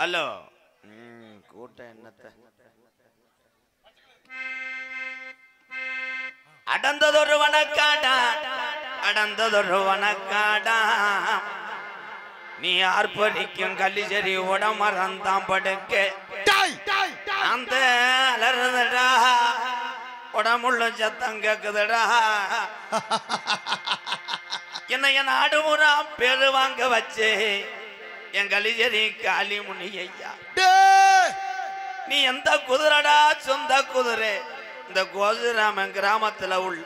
Hello கூட்டம் என்னத்த அடந்ததொரு வனக்காடா அடந்ததொரு வனக்காடா நீ ஆர்ப்பரிக்கும் கல்லிசரி உடமறந்தான் படுக்க அந்த அலறதடா உடம்புள்ள சத்தம் கேக்குதடா என்ன நாடுமுறா பேரு வாங்க வச்சே என் கலிஜரி காளி முனியா நீ எந்த குதிரடா சொந்த குதிரை இந்த கோசுராமன் கிராமத்துல உள்ள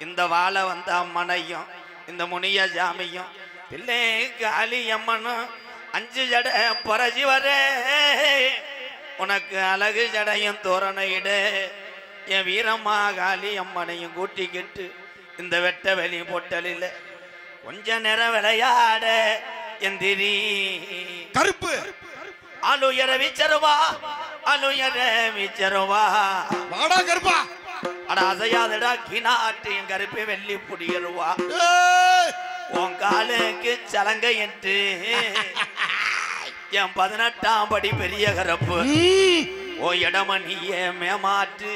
இந்த வாழை வந்த அம்மனையும் இந்த முனிய சாமியும் பிள்ளை காளி அம்மனும் 5 ஜடை பரசி வரே உனக்கு அழகு ஜடையும் தோரணையிட என் வீரம்மா காளி அம்மனையும் கூட்டிக்கிட்டு இந்த வெட்ட வெளி பொட்டலில் கொஞ்ச நேரம் விளையாட எந்திரி கருப்பு அலுயர விச்சருவா அலுயர விச்சருவா வாடா கருப்பா அட அசையாதடா கினாட்டு என் கருப்பை வெள்ளி புடியருவா உன் காலுக்கு சலங்கை என்று என் 18ஆம் படி பெரிய கருப்பு ஓ இடமணியே மேமாற்று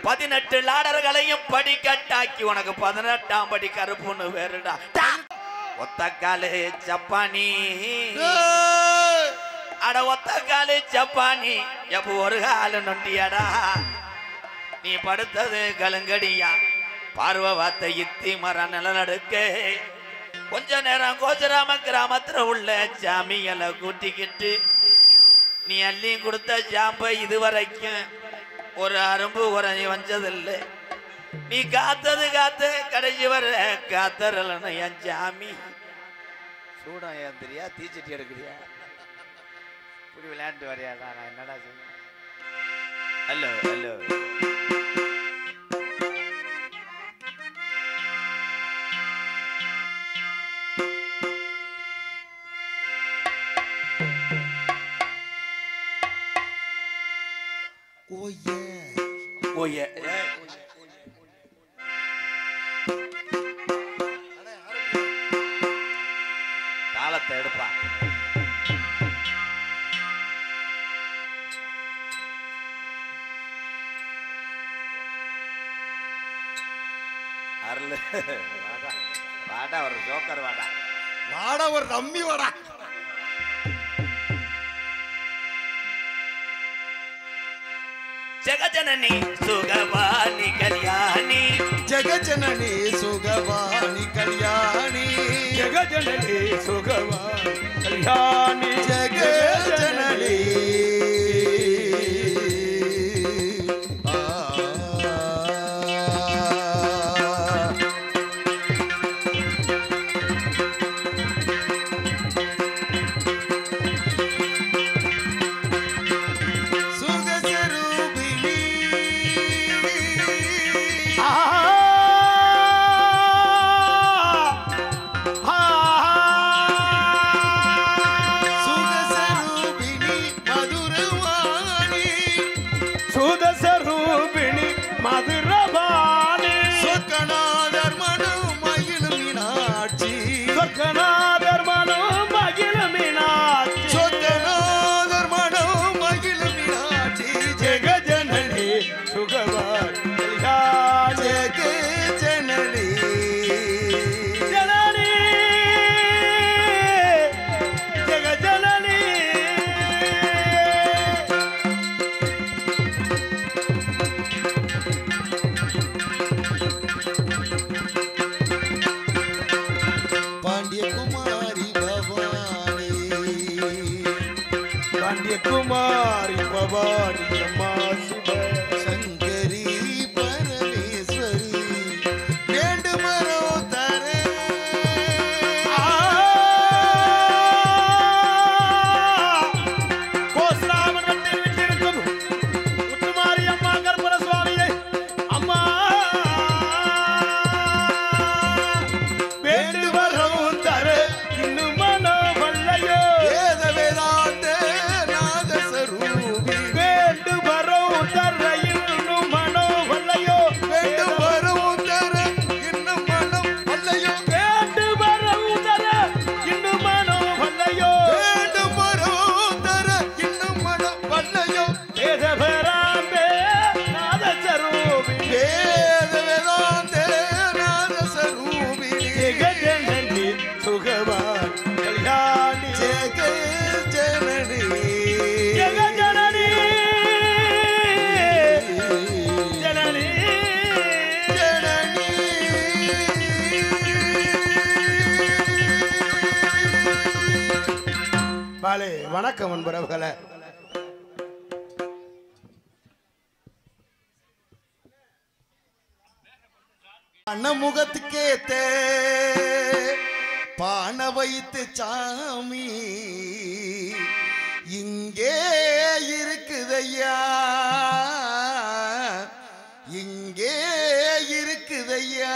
18 லாடர்களையும் படிக்கட்டாக்கி உனக்கு 18ஆம் படி கருப்புன்னு வேறுடா ஒத்தக்காலு ஜப்பானி அட ஒத்தக்காலு ஜப்பானி எப்போ ஒரு காலு நொண்டியடா நீ படுத்தது கலுங்கடியா பார்வை வார்த்தை இத்தி மரம் நிலநடுக்க கொஞ்ச நேரம் கோஜராம கிராமத்துல உள்ள ஜாமிகளை கூட்டிக்கிட்டு நீ அள்ளி கொடுத்த ஜாம்பை இதுவரைக்கும் ஒரு அரும்பு உறைஞ்சி வந்ததில்லை நீ காத்தது காத்து கடைசி வர காத்தரலன்னு என் ஜாமி சூடம் ஏந்திரியா தீச்சட்டி எடுக்கிறியா இப்படி விளையாண்டு வரையாடா நான் என்னடா சொல்ல ஹலோ ஹலோ ஓயே தாளத்தை எடுப்பா அருள் வாடா வாடா ஒரு ஜோக்கர் வாடா வாடா ஒரு ரம்மி வாடா ஜெகஜனனி சுகவாணி கல்யாணி ஜெகஜனனி சுகவாணி கல்யாணி ஜெகஜனனி சுகவாணி கல்யாணி ஜெகஜனனி कुमारी भवानी अम्मा शिव शंकरी परमेश्वरी गेंड मरो तारे कोसरामन मंदिर विचिरकम उत्तमारी अम्मा कर्पूर स्वामी अम्मा गेंड मरो तारे इन्नु मनो वल्लयो वेद वेदांत नाद स्वरूपी गेंड பாலே வணக்கம் அன்பரவர்களே. அன்னமுகத்துக்கேத்த பானை வைத்து சாமி இங்கே இருக்குதையா, இங்கே இருக்குதையா.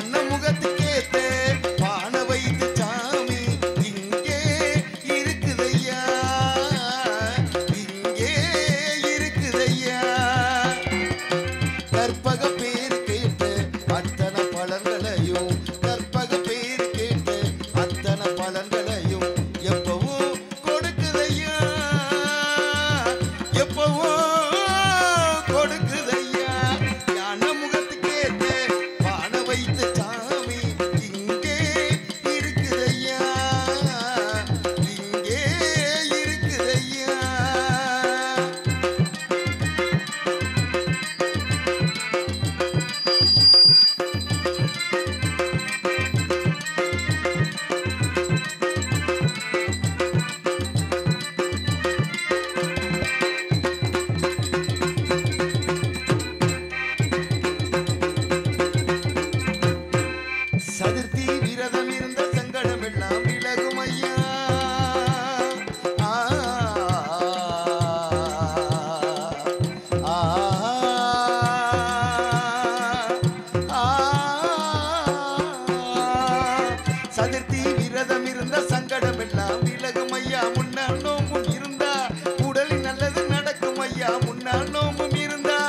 அன்னமுகத்துக்கேத்த பானை வைத்து சாமி இங்கே இருக்குதையா, இங்கே இருக்குதையா. கற்பக பேர் கேட்டு அத்தனை பலன்களையும், கற்பக பேர் கேட்டு அத்தனை பலன்களையும் எப்பவும் கொடுக்குதையா, எப்பவும் கொடுக்குதையா. ஞான முகத்துக்கேற்ற பானை வைத்த சாமி இங்கே இருக்குதையா, இங்கே இருக்குதையா. சதுர்த்தி விரதம் இருந்த சங்கடம் எல்லாம் விலகும் ஐயா. சதுர்த்தி விரதம் இருந்த சங்கடம் எல்லாம் விலகும் ஐயா. முன்னாள் நோம்பும் இருந்தா உடலில் நல்லது நடக்கும் ஐயா, முன்னாள் நோம்பும் இருந்தா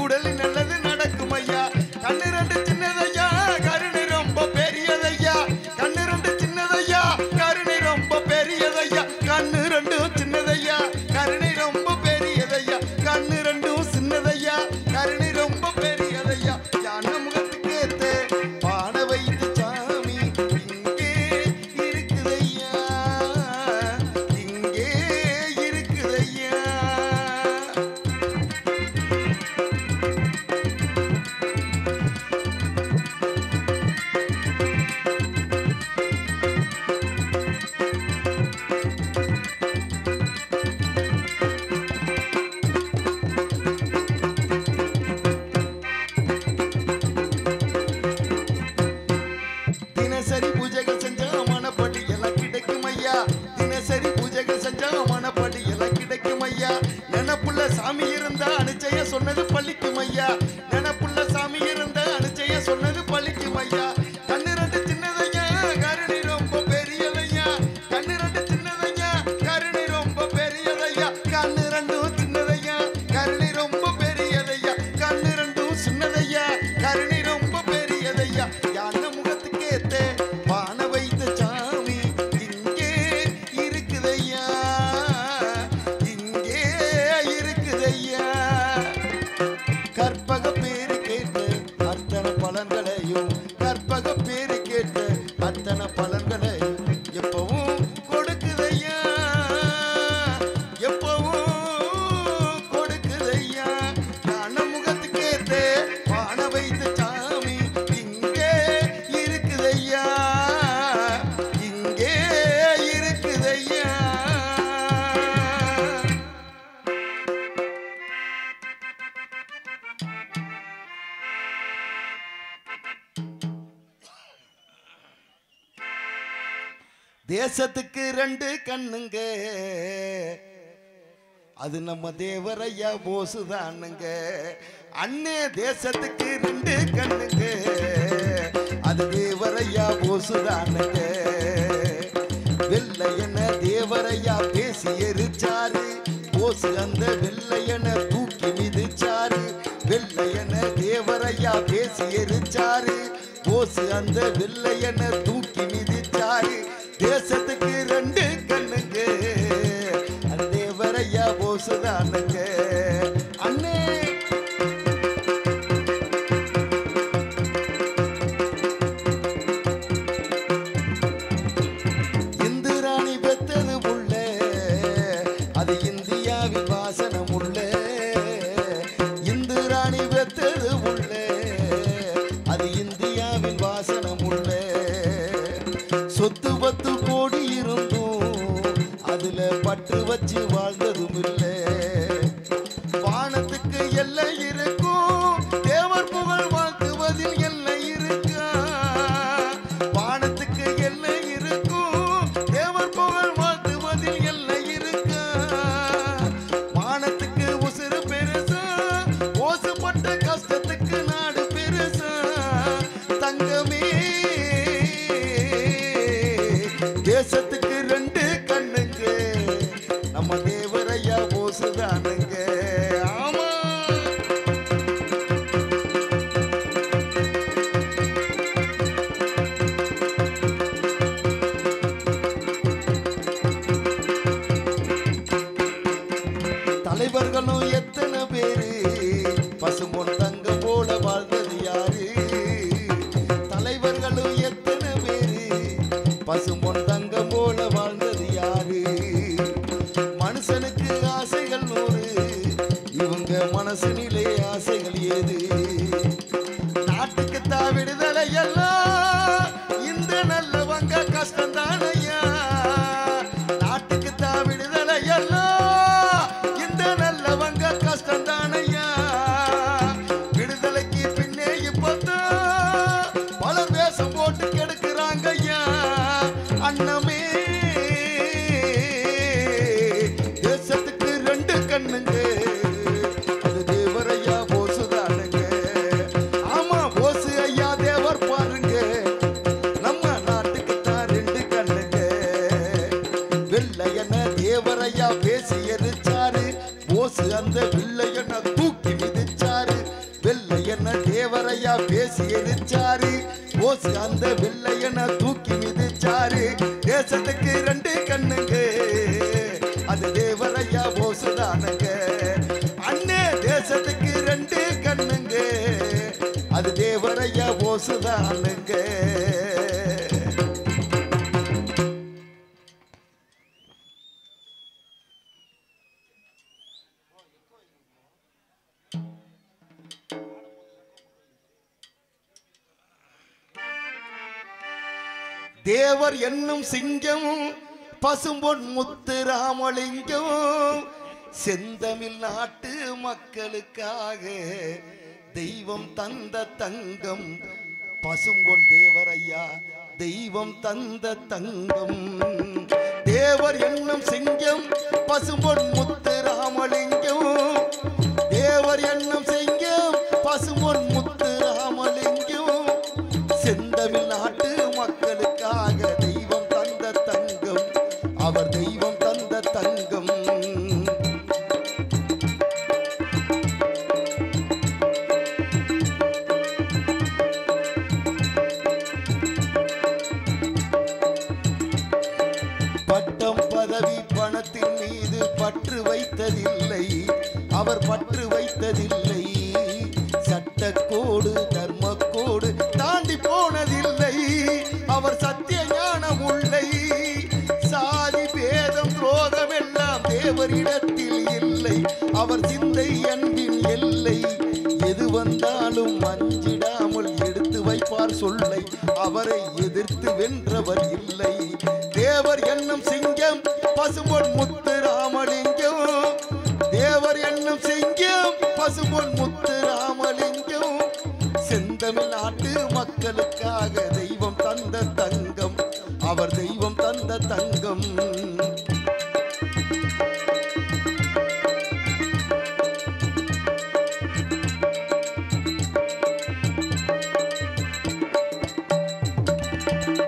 உடலில் நல்லது நடக்கும் ஐயா. கண்ணு ரெண்டு சின்னதையா, கருணை ரொம்ப பெரியதையா, கண்ணு ரெண்டு சின்னதையா, கருணை ரொம்ப பெரியதையா, கண்ணு ரெண்டும் சின்னதையா, கருணை ரொம்ப பெரியதையா, கண்ணு ரெண்டும் சின்னதையா, கருணை ரொம்ப பெரியதையா. ஞான முகத்துக்கேத்த பானை வைத்து சாமி இங்கே இருக்குதையா, இங்கே இருக்குதையா. தினசரி பூஜைகள் செஞ்சா மனப்படி எல்லாம் கிடைக்கும் ஐயா, தினசரி பூஜைகள் செஞ்சா மனப்படி எல்லாம் கிடைக்கும் ஐயா. நினப்புள்ள சாமி இருந்தா அனுச்சய சொன்னது பழிக்கும் ஐயா, நினப்புள்ள சாமி இருந்தா அனுச்சய சொன்னது பழிக்கும் ஐயா. கண்ணு ரெண்டு சின்னதையா, கருணை ரொம்ப பெரியதையா, கண்ணு ரெண்டு சின்னதையா, கருணை ரொம்ப பெரியதையா, கண்ணு ரெண்டும் சின்னதையா, கருணை ரொம்ப பெரியதையா, கண்ணு ரெண்டும் சின்னதையா, கருணை ரொம்ப பெரியதையா. யான முகத்துக்கேத்த பானை வைத்த சாமி இங்கே இருக்குதையா, இங்கே இருக்குதையா. கற்பக பேரு கேட்டு அத்தனை பலன்களையும், கற்பக பேரு கேட்டு அத்தனை பலன்களையும் எப்பவும் கொடுக்குதையா, எப்பவும் கொடுக்குதையா. ஞான முகத்துக்கேத்த பானை வைத்த சாமி இங்கே இருக்குதையா, இங்கே இருக்குதையா. தேசத்துக்கு ரெண்டு கண்ணுங்க, அது நம்ம தேவரையா போசுதானுங்க. அண்ணே தேசத்துக்கு ரெண்டு கண்ணுங்க, அது தேவரையா போசுதானுங்க. வெள்ளையன தேவரையா பேசி எரிச்சாரு, போசு அந்த வெள்ளையன தூக்கி மிதிச்சாரு. வெள்ளையன தேவரையா பேசி எரிச்சாரு, போசு அந்த வெள்ளையன தூக்கி மிதிச்சாரு. தேசத்துக்கு ரெண்டு கண்ணுங்க, அது தேவரையா போசுதானுங்க. அண்ணே இந்திராணி பெத்தது புள்ள, அது இந்தியாவில் வாசனம் உள்ள. இந்திராணி பெத்தது புள்ள, அது இந்தியாவில் வாசனம் உள்ள. சொத்து 10 கோடி இருந்தும் அதுல பற்று வச்சு வாழ்ந்ததும் இல்லை. வானத்துக்கு எல்லை இருக்கும், தேவர் புகழ் வாழ்த்துவதில் எல்லை இருக்கா? வானத்துக்கு எல்லை இருக்கும், தேவர் புகழ் வாழ்த்துவதில் எல்லை இருக்கா? வானத்துக்கு உசுறு பெருசா, ஓசுப்பட்ட கஷ்டத்துக்கு நாடு பெருசா? தங்கமே, தேசத்துக்கு ரெண்டு கண்ணுங்க, நம்ம தேவரையா போசுதானுங்க. ஆமா, தலைவர்களும் எத்தனை பேரு, பசும்பொன் தங்கம் போல வாழ்ந்தது யாரு? தலைவர்களும் எத்தனை பேரு, பசும்பொன் தங்கம் போல வாழ்ந்தது யாரு? மனுஷனுக்கு ஆசைகள் 100, இவங்க மனசுனிலே ஆசைகள் ஏது? நாட்டுக்கு தான் விடுதலை எல்லாம், இந்த நல்லவங்க கஷ்டம் தானையா? நாட்டுக்கு தான் விடுதலை எல்லாம், இந்த நல்லவங்க கஷ்டம் தானையா? விடுதலைக்கு பின்னே இப்பதான் பலர் வேஷம் போட்டு கெடுக்கிறாங்க ஐயா. அண்ணமே, தேசத்துக்கு ரெண்டு கண்ணுங்க, அது தேவரையா போசுதானுங்க. ஆமா, போசு ஐயா தேவர் பாருங்க, நம்ம நாட்டுக்கு தான் ரெண்டு கண்ணுங்க. வெள்ளையன தேவரையா பேசி எரிச்சாரு, போசு அந்த வெள்ளையன தூக்கி மிதிச்சாரு. வெள்ளையன தேவரையா பேசி எரிச்சாரு, போசு அந்த வெள்ளையன தூக்கி மிதிச்சாரு. தேசத்துக்கு ரெண்டு கண்ணுங்க, அது தேவரையா போசுதானுங்க. அண்ணே, தேசத்துக்கு ரெண்டு கண்ணுங்க, அது தேவரையா போசுதானுங்க. தேவர் என்னும் சிங்கம், பசும்பொன் முத்து ராமலிங்கம், செந்தமிழ் நாட்டு மக்களுக்காக தெய்வம் தந்த தங்கம். பசும்பொன் தேவரையா தெய்வம் தந்த தங்கம். தேவர் என்னும் சிங்கம், பசும்பொன் முத்து ராமலிங்கம். தேவர் என்னும் சிங்கம், பசும்பொன் முத்து ராமலிங்கம், செந்தமிழ் நாட்டு மக்களுக்காக தெய்வம் தந்த தங்கம். அவர் தெய்வம் தந்த தங்கம். பட்டம் பதவி பணத்தின் மீது பற்று வைத்ததில்லை, அவர் பற்று வைத்ததில்லை. சட்டக்கோடு தர்மக்கோடு தாண்டி போனதில்லை, அவர் சத்திய ஞானம் உள்ளை. சாதி பேதம் துரோகம் எல்லாம் தேவரிடத்தில் இல்லை, அவர் சிந்தை அன்பின் எல்லை. எது வந்தாலும் அஞ்சிடாமல் எடுத்து வைப்பார் சொல்லை, அவரை எதிர்த்து வென்றவர் இல்லை. தேவர் என்னும் சிங்கம், பசும்பொன் முத்து ராமலிங்கம். தேவர் என்னும் சிங்கம், பசும்பொன் முத்து ராமலிங்கம், செந்தமிழ் நாட்டு மக்களுக்காக தெய்வம் தந்த தங்கம். அவர் தெய்வம் தந்த தங்கம்.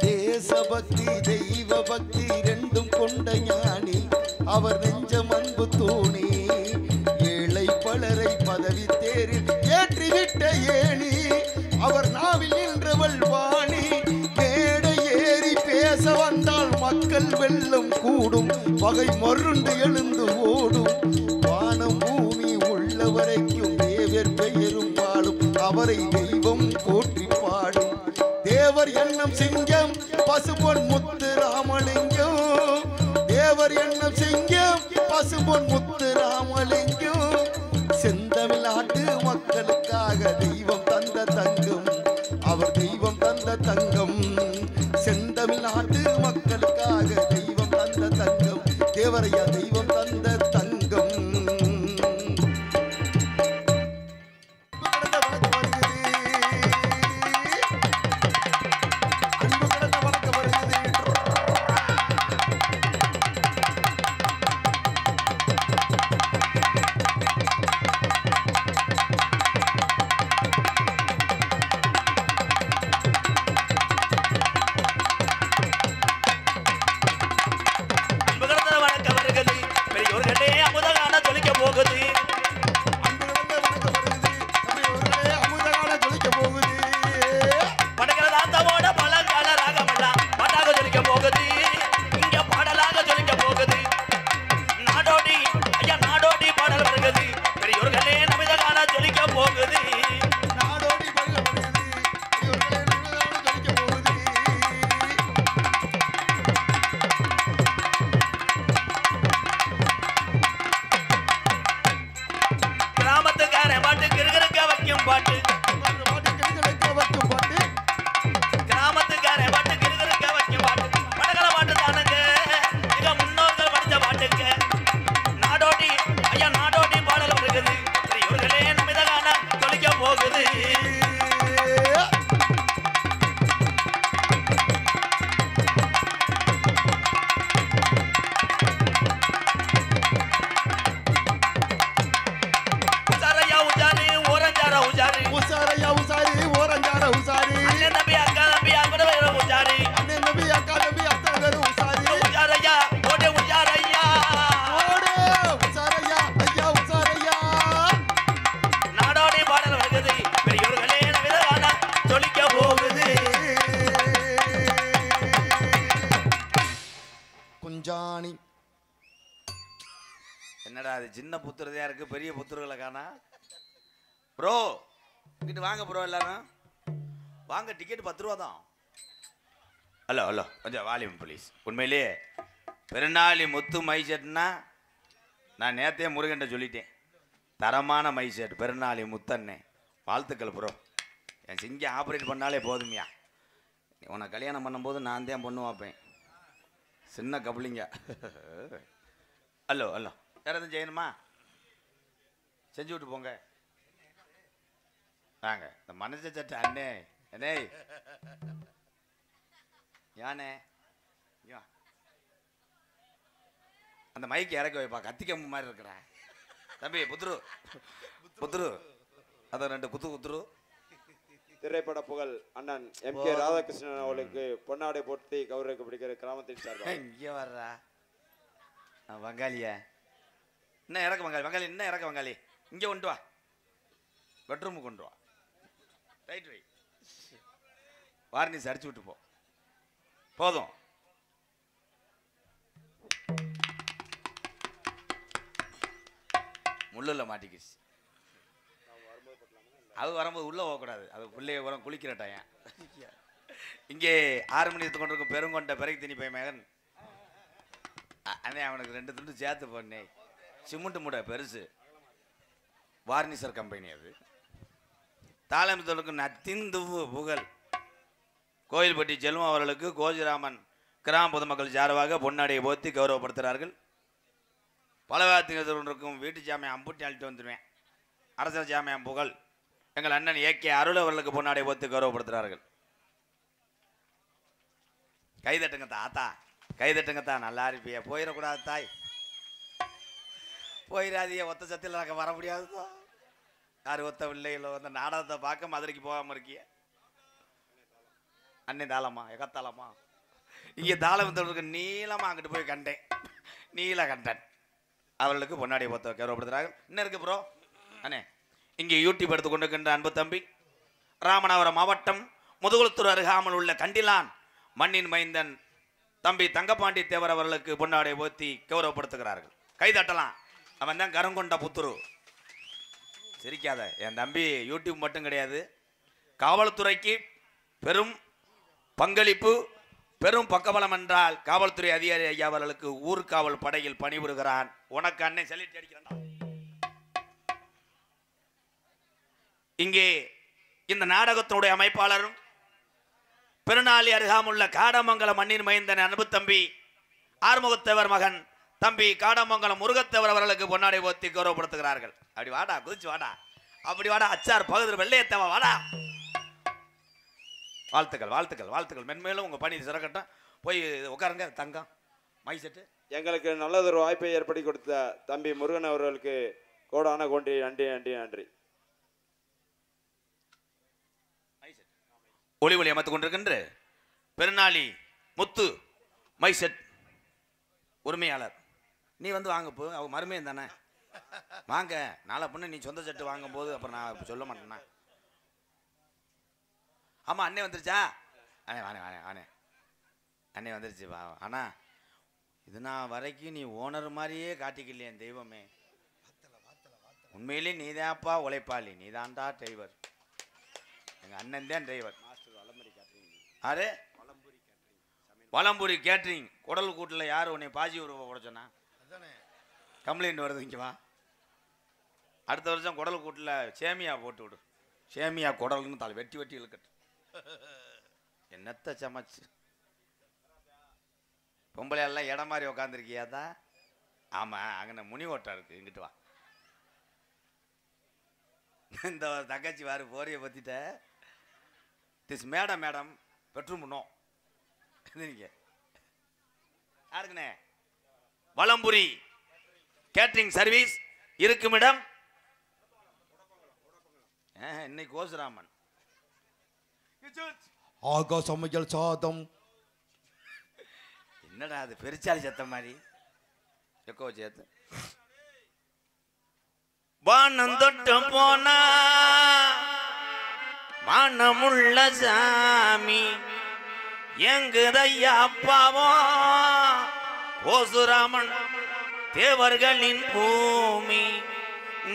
தேசபக்தி தெய்வ பக்தி ரெண்டும் கொண்ட ஞானி, அவர் நெஞ்சம் அன்பு தோணி. ஏழை பலரை பதவி தேரில் ஏற்றிவிட்ட ஏணி, அவர் நாவில் நின்றவள் வாணி. மேடை ஏறி பேச வந்தால் மக்கள் வெள்ளம் கூடும், பகை மருண்டு எழுந்து ஓடும். வானம் பூமி உள்ள வரைக்கும் தேவர் பெயரும் பாடும், அவரை தெய்வம் போற்றி பாடும். தேவர் என்னும் சிங்கம், பசும்பொன் முத்து ராமலிங்கம். தேவர் என்னும் சிங்கம், பசும்பொன் முத்து ராமலிங்கம், செந்தமிழ் நாட்டு மக்களுக்காக தெய்வம் தந்த தங்கம். அவர் தெய்வம் தந்த தங்கம். செந்தமிழ் நாட்டு மக்களுக்காக தெய்வம் தந்த தங்கம். தேவர் தேவரையா தெய்வம் தந்த தங்கம் என்னடா அது சின்ன புத்துறதா இருக்கு, பெரிய புத்துறகளை காணா. ப்ரோ இங்கிட்டு வாங்க ப்ரோ, எல்லாரும் வாங்க, டிக்கெட் 10 ரூபா தான். ஹலோ ஹலோ கொஞ்சம் வால்யூம் ப்ளீஸ். உண்மையிலேயே பெருநாளி முத்து மை ஷர்ட்னா நான் நேற்றே முருகன்ட்ட சொல்லிட்டேன், தரமான மை ஷர்ட் பெருநாளி முத்தண்ணே. வாழ்த்துக்கள் ப்ரோ. என் சிங்கம் ஆப்ரேட் பண்ணாலே போதுமையா. உன்னை கல்யாணம் பண்ணும்போது நான் தான் பொண்ணு வைப்பேன். சின்ன கபலிங்க. ஹலோ ஹலோ வேறு எதுவும் செய்யணுமா? செஞ்சு விட்டு போங்க. வாங்க இந்த மனச சட்டை அண்ணே அண்ணே யானே அந்த மைக்கு இறக்க வைப்பா, கத்திக்கம்பு மாதிரி இருக்கிற தம்பி. புத்துரு புத்துரு அதை 2 குத்துரு. திரைப்பட புகழ் அண்ணன் MK ராதாகிருஷ்ணன் அவர்களுக்கு பொன்னாடை போட்டி கௌரவிக்கப்படுகிற கிராமத்தின் சார்பாக. இங்கே வர்றா வங்காளியா, இன்னும் இறக்க வங்காளி, வங்காளி இன்னும் இறக்க வங்காளி. இங்கே கொண்டு வா, பெட்ரூமுக்கு கொண்டு வா. ரைட் வை, வார்னிஸ் அடிச்சு விட்டு போ. போதும். முள்ளில் மாட்டிக்கிச்சு. அது வரும்போது உள்ளே போகக்கூடாது, அது பிள்ளைய உரம் குளிக்கிற டைம். இங்கே 6 மணி எடுத்து கொண்டிருக்கும் பெருங்கொண்ட பிறகு திணி பையன் மகன் அண்ணே, அவனுக்கு 2 துண்டு சேர்த்து போனே. சிமெண்ட் மூடை பெருசு, வார்னிசர் கம்பெனி அது. தாளமித்தலுக்கு நத்திந்து புகழ் கோயில்பட்டி செல்வம் அவர்களுக்கு கோஜிராமன் கிராம பொதுமக்கள் சார்பாக பொன்னாடையை போத்தி கௌரவப்படுத்துகிறார்கள். பலவாத்தியம் வீட்டு சாமியை அம்புட்டி அழிட்டு வந்துடுவேன். அரசர் சாமியம் புகழ் எங்கள் அண்ணன் AK அருள் அவர்களுக்கு பொன்னாடையை போத்தி கௌரவப்படுத்துகிறார்கள். கைதட்டுங்க தாத்தா, கைதட்டுங்க தான், நல்லா இருப்பிய. போயிடக்கூடாது தாய், போயிடாதிய. ஒத்த சத்தியில் நாங்கள் வர முடியாதுதோ. யார் ஒத்த பிள்ளைகளோ அந்த நாடகத்தை பார்க்க மதுரைக்கு போகாமல் இருக்கிய அன்னை தாளமா எகத்தாளமா. இங்கே தாளம் நீளமாக அங்கிட்டு போய் கண்டேன், நீலகண்டன் அவர்களுக்கு பொன்னாடியை போத்த கௌரவப்படுத்துகிறார்கள். இன்னும் இருக்கு ப்ரோ அண்ணே. இங்கே யூடியூப் எடுத்து கொண்டிருக்கின்ற அன்பு தம்பி ராமநாதபுரம் மாவட்டம் முதுகுளத்தூர் அருகாமல் உள்ள கண்டிலான் மண்ணின் மைந்தன் தம்பி தங்கப்பாண்டி தேவர் அவர்களுக்கு பொன்னாடை போத்தி கௌரவப்படுத்துகிறார்கள். கைதட்டலாம். அவன் தான் கருங்கொண்ட புத்துரு. சிரிக்காத, என் தம்பி யூடியூப் மட்டும் கிடையாது, காவல்துறைக்கு பெரும் பங்களிப்பு, பெரும் பக்கபலம் என்றால் காவல்துறை அதிகாரி ஐயா அவர்களுக்கு ஊர்காவல் படையில் பணிபுரிகிறான். உனக்கு அண்ணன் செலிட் அடிக்கிறான். இங்கே இந்த நாடகத்தினுடைய அமைப்பாளரும் பெருநாளி அருகாமுள்ள காடமங்கல மண்ணின் மைந்தன் அன்பு தம்பி ஆறுமுகத்தேவர் மகன் தம்பி காடமங்கலம் முருகத்தேவர் அவர்களுக்கு பொன்னாடை போத்தி கௌரவப்படுத்துகிறார்கள். அப்படி வாடா, குதிச்சு வாடா, அப்படி வாடா, அச்சார் பகுதியில் வெள்ளையத்தேவா வாடா. வாழ்த்துக்கள் வாழ்த்துக்கள் வாழ்த்துக்கள். மென்மேலும் உங்க பணி சிறக்கட்டும். போய் உட்காருங்க தங்கம் மைசெட்டு. எங்களுக்கு நல்லதொரு வாய்ப்பை ஏற்படுத்தி கொடுத்த தம்பி முருகன் அவர்களுக்கு கோடான கோண்டி நன்றி நன்றி நன்றி. ஒளி ஒளி அமைத்துக் கொண்டிருக்கின்ற பெருநாளி முத்து மைசெட் உரிமையாளர், நீ வந்து வாங்க போ. அவங்க மருமையும் தானே, வாங்க. நாளை பொண்ணு நீ சொந்த செட்டு வாங்கும் போது அப்புறம் நான் சொல்ல மாட்டேன்னா. ஆமா அண்ணே வந்துருச்சா? அண்ணே வானே வானே வானே அண்ணே வந்துருச்சு வா. ஆனா இது நான் வரைக்கும் நீ ஓனர் மாதிரியே காட்டிக்கலையே தெய்வமே. உண்மையிலே நீதான்ப்பா உழைப்பாளி, நீதான்டா டிரைவர். எங்க அண்ணன் தான் டிரைவர். ஆறு வலம்புரி கேட்ரிங் குடல் கூட்டில் யார் உன்னை பாஜி உருவ கூட சொன்னா? கம்ப்ளைண்ட் வருது, இங்கே வா. அடுத்த வருஷம் குடல் கூட்டில் சேமியா போட்டு விடு. சேமியா குடல்னு தாள் வெட்டி வெட்டி இழுக்கட்டு. என்னத்த சமைச்சு பொம்பளை எல்லாம் இடம் மாதிரி உக்காந்துருக்கியாதா? ஆமாம், அங்கே முனி ஓட்டா இருக்கு, இங்கிட்டு வா. இந்த தங்கச்சி வாரு போரிய பற்றிட்ட this madam madam bedroom no யாருக்குண்ணே? வலம்புரி கேட்ரிங் சர்வீஸ் இருக்கும் இடம் இன்னைக்கு கோசுராமன் ஆகா சமையல் சாதம். என்னடா அது பெருச்சாலி சத்தம் மாதிரி எக்கோ சேர்த்து. வானம் தொட்டு போனா மானமுள்ள சாமி எங்குதையா அப்பாவும் கோசுராமன் தேவர்களின் பூமி.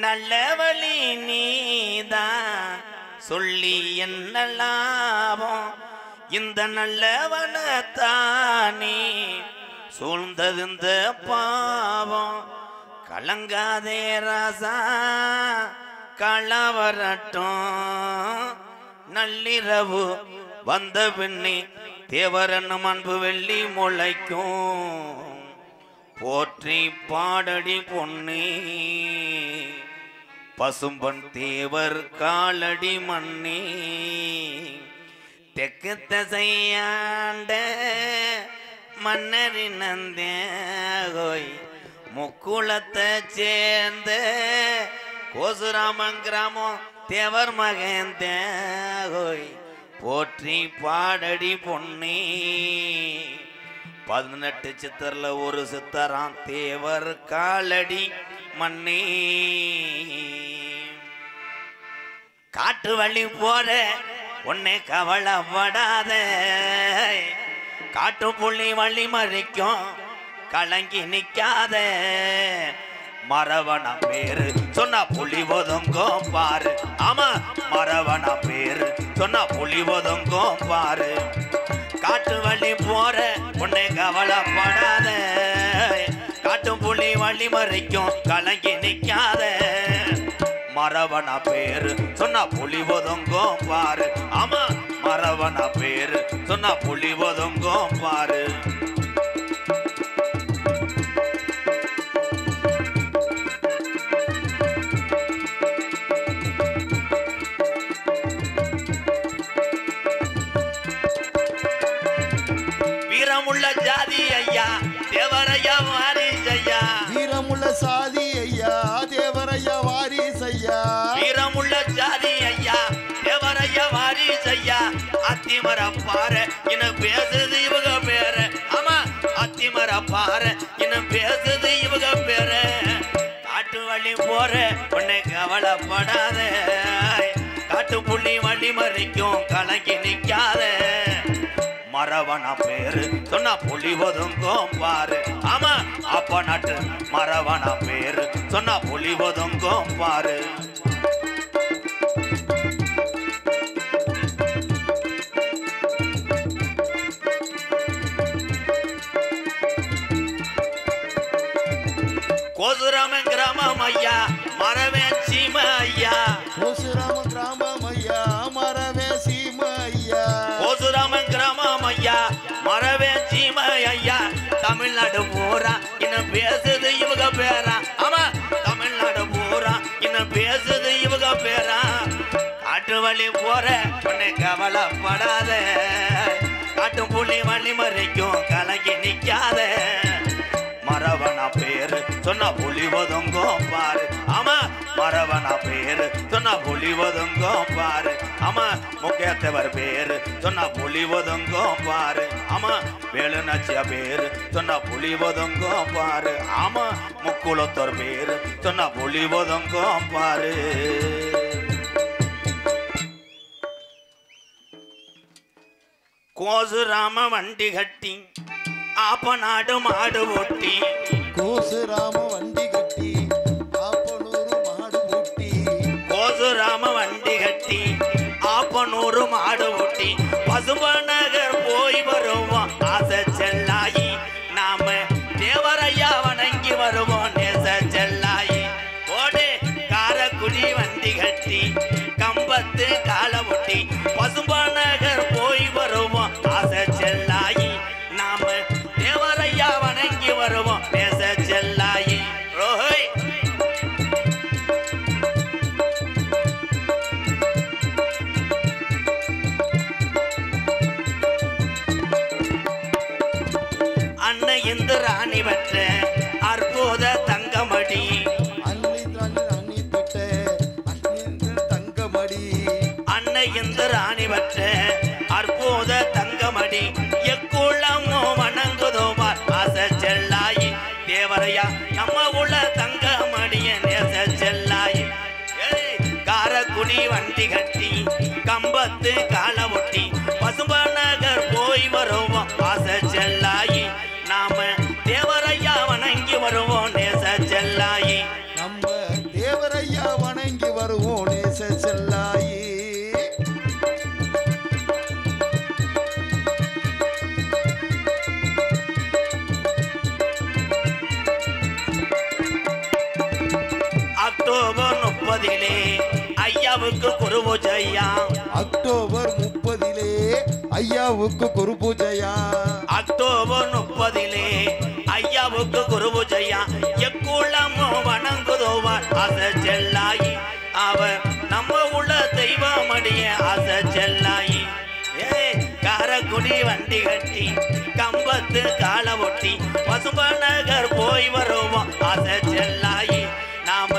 நல்ல வழி நீதான் சொல்லி என்ன லாபம், இந்த நல்லவனத்தானே சூழ்ந்தது இந்த பாவம். கலங்காதே ராசா களவரட்டும், நள்ளிரவு வந்த பின்னே தேவரனும் அன்பு வெள்ளி முளைக்கும். போற்றி பாடடி பொன்னே பசும்பன் தேவர் காலடி மண்ணே. தெற்கு திசையாண்ட மன்னரின் நந்தேகோய் முக்குளத்தை சேர்ந்த கோசுராமன் கிராமம் தேவர் மகன் தேகோய். போற்றி பாடடி பொன்னே 18 சித்தர்ல ஒரு சித்தராம் தேவர் காலடி மண்ணே. காட்டு வழி போற உன்னை கவலைப்படாத, காட்டு புள்ளி வழி மறிக்கும் கலங்கி நிக்காத. மரவன பேரு சொன்னா புலி ஒதுங்கும் பாரு. ஆமா மரவன பேரு சொன்னா புலி ஒதுங்கும் பாரு. காட்டு வழி போற உன்னை கவலைப்படாத, காட்டு புலி வழி மறிக்கும் கலங்கி நிக்காத. மரவன பேரு சொன்னா புலி ஒதுங்கும் பாரு. ஆமா மரவன பேரு சொன்னா புலி ஒதுங்கும் பாரு. வீரமுள்ள ஜாதி ஐயா தேவரையா வாரிசையா, வீரமுள்ள சாதி ஐயா தேவரையா வாரிசையா, வீரமுள்ள ஜாதி ஐயா தேவரையா வாரிசையா. அத்திமர பாரு இன்னும் பேசுது இவங்க பேரு. ஆமா அத்திமர பாரு இன்னும் பேசுது இவங்க பேரு. காட்டு வழி போற உன்னை கவலைப்படாத, காட்டு புள்ளி வழி மறிக்கும் கலங்கி நிக்காத. மரவன பேரு சொன்னா புலி ஒதுங்கும் பாரு. ஆமா அப்ப நாட்டு மரவன பேரு சொன்னா புலி ஒதுங்கும் பாரு. கோசுராமன் கிராமம் ஐயா மரவே சீம ஐயா, கோசுராமன் கிராமம் ஐயா மரவே சீம ஐயா, கோசுராமன் கிராமம் ஐயா மரவே சீம ஐயா. தமிழ்நாடு பூரா இன்னும் பேசுது இவங்க பேரா. ஆமா தமிழ்நாடு பூரா இன்னும் பேசுது இவங்க பேரா. காட்டு வழி போற உன்னை கவலைப்படாத, காட்டும் புள்ளி வழி மறைக்கும் கலங்கி நிக்காத. மரவனா பேரு சொன்னா புலி ஒதுங்கும் பாரு. ஆமா மரவனா பேரு சொன்னா புலி ஒதுங்கும் பாரு. ஆமா முக்கியத்தவர் பேரு சொன்னா புலி ஒதுங்கும் பாரு. ஆமா வேலு நச்சியா பேரு சொன்னா புலி ஒதுங்கும் பாரு. ஆமா முக்குளத்தோர் பேரு சொன்னா புலி ஒதுங்கும் பாரு. கோசு ராம வண்டி கட்டி ஆப்ப நாடு மாடு ஓட்டி. கோசு ராம வண்டி கட்டி ஆப்பனூரு மாடு ஓட்டி. கோசு ராம வண்டி கட்டி ஆப்பனூரு மாடு ஓட்டி. பசும்ப நகர் போய் வருவோம் ஆசை செல்லாயி. நாம தேவரையா வணங்கி வருவோம் நேச செல்லாயி. ஓடு காரக்குடி வண்டி கட்டி கம்பத்து கால ஒட்டி. பசும்ப நகர் போய் வருவோம் ஆசை செல்லாயி. நாம தேவரையா வணங்கி வருவோம் நேச செல்லாயி. ரோஹை அன்னை இந்த ராணி பெற்ற அற்புத தங்கமடி. அன்னை ராணி பெற்ற தங்கமடி. அன்னை இந்த ராணி பெற்ற அற்புத தங்கமடி. எக்குளமோ வணங்குதோமார் ஆசை செல்லாயி. தேவரையா நம்ம உள்ள தங்கமடிய நேச செல்லாயி. காரக்குடி வண்டி கட்டி கம்பத்து கால ஒட்டி. பசும்ப நகர் போய் வருவோம் ஆசை செல்லாயி. நாம தேவரையா வணங்கி வருவோம் நேச செல்லாயி. நம்ம தேவரையா வணங்கி வருவோம் நேச செல்லாயி. அக்டோபர் 30 ஐயாவுக்கு குரு பூஜையா. அக்டோபர் 30 ஐயாவுக்கு குரு பூஜையா. அக்டோபர் 30 ஐயாவுக்கு குரு பூஜையா. எக்குளமோ வணங்குதோவார் ஆசை செல்லாயி. அவர் நம்ம உள்ள தெய்வமடிய ஆசை செல்லாயி. காரக்குடி வண்டி கட்டி கம்பத்து கால ஒட்டி. பசும்ப நகர் போய் வருவோம் ஆசை செல்லாயி. நாம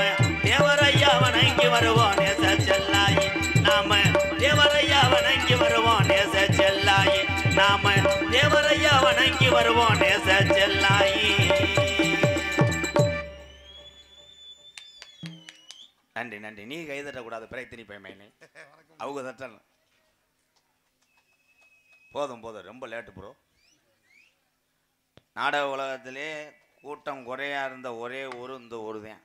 தேவரையா வணங்கி வருவோம் நேச செல்லாயி. நாம தேவரையா வணங்கி வருவோம் நேச செல்லாயி. நாம தேவரையா வணங்கி வருவோம் நேச செல்லாயி. நன்றி நன்றி. நீ கை தட்டக்கூடாது பிரயத்தினி பயமைனே அவங்க தட்டணும். போதும் போதும் ரொம்ப லேட்டு ப்ரோ. நாடக உலகத்திலே கூட்டம் குறையா இருந்த ஒரே ஒரு இந்த ஒரு தான்.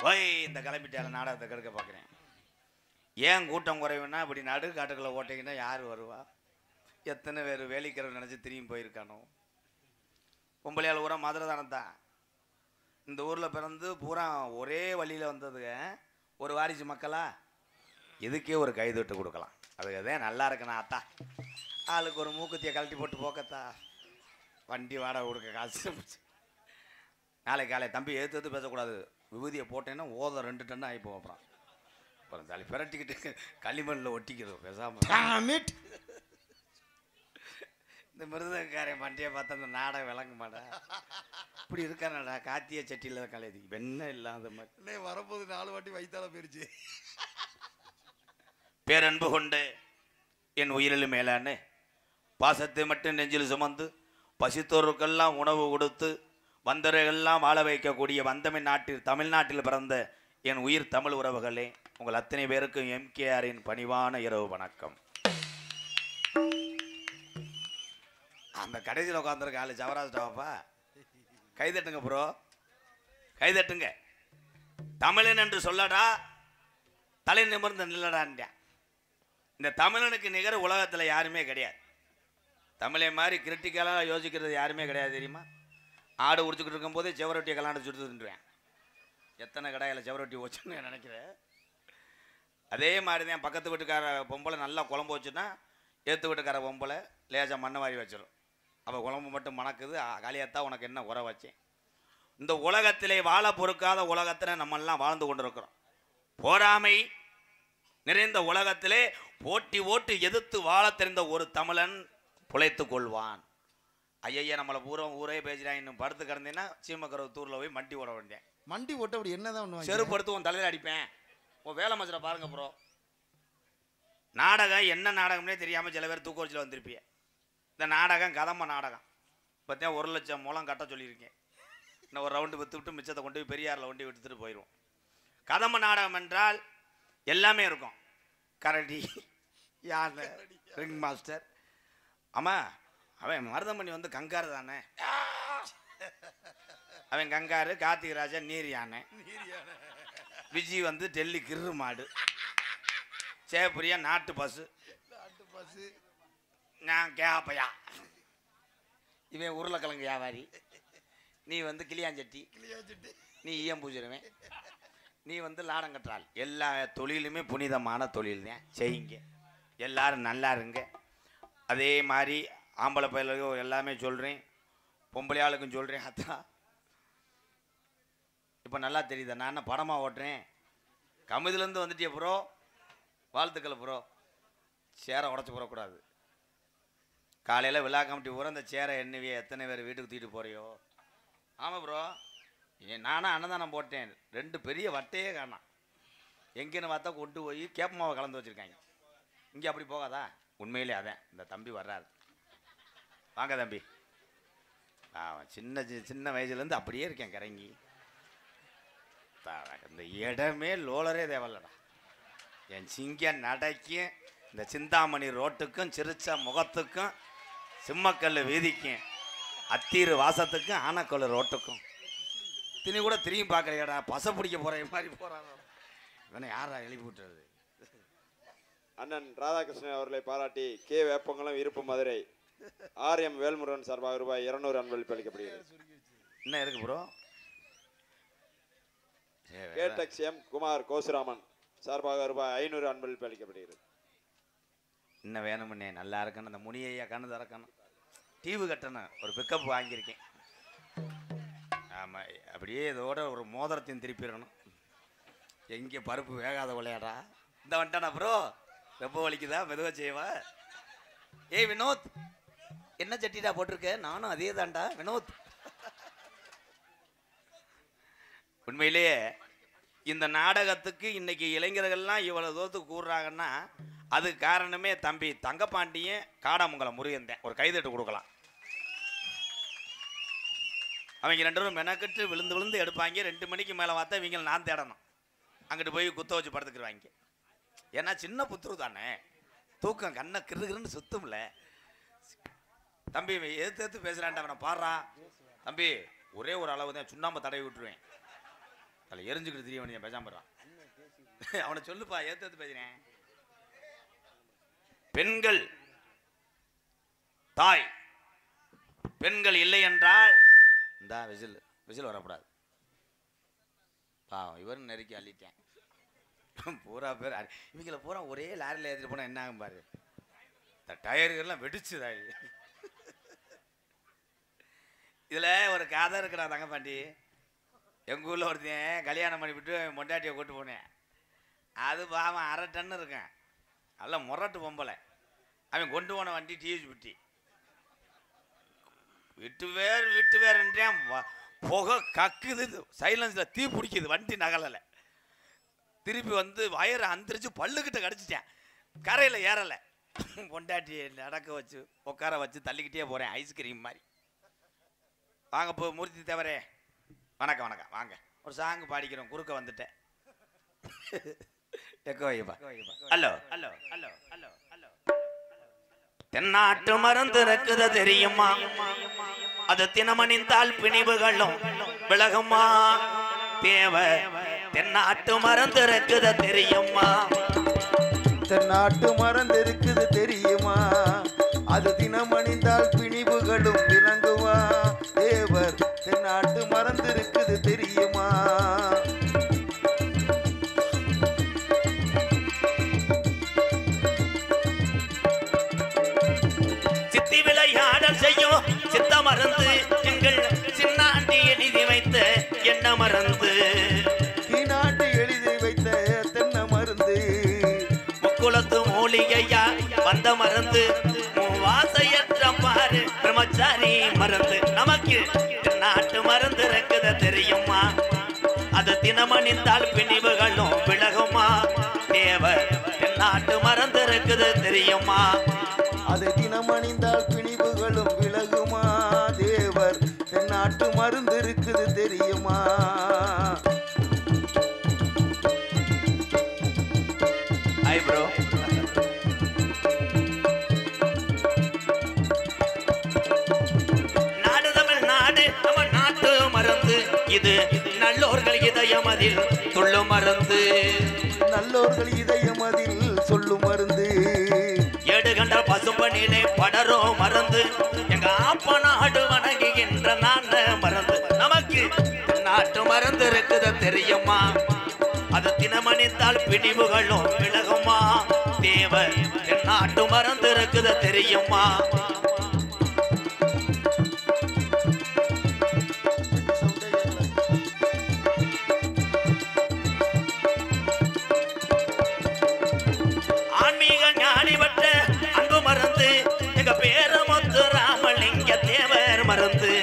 ஓய் இந்த கிளம்பிட்டால நாடகத்தை கெடுக்க பார்க்குறேன். ஏன் கூட்டம் குறைவுன்னா இப்படி நடு காட்டுக்குள்ளே ஓட்டிங்கன்னா யார் வருவா? எத்தனை பேர் வேலிக்கிறவன் நினச்சி திரும்பி போயிருக்கானோ. பொம்பளையால் ஊரா மதுரை தானே தான். இந்த ஊரில் பிறந்து பூரா ஒரே வழியில் வந்ததுங்க ஒரு வாரிசு மக்களா. இதுக்கே ஒரு கைதொட்டு கொடுக்கலாம். அதுக்கு தான் நல்லா இருக்குண்ணா அத்தா. ஆளுக்கு ஒரு மூக்குத்தியை கழட்டி போட்டு போக்கத்தா. வண்டி வாடகை கொடுக்க காசு. நாளைக்கு காலை தம்பி எடுத்து பேசக்கூடாது. விபூதியை போட்டேன்னா ஓத 2 டன் ஆகி போவோம். அப்புறம் தலை பிரட்டிக்கிட்டு களிமண்ணில் ஒட்டிக்கிறது பேசாமல். இந்த மிருதக்காரன் வண்டியை பார்த்தா அந்த நாடகம் விளங்க மாட்டேன். இப்படி இருக்கானடா காத்திய சட்டியில் கலையது வெண்ணெய் இல்லாத மாதிரி வரும்போது 4 வாட்டி வயிற்றால போயிருச்சு. பேரன்பு கொண்டு என் உயிரிலும் மேலான பாசத்தை மட்டும் நெஞ்சில் சுமந்து பசித்தோருக்கெல்லாம் உணவு கொடுத்து வந்தவர்களெல்லாம் வாழ வைக்கக்கூடிய வந்தமிழ் நாட்டில் தமிழ்நாட்டில் பிறந்த என் உயிர் தமிழ் உறவுகளே, உங்கள் அத்தனை பேருக்கும் எம்கேஆரின் பணிவான இரவு வணக்கம். அந்த கடைசியில் உட்காந்துருக்க ஆளு ஜவராஜ்டாப்பா கைதட்டுங்க ப்ரோ, கைதட்டுங்க. தமிழன் என்று சொல்லடா தலை நிமிர்ந்து நில்லடான்டா. இந்த தமிழனுக்கு நிகர உலகத்தில் யாருமே கிடையாது. தமிழை மாதிரி கிரிட்டிக்கலாக யோசிக்கிறது யாருமே கிடையாது தெரியுமா? ஆடு உடிச்சுக்கிட்டு இருக்கும்போதே செவரொட்டியை கலாண்டு சுடுதுன்றேன். எத்தனை கடையில் செவரொட்டி வச்சுன்னு நினைக்கிறேன். அதே மாதிரி தான் பக்கத்து வீட்டுக்கார பொம்பளை நல்லா குழம்பு வச்சுன்னா ஏற்று வீட்டுக்கார பொம்பளை லேசாக மண்ணை வாரி வச்சிடும். அவள் குழம்பு மட்டும் மணக்குது. காளியாத்தா உனக்கு என்ன உற வச்சேன்? இந்த உலகத்திலே வாழ பொறுக்காத உலகத்தில் நம்மெல்லாம் வாழ்ந்து கொண்டிருக்கிறோம். போராமை நிறைந்த உலகத்திலே போட்டி ஓட்டு எதிர்த்து வாழ தெரிந்த ஒரு தமிழன் பிழைத்து கொள்வான். ஐயா நம்மளை பூரா ஊரே பேசுகிறான். இன்னும் படுத்து கிடந்தேன்னா சீமக்கரவு தூரில் போய் மண்டி ஓட வேண்டியேன். மண்டி ஓட்ட அப்படி என்னதான் ஒன்று செருப்படுத்து உன் தலையில் அடிப்பேன். உன் வேலை மச்சரை பாருங்க ப்ரோ. நாடகம் என்ன நாடகம்னே தெரியாமல் சில பேர் தூக்கவரிச்சில் வந்திருப்பிய. இந்த நாடகம் கதம்ப நாடகம். பார்த்தா 1 லட்சம் மூலம் கட்ட சொல்லியிருக்கேன். இன்னும் ஒரு ரவுண்டு விற்று விட்டு மிச்சத்தை கொண்டு போய் பெரியாரில் கொண்டு விட்டுட்டு போயிடுவோம். கதம்ப நாடகம் என்றால் எல்லாமே இருக்கும். கரடி, யானை, ரிங் மாஸ்டர். ஆமாம், அவன் மருதமணி வந்து கங்காரு தானே. அவன் கங்காரு, கார்த்திகராஜன் நீர் யானை, விஜய் வந்து டெல்லி கிரு மாடு, சேப்பிரியா நாட்டு பசு, நான் கேப்பையா, இவன் உருளைக்கிழங்கு வியாபாரி, நீ வந்து கிளியாஞ்சட்டி, நீ ஈயம் பூஜிருவேன், நீ வந்து லாடங்கற்றால். எல்லா தொழிலுமே புனிதமான தொழில் தான். செய்யுங்க, எல்லாரும் நல்லா இருங்க. அதே மாதிரி ஆம்பளை பயிலுக்கும் எல்லாமே சொல்கிறேன், பொம்பளை ஆளுக்கும் சொல்கிறேன். அதான் இப்போ நல்லா தெரியுதா? நான் என்ன படமாக ஓட்டுறேன்? கமுதிலேருந்து வந்துட்டிய ப்ரோ, வாழ்த்துக்கள் ப்ரோ. சேரை உடச்சி போடக்கூடாது. காலையில் விழா கமிட்டி பூரா இந்த சேரை எண்ணுவியே எத்தனை பேர் வீட்டுக்கு தூக்கிட்டு போறியோ? ஆமாம் ப்ரோ, நானும் அன்னதானம் போட்டேன். 2 பெரிய வட்டையே காணாம். எங்கேன்னு பார்த்தா கொண்டு போய் கேப்பமாவை கலந்து வச்சுருக்காங்க. இங்கே அப்படி போகாதா? உண்மையிலே அதான் இந்த தம்பி வர்றாரு. வாங்க தம்பி. சின்ன வயசுலேருந்து அப்படியே இருக்கேன் கிறங்கி. இந்த இடமே லோலரே தேவையில்லடா. என் சிங்க நடைக்கும் இந்த சிந்தாமணி ரோட்டுக்கும் சிறுச்ச முகத்துக்கும் சிம்மக்கல் வீதிக்கும் அத்தீரு வாசத்துக்கும் ஆனக்கல் ரோட்டுக்கும் தினி கூட திரும்பி பார்க்கலையாடா. பசை பிடிக்க போகிற மாதிரி போகிறாங்க. இவனை யாரா எழுப்பி விட்டுறது? அண்ணன் ராதாகிருஷ்ணன் அவர்களை பாராட்டி கே வேப்பங்குளம் இருப்பு மதுரை ஆர்எம் வேல்முருகன் சார்பாக ரூபாய் 200 அன்பளிப்பு அளிக்கப்படுகிறது. என்ன இருக்கு ப்ரோ? கேடெக்ஸ் எம் குமார் கோசுராமன் சார்பாக ரூபாய் 500 அன்பளிப்பு அளிக்கப்படுகிறது. இன்னும் வேணுமுன்னே நல்லா இருக்கணும். அந்த முனியையா கண்ணு திறக்கணும். டிவி கட்டணும். ஒரு பிக்கப் வாங்கியிருக்கேன். ஆமாம், அப்படியே இதோட ஒரு மோதிரத்தையும் திருப்பிடணும். எங்கே பருப்பு வேகாத விளையாடா. இந்த வந்துட்டானா ப்ரோ? ரொம்ப வலிக்குதா? மெதுவாக செய்வா. ஏய் வினோத், என்ன சட்டிடா போட்டிருக்க? நானும் அதே தான்டா வினோத். உண்மையிலேயே இந்த நாடகத்துக்கு இன்னைக்கு இளைஞர்கள்லாம் இவ்வளவு தூரத்துக்கு கூடுறாங்கன்னா அது காரணமே தம்பி தங்கப்பாண்டியும் காடாமங்கலம் முருகன் தான். ஒரு கைதட்டு கொடுக்கலாம். அவங்க 2 பேரும் மெனக்கட்டு விழுந்து விழுந்து எடுப்பாங்க. 2 மணிக்கு மேலே பார்த்தா இவங்க நான் தேடணும். அங்கிட்டு போய் குத்த வச்சு படுத்துக்குருவாங்க. ஏன்னா சின்ன புத்துரு தானே, தூக்கம் கண்ணை கிருகிருன்னு சுத்தம்ல. தம்பி எதிர்த்து பேசுகிறான்டா, அவனை பாடுறா. தம்பி ஒரே ஒரு அளவு தான், சுண்ணாம்பு தடவி விட்டுருவேன். அதில் எரிஞ்சுக்கிட்டு தெரியவன் பேசாம போடுறான். அவனை சொல்லுப்பா, எதிர்த்து பேசுகிறேன். பெண்கள் தாய், பெண்கள் இல்லை என்றால் இந்த விசில் வரக்கூடாது. பாவம் இவரும் நெருக்கி அள்ளிட்டேன். பூரா பேர் இவங்களை பூரா ஒரே லாரியில் ஏற்றிட்டு போனால் என்ன ஆகும் பாரு. இந்த டயர்கள்லாம் வெடிச்சுதா. இதில் ஒரு கதை இருக்கிறா தங்கப்பாண்டி. எங்கள் ஊரில் ஒருத்தன் கல்யாணம் பண்ணிவிட்டு மொண்டாட்டியை கூட்டு போனேன். அது பாவம் 1/2 டன் இருக்கேன். நல்ல முரட்டு பொம்பலை. அவன் கொண்டு போன வண்டி டிவி விட்டி விட்டு வேறுன்றேன். புகை கக்குது, சைலன்ஸில் தீ பிடிக்குது, வண்டி நகலலை. திருப்பி வந்து வயரை அந்திரிச்சு பல்லுக்கிட்ட கடிச்சிட்டேன். கரையில் ஏறலை. பொண்டாட்டி நடக்க வச்சு உட்கார வச்சு தள்ளிக்கிட்டே போகிறேன் ஐஸ்கிரீம் மாதிரி. வாங்க போ மூர்த்தி தேவரே, வணக்கம் வணக்கம் வாங்க. ஒரு சாங்கு பாடிக்கிறோம், குறுக்க வந்துட்டேன். எக்கோ வைப்பா. Hello hello hello hello hello. தென்னாட்டு மருந்து இருக்குது தெரியுமா? அது தினமணிந்தால் பிணிவுகளும் விலகுமா? தேவை தென்னாட்டு மருந்து இருக்குது தெரியுமா? தென்னாட்டு மருந்து இருக்குது தெரியுமா? அது தினமணிந்தால் பிணிவுகளும் விளங்குமா? தேவர் தென்னாட்டு மருந்து இருக்குது தெரியுமா? சித்தி விளையாடல் செய்யும் மருந்து எங்கள் சின்னாண்டி எழுதி வைத்த என்ன மருந்து நாட்டு எழுதி வைத்த தென்னை மருந்து முக்குளத்து மூலிகையா வந்த மருந்து வாசையற்ற பாரு பிரம்மச்சாரி மருந்து நமக்கு நாட்டு மருந்து இருக்குது தெரியுமா அது தினமணிந்தால் பிணிவுகளும் விலகுமா தேவர் நாட்டு மருந்து இருக்குது தெரியுமா அது தினமணிந்தால் பிணிவுகளும் விலகுமா தேவர் தென்னாட்டு மருந்து இருக்குது தெரியுமா ஹாய் ப்ரோ நாடு தமிழ்நாடு நம்ம நாட்டு மருந்து இது நல்லோர்கள் இதயம் அதில் துள்ளும் மருந்து நல்லோர்கள் இதயம் அதில் சொல்லும் மருந்து ஏடுகண்ட பசும்பனிலே படரும் மருந்து எங்க அப்ப நாடு வணங்குகின்ற நாண்ட மருந்து நமக்கு நாட்டு மருந்து இருக்குது தெரியுமா அது தினமணித்தால் பிணிவுகளும் விலகுமா தேவர் நாட்டு மருந்து இருக்குது தெரியுமா ஆன்மீக ஞானி பற்ற அன்பு மருந்து எங்க பேரமுத்து ராமலிங்க தேவர் மருந்து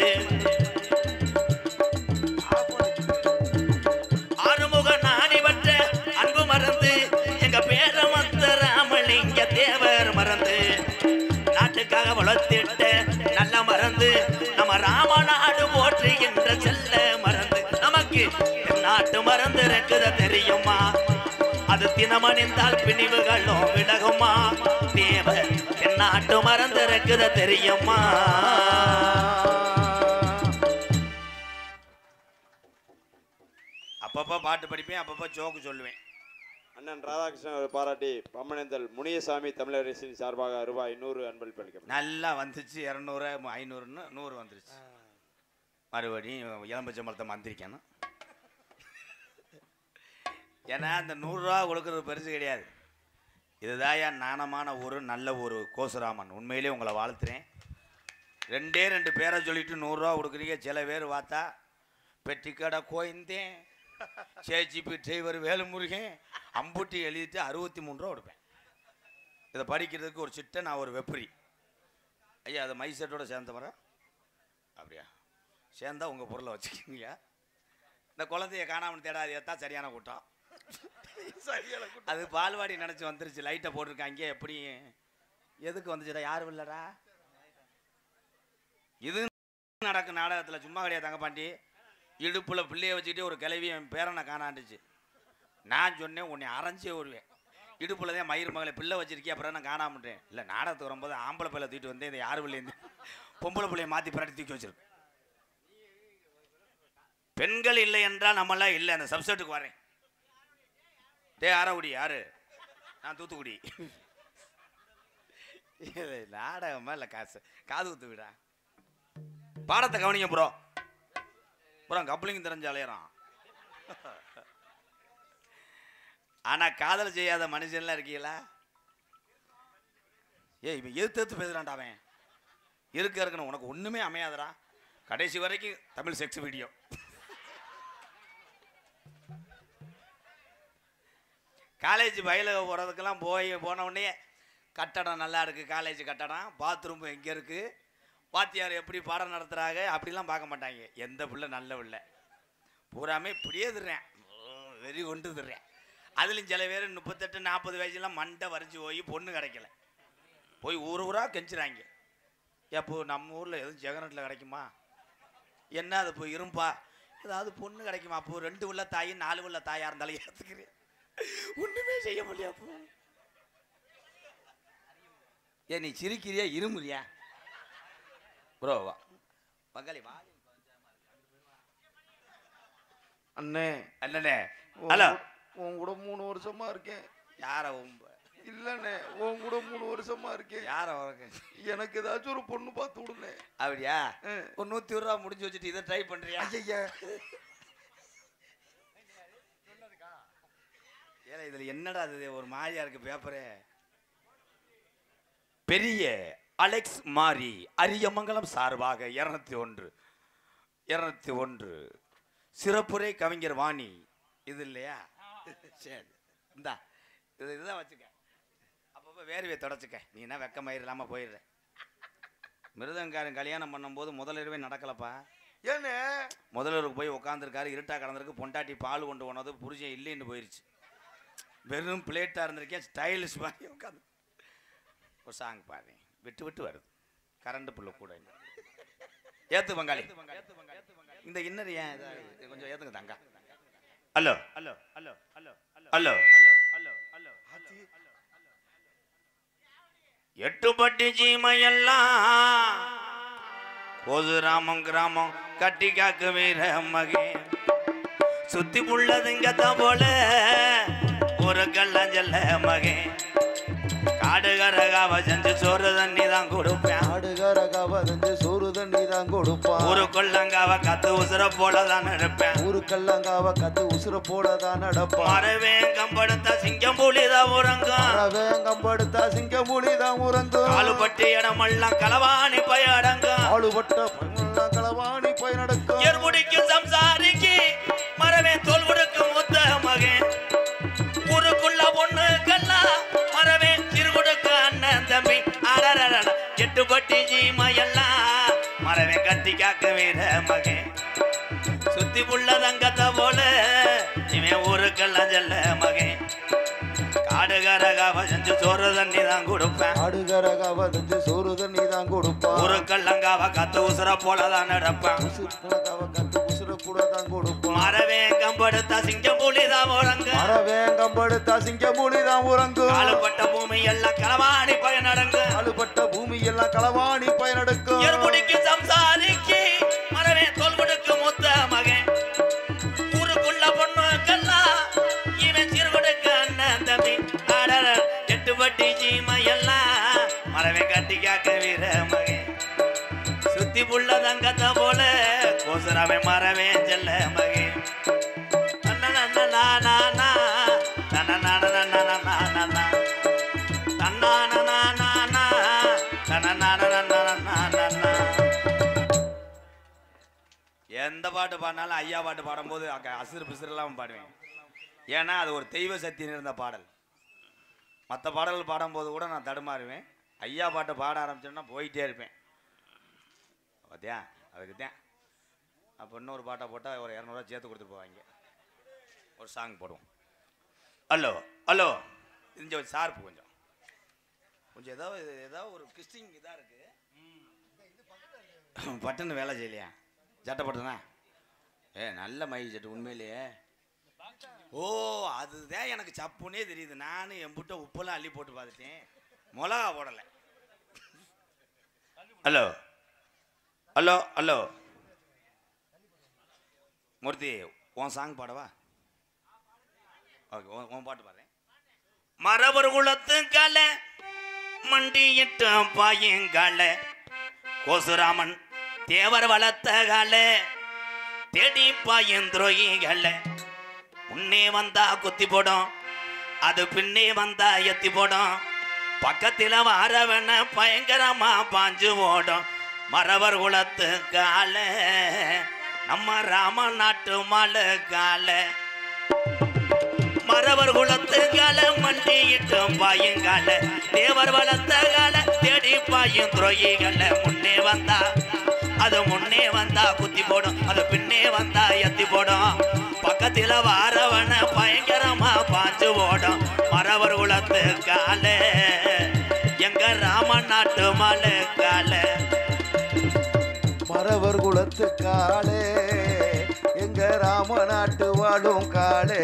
ஆறுமுக நாணி பற்ற அன்பு மருந்து எங்க பேரமுத்து ராமலிங்க தேவர் மருந்து நாட்டுக்காக வளர்த்திட்ட நல்ல மருந்து நம்ம ராமநாடு போற்றுகின்ற செல்ல மருந்து நமக்கு நாட்டு மருந்து இருக்குது தெரியுமா அது தினமணிந்தால் பிணிவுகளும் விலகுமா தேவர் நாட்டு மருந்து இருக்குது தெரியுமா அப்பப்போ பாட்டு படிப்பேன் அப்பப்போ ஜோக்கு சொல்லுவேன் அண்ணன் ராதாகிருஷ்ணன் அவரை பாராட்டி பம்மனேந்தல் முனியசாமி தமிழரசின் சார்பாக ரூபாய் 100 அன்பளிப்பு அளிக்கப்படும் நல்லா வந்துச்சு 200 500ன்னு 100 வந்துருச்சு மறுபடியும் இளம்பச்சம்பழத்தை மந்திரிக்கணும் ஏன்னா அந்த 100 ரூபா கொடுக்கறது பெருசு கிடையாது இதுதான் என் நாணமான ஒரு நல்ல ஒரு கோசுராமன் உண்மையிலே உங்களை வாழ்த்துறேன் 2 பேரை சொல்லிட்டு 100 ரூபா கொடுக்குறீங்க சில பேர் பார்த்தா பெட்டிக்கடை கோயந்தேன் சேஜிபி டிரைவர் வேலுமுருகன் அம்புட்டி எழுதிட்டு 63 ரூபா கொடுப்பேன் இதை படிக்கிறதுக்கு ஒரு சிட்டை நான் ஒரு வெப்பரி ஐயா அதை மைசெட்டோட சேர்ந்த வர அப்படியா சேர்ந்தா உங்கள் பொருளை வச்சுக்கிங்க இந்த குழந்தைய காணாமல் தேடாதான் சரியான கூட்டம் அது பால்வாடி நினச்சி வந்துருச்சு லைட்டை போட்டிருக்காங்க எப்படி எதுக்கு வந்துச்சுடா யாரும் இல்லடா இது நடக்கும் நாடகத்தில் சும்மா கிடையாது தங்கப்பாண்டி இடுப்பில் பிள்ளைய வச்சுக்கிட்டே ஒரு கிளவி என் பேரனை காணாண்டுச்சு நான் சொன்னேன் உன்னை அரைஞ்சே வருவேன் இடுப்பில் தான் மயிர் மகளை பிள்ளை வச்சிருக்கேன் அப்புறம் நான் காணாமட்டேன் இல்லை நாடகத்துக்கு வரும்போது ஆம்பளை பிள்ளை தூக்கிட்டு வந்தேன் இதை யார் பிள்ளைந்து பொம்பளை பிள்ளைய மாற்றி பிராட்டி தூக்கி வச்சிருக்கு பெண்கள் இல்லை என்றால் நம்மளாம் இல்லை அந்த சப்செட்டுக்கு வரேன் ஆரக்குடி யாரு நான் தூத்துக்குடி நாடகமா இல்லை காது குத்து விடா பாடத்தை கவனிங்க ப்ரோ ப்ரோ கப்ளிங் தெரிஞ்ச அலையிறான் ஆனா காதல் செய்யாத மனுஷன்லாம் இருக்கீங்களா இவன் எதிர்த்து பேசுறான்டா அவன் இருக்கணும் உனக்கு ஒண்ணுமே அமையாதடா கடைசி வரைக்கும் தமிழ் செக்ஸ் வீடியோ காலேஜ் பயில போகிறதுக்கெல்லாம் போன உடனே கட்டடம் நல்லா இருக்குது காலேஜ் கட்டடம் பாத்ரூம் எங்கே இருக்குது வாத்தியார் எப்படி பாடம் நடத்துகிறாங்க அப்படிலாம் பார்க்க மாட்டாங்க எந்த பிள்ளை நல்ல பிள்ளை பூராமே இப்படியே திடுறேன் வெறி கொண்டு திடுறேன் அதுலேயும் சில பேர் 38-40 வயசுலாம் மண்டை வரைஞ்சி போய் பொண்ணு கிடைக்கல போய் ஊராக கெஞ்சுறாங்க எப்போ நம்ம ஊரில் எதுவும் ஜெகனட்டில் கிடைக்குமா என்ன அது போய் இரும்பா ஏதாவது பொண்ணு கிடைக்குமா அப்போ 2 உள்ள தாய் 4 உள்ள தாயாக இருந்தாலும் ஏற்றுக்கிறேன் ஒண்ணுமே செய்ய முடியாது ஏன் நீ சிரிக்கிறியா இருமுறியா ப்ரோ வா பங்காளி வா அண்ணே அண்ணனே ஹலோ உன் கூட 3 வருஷமா இருக்கேன் யார இல்லண்ணே உன் கூட 3 வருஷமா இருக்கேன் யார உனக்கு எனக்கு ஏதாச்சும் ஒரு பொண்ணு பார்த்து விடுனே அப்படியா ஒரு 100 ரூபா முடிஞ்சு வச்சுட்டு இதை ட்ரை பண்றியா ஐயா ஏன்னா இதுல என்னடா அது ஒரு மாதிரியா இருக்கு பேப்பரே பெரிய அலெக்ஸ் மாரி அரியமங்கலம் சார்பாக 201 சிறப்புரை கவிஞர் வாணி. இது இல்லையா? சரி இந்தா இதுதான் வச்சுக்க. அப்பப்போ வேர்வையை தொடச்சிக்க. நீ என்ன வெக்கமயிறு இல்லாமல் போயிடுற. மிருதங்காரன் கல்யாணம் பண்ணும்போது முதலிரவே நடக்கலப்பா. ஏன்னு முதலருக்கு போய் உட்காந்துருக்காரு. இருட்டா கடந்திருக்கு. பொண்டாட்டி பால் கொண்டு போனது புருஷன் இல்லைன்னு போயிடுச்சு. வெறும் பிளேட்டாக இருந்திருக்கேன். ஸ்டைலிஷ் மாதிரி உட்காந்து ஒரு சாங் பாரு. விட்டு விட்டு வருது. கரண்ட் புள்ள கூட ஏத்து பங்காளி. இந்த இன்னர் ஏன் கொஞ்சம் ஏத்துங்க தங்கா. Hello hello hello hello hello hello hello. எட்டுப்பட்டி சீமையெல்லாம் கோசுராமம் கிராமம் கட்டி காக்கு வீர மகே சுத்தி புள்ளதுங்கத்தான் போல ஒரு கல்லஞ்சல்ல மகே காடுகரகாவ செஞ்சு சோறு தண்ணி தான் கொடுப்பேன். ஆடுகரகாவ செஞ்சு சோறு தண்ணி தான் கொடுப்பான். ஒரு கொள்ளங்காவ கத்து உசுர போலதான் நடப்பேன். ஊரு கல்லங்காவ கத்து உசுர போலதான் நடப்பான். மரவேங்கம்படுத்த சிங்கம் புலிதான் உறங்கும். மரவேங்கம்படுத்த சிங்கம் புலிதான் உறங்கும். ஆளுபட்டி இடமெல்லாம் களவாணி போய் அடங்கும். ஆளுபட்ட களவாணி போய் நடக்கும். ஏற்புடிக்கு சம்சாரிக்கு மரவே தோல் கொடுக்கும் முத்த மகன். ஊருக்குள்ள பொண்ணு கல்லா மரவே திருகுடுக்க அண்ணன் தம்பி. எட்டுப்பட்டி ஜீமையெல்லாம் மரவே கட்டி காக்க வீர மகன். சுத்தி புள்ள தங்கத்த போல இவன் ஊருக்கெல்லாம் செல்ல மகன். காடுகரகாவ செஞ்சு சோறு தண்ணி தான் கொடுப்பேன். ஆடுகரகாவ செஞ்சு சோறு தண்ணி தான் கொடுப்பான். ஊருக்கெல்லங்காவ கத்து உசுர போலதான் நடப்பேன். கத்து உசுர கூட தான் கொடுப்பான். மரவேங்கம்படுத்த சிங்கம் புலிதான் உறங்கும். மரவேங்கம்படுத்த சிங்கம் புலிதான் உறங்கும். ஆளுப்பட்ட பூமி எல்லாம் களவாணி பயனடங்கும். ஆளுபட்ட பூமி எல்லாம் களவாணி பயனடக்கும். ஏற்புடிக்கு சம்சாரிக்கு மரவே தோல் கொடுக்கும் முத்த மகன். ஊருக்குள்ள பொண்ணு கல்லா இவன் சிறுகுடுக்க அண்ணன் தம்பி. எட்டுப்பட்டி சீமையெல்லாம் மரவே கட்டி காக்க வீர மகன். சுத்தி புள்ள தங்கத்த போல கோசரவே மரவே செல்ல மகன். எந்த பாட்டு பாடினாலும் ஐயா பாட்டு பாடும்போது அசுறு பிசுறுலாம் பாடுவேன். ஏன்னா அது ஒரு தெய்வ சக்தி நிறைந்த பாடல். மற்ற பாடல்கள் பாடும்போது கூட நான் தடுமாறுவேன். ஐயா பாட்டை பாட ஆரம்பிச்சோன்னா போயிட்டே இருப்பேன். பார்த்தியா அதுக்கு தான் அப்போ இன்னொரு பாட்டை போட்டால் ஒரு 200 சேர்த்து கொடுத்துட்டு போவாங்க. ஒரு சாங் போடுவோம். ஹலோ ஹலோ கொஞ்சம் ஷார்ப்பு கொஞ்சம் ஏதாவது ஒரு கிறிஸ்டிங் இதாக இருக்குது. பட்டுன்னு வேலை செய்யலையா? சட்டை போட்டுனா நல்ல மயில் சட்டு உண்மையிலேயே. ஓ அதுதான் எனக்கு சப்புன்னே தெரியுது. நானும் எம்புட்ட உப்பெல்லாம் அள்ளி போட்டு பார்த்துட்டேன். மிளகா போடலை. ஹலோ ஹலோ ஹலோ மூர்த்தி உன் சாங் பாடவா? ஓகே உன் பாட்டு பாடுறேன். மரபர் குலத்து கால மண்டியிட்ட பாயங்கால கோசுராமன் தேவர் வளர்த்த கால தேடி பாயந்துரோகிகள முன்னே வந்தா குத்தி போடும். அது பின்னே வந்தா எத்தி போடும். பக்கத்தில் வாரவன பயங்கரமா பாஞ்சு ஓடும். மரவர் குலத்து கால நம்ம ராம நாட்டு மாலு கால மரவர் குலத்து கால மண்டியிட்டும் பாயுங்கால தேவர் வளர்த்த கால தேடி பாயும் துரோகிகள முன்னே வந்தா அது முன்னே வந்தா குத்தி போடும். அது பின்னே வந்தா எத்தி போடும். பக்கத்தில் வாரவன பயங்கரமா பாஞ்சு ஓடும். மரவர் குலத்து கால எங்க ராம நாட்டு மாலு கால மரவர் குலத்து காலே எங்க ராம நாட்டு வாழும் காலே.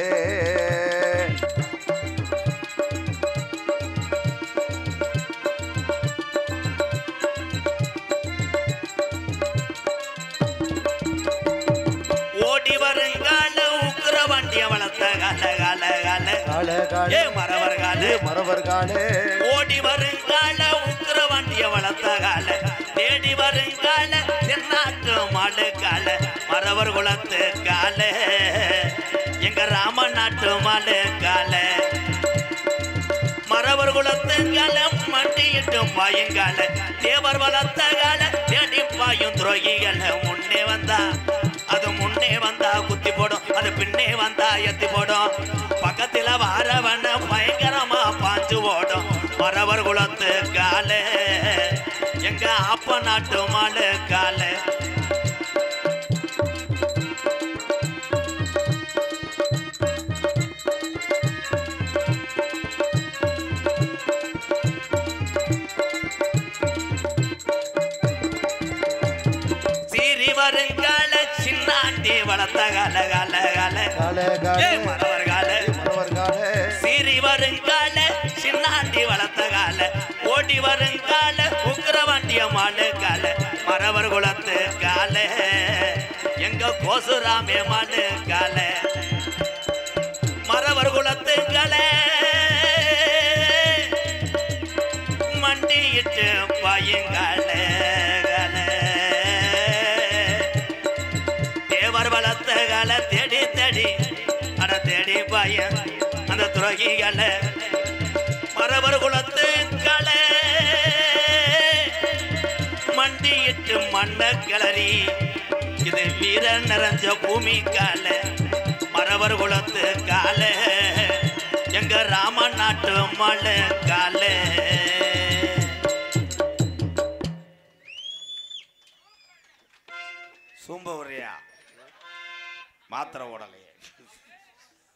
ஓடி வருங்கால உக்கிர வண்டிய வளர்த்த கால கால கால காலே காலே மரவர் காலே மரவர் காலே ஓடி வருங்கால உக்கிர வண்டிய வளர்த்த கால தேடி வருங்கால தென்னாட்டு மாடு கால மரவர் குலத்து கால எங்க ராம நாட்டு மாடு கால மரவர் குலத்து கால மண்டியிட்டும் பாயுங்கால தேவர் வளர்த்த கால தேடி பாயும் துரோகிகள் முன்னே வந்தா அது முன்னே வந்தா குத்தி போடும் அது பின்னே வந்தா எத்தி போடும் பக்கத்துல வாரவன பயங்கரமா பாஞ்சு ஓடும் மறவர் குலத்து கால எங்க அப்ப நாட்டு மாலு கால வருங்கால சின்னாண்டி வளர்த்த கால கால கால மறவர் கால சீறி வருங்கால சின்னாண்டி வளர்த்த கால ஓடி வருங்கால உக்கிரவாண்டிய மாலு கால மறவர் குலத்து கால எங்க கோசுராமே மாலு கால மறவர் குலத்து கால மண்டியிட்டு பாயுங்கால வளர்த்த கால தேடி தேடி அட தேடி பாய அந்த துரோகிகள மறவர் குலத்து கால மண்டியிட்டு மண்ண கிளறி இது வீர நிறைஞ்ச பூமி கால மறவர் குலத்து கால எங்க ராம நாட்டு மலை கால சூம்பவரியா மாத்திர ஓடலையே.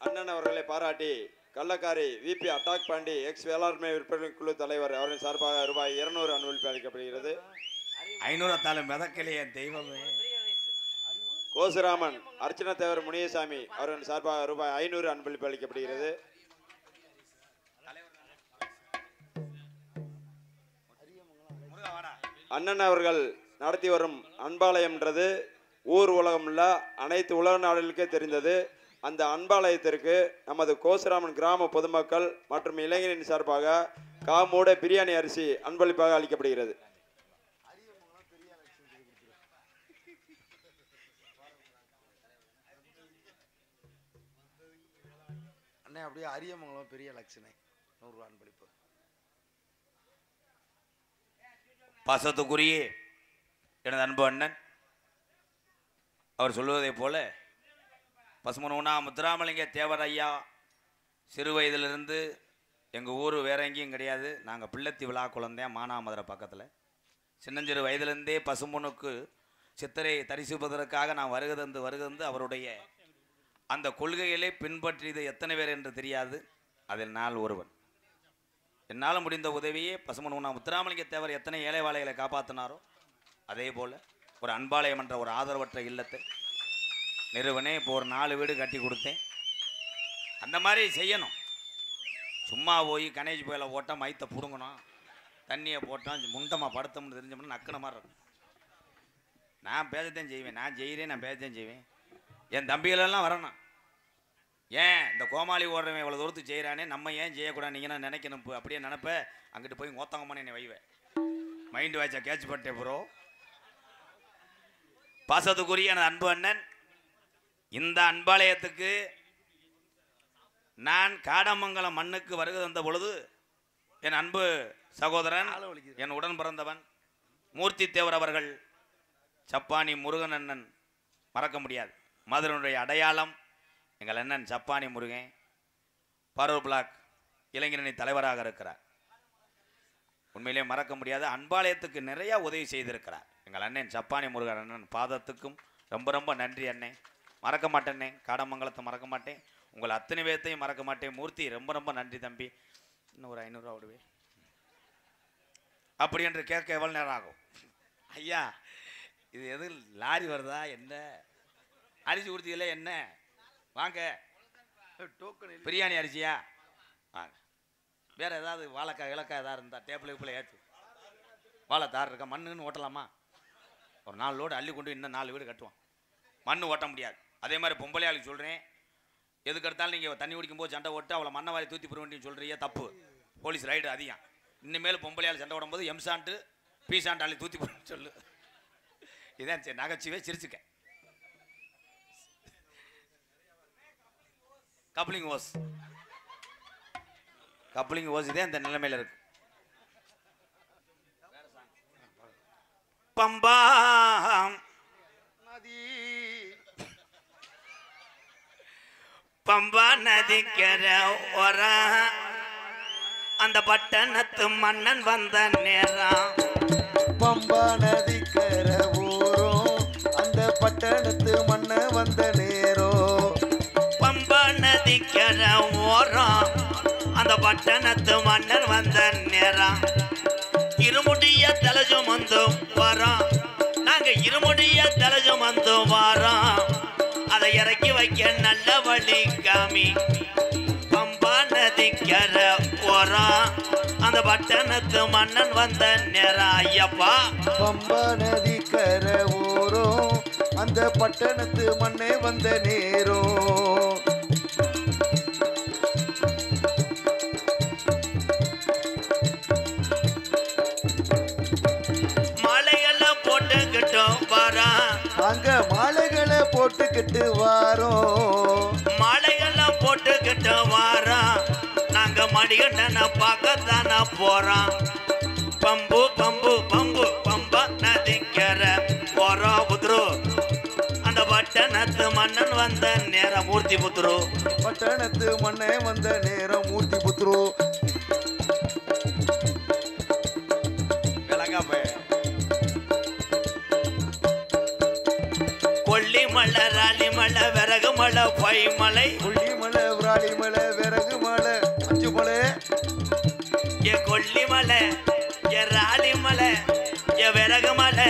அண்ணன் அவர்களை பாராட்டி கள்ளக்காரி விபி அட்டாக் பாண்டி எக்ஸ் வேளாண்மை விற்பனை குழு தலைவர் அவரின் சார்பாக ரூபாய் 200 அன்பளிப்பு அளிக்கப்படுகிறது. 500 தாலும் மிதக்கலையே தெய்வமே. கோசுராமன் அர்ச்சனா தேவர் முனியசாமி அவரின் சார்பாக ரூபாய் 500 அன்பளிப்பு அளிக்கப்படுகிறது. அண்ணன் அவர்கள் நடத்தி வரும் அன்பாலயம்ன்றது ஊர் உலகம் இல்ல அனைத்து உலக நாடுகளுக்கே தெரிந்தது. அந்த அன்பாலயத்திற்கு நமது கோசுராமன் கிராம பொதுமக்கள் மற்றும் இளைஞரின் சார்பாக காமூட பிரியாணி அரிசி அன்பளிப்பாக அளிக்கப்படுகிறது. அண்ணே அப்படியே அரியமங்கலம் பெரிய லட்சணை 100 ரூபாய் அன்பளிப்பு. பாசத்துக்குரிய எனது அன்பு அண்ணன் அவர் சொல்லுவதை போல பசுமனூனா முத்துராமலிங்க தேவர் ஐயா சிறு வயதிலிருந்து எங்கள் ஊர் வேற எங்கேயும் கிடையாது. நாங்கள் பிள்ளைத்தி விழா குழந்தைன் மானாமதுரை பக்கத்தில். சின்னஞ்சிறு வயதிலிருந்தே பசுமனுக்கு சித்திரை தரிசிப்பதற்காக நான் வருகை அவருடைய அந்த கொள்கைகளை பின்பற்றியது எத்தனை பேர் என்று தெரியாது. அதில் நான் ஒருவன். என்னால் முடிந்த உதவியே பசுமனூனா முத்துராமலிங்க தேவர் எத்தனை ஏழைவாளைகளை காப்பாற்றினாரோ அதே போல் ஒரு அன்பாலயம் என்ற ஒரு ஆதரவற்ற இல்லத்தை நிறுவனே இப்போ ஒரு 4 வீடு கட்டி கொடுத்தேன். அந்த மாதிரி செய்யணும். சும்மா போய் கணேஷ் போயில போட்டால் மைத்தை பிடுங்கணும், தண்ணியை போட்டால் முண்டமாக படுத்தோம்னு தெரிஞ்சோம்னா நக்கின மாதிரி இருக்கும். நான் பேசத்தான் செய்வேன், நான் செய்கிறேன், நான் பேசத்தான் செய்வேன். என் தம்பிகளெல்லாம் வரணும். ஏன் இந்த கோமாளி ஓடுறவன் இவ்வளோ தூரத்துக்கு செய்கிறானே நம்ம ஏன் செய்யக்கூடாது நீங்கள் நான் நினைக்கணும். அப்படியே நினப்ப அங்கிட்டு போய் மொத்தங்கம்மானு என்னை வைவேன். மைண்டு வாய்ச்சா கேட்ச் பண்ணிட்டேன் ப்ரோ. பாசத்துக்குரிய எனது அன்பு அண்ணன் இந்த அன்பாலயத்துக்கு நான் காடமங்கலம் மண்ணுக்கு வருகை தந்த பொழுது என் அன்பு சகோதரன் என் உடன் பிறந்தவன் மூர்த்தி தேவர் அவர்கள் சப்பானி முருகன் அண்ணன் மறக்க முடியாது. மதுரையினுடைய அடையாளம் எங்கள் அண்ணன் சப்பானி முருகன் பாரூர் பிளாக் இளைஞரணி தலைவராக இருக்கிறார். உண்மையிலே மறக்க முடியாது. அன்பாலயத்துக்கு நிறைய உதவி செய்திருக்கிறார் எங்கள் அண்ணன் சப்பானி முருகன் அண்ணன். பாதத்துக்கும் ரொம்ப ரொம்ப நன்றி அண்ணே. மறக்க மாட்டேன்னே, காடமங்கலத்தை மறக்க மாட்டேன், உங்கள் அத்தனை பேர்த்தையும் மறக்க மாட்டேன். மூர்த்தி ரொம்ப ரொம்ப நன்றி தம்பி. இன்னும் ஒரு 500 ரூபா விடுவே அப்படி என்று கேட்க எவ்வளோ நேரம் ஆகும் ஐயா? இது எது லாரி வருதா என்ன? அரிசி கொடுத்தீங்களே என்ன? வாங்க பிரியாணி அரிசியா வாங்க. வேறு ஏதாவது வாழைக்காய் இலக்காய் ஏதாவது இருந்தால் டேபிளுக்குள்ளே ஏற்று வாழை தார் இருக்கா? மண்ணுன்னு ஓட்டலாமா? ஒரு 4 லோடு அள்ளி கொண்டு இன்னும் 4 வீடு கட்டுவான். மண் ஓட்ட முடியாது. அதே மாதிரி பொம்பளையாளுக்கு சொல்கிறேன், எதுக்கு எடுத்தாலும் நீங்கள் தண்ணி குடிக்கும்போது சண்டை ஓட்டு அவளை மண்ணை வாரி தூத்தி போடுவேன்னு சொல்கிறீங்க, தப்பு. போலீஸ் ரைடு அதிகம். இனிமேல் பொம்பளையாள் சண்டை ஓடும்போது எம்சான்ட்டு பீசான்ட்டு அள்ளி தூத்தி போடுன்னு சொல்லு. இதான் சரி நகைச்சுவே சிரிச்சுக்க. கப்ளிங் ஓஸ் இதே இந்த நிலைமையில் இருக்கு. பம்பா பம்பா நதிக்கர ஓரா அந்த பட்டணத்து மன்னன் வந்த நேரம் பம்பா நதிக்கர ஊரும் அந்த பட்டணத்து மன்ன வந்த நேரம் பம்பா நதிக்கர ஓரம் அந்த பட்டணத்து மன்னர் வந்த நேரம் இருமுடிய தலஜம் வந்து வரோம் நாங்க இருமுடிய தலஜம் வந்து வரோம் அதை இறக்கி வைக்க நல்ல வழி காமி பம்பா நதிக்கர ஓரம் அந்த பட்டணத்து மன்னன் வந்த நேரம் ஐயப்பா பம்பா நதிக்கர ஊரும் அந்த பட்டணத்து மண்ணே வந்த நேரம் மாலையெல்லாம் போட்டுக்கிட்டோம் வரோம் அங்க மாலைகளை போட்டுக்கிட்டு வாரோம் மாலையெல்லாம் போட்டுக்கிட்டு வரோம் நாங்க மணிகண்டனை பார்க்கத்தானே போறோம் பம்பு பம்பு பம்பு பம்பா நதிக்கர போறோம் புத்ரு அந்த பட்டணத்து மன்னன் வந்த நேரம் மூர்த்தி புத்ரு பட்டணத்து மண்ணே வந்த நேரம் மூர்த்தி புத்ரு கொல்லிமலை ராலிமலை விறகு மலை பைமலை கொல்லிமலை விராலிமலை விறகு மலை அஞ்சு மலை ஏ கொல்லிமலை ஏ ராலிமலை ஏ விறகு மலை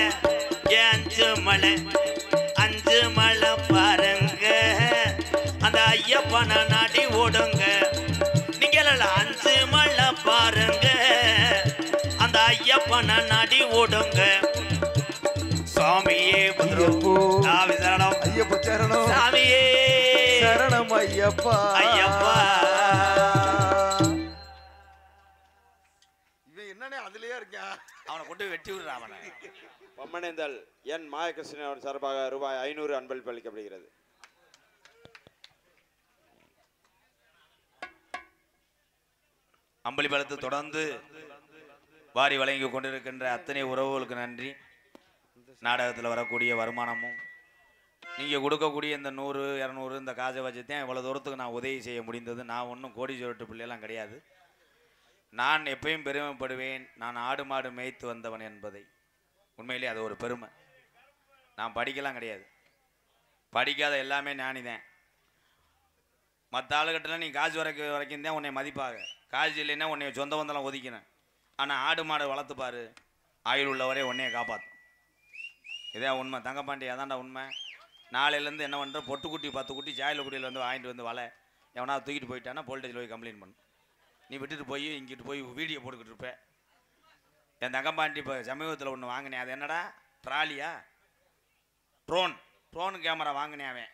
ஏ அஞ்சு மலை பாருங்க அந்த ஐயப்பனை நாடி ஓடுங்க நீங்க அஞ்சு மலை பாருங்க அந்த ஐயப்பனை நாடி ஓடுங்க சாமியே சாமி சரணம் ஐயப்ப சரணம் சாமியே சரணம் ஐயப்பா ஐயப்பா இவன் என்னன்னே அதுலயே இருக்கான் அவனை கொண்டு வெட்டி விடுறான் அவனை பொம்மனேந்தல் என் மாயகிருஷ்ணன் அவர்கள் சார்பாக ரூபாய் 500 அன்பளிப்பு அளிக்கப்படுகிறது. அம்பளிப்பழத்தை தொடர்ந்து வாரி வழங்கி கொண்டிருக்கின்ற அத்தனை உறவுகளுக்கு நன்றி. நாடகத்தில் வரக்கூடிய வருமானமும் நீங்கள் கொடுக்கக்கூடிய இந்த 100 200 இந்த காசை வச்சுதான் இவ்வளோ தூரத்துக்கு நான் உதவி செய்ய முடிந்தது. நான் ஒன்றும் கோடீஸ்வரட்டு பிள்ளையெல்லாம் கிடையாது. நான் எப்பயும் பெருமைப்படுவேன், நான் ஆடு மாடு மேய்த்து வந்தவன் என்பதை. உண்மையிலே அது ஒரு பெருமை. நான் படிக்கலாம் கிடையாது, படிக்காத எல்லாமே ஞானிதான். மற்ற ஆளுகிட்டலாம் நீ காசு வரைக்கும் தான் உன்னை மதிப்பாக, காசு இல்லைன்னா உன்னை சொந்த வந்தெல்லாம் ஒதுக்கினேன். ஆனால் ஆடு மாடு வளர்த்துப்பாரு, ஆயுள் உள்ளவரே உன்னையை காப்பாற்றும். இதே உண்மை தங்கப்பாண்டி, அதான்டா உண்மை. நாளையிலேருந்து என்ன பண்ணுற, பொட்டுக்குட்டி 10 குட்டி ஜாயிலக்குட்டியில் வந்து வாங்கிட்டு வந்து வலை எவனா தூக்கிட்டு போயிட்டானா போல்டேஜில் போய் கம்ப்ளைண்ட் பண்ணு. நீ விட்டுட்டு போய் இங்கிட்டு போய் வீடியோ போட்டுக்கிட்டு இருப்பேன். என் தங்கப்பாண்டி இப்போ சமீபத்தில் ஒன்று வாங்கினேன். அது என்னடா ட்ராலியா, ட்ரோன் கேமரா வாங்கினேன். அவன்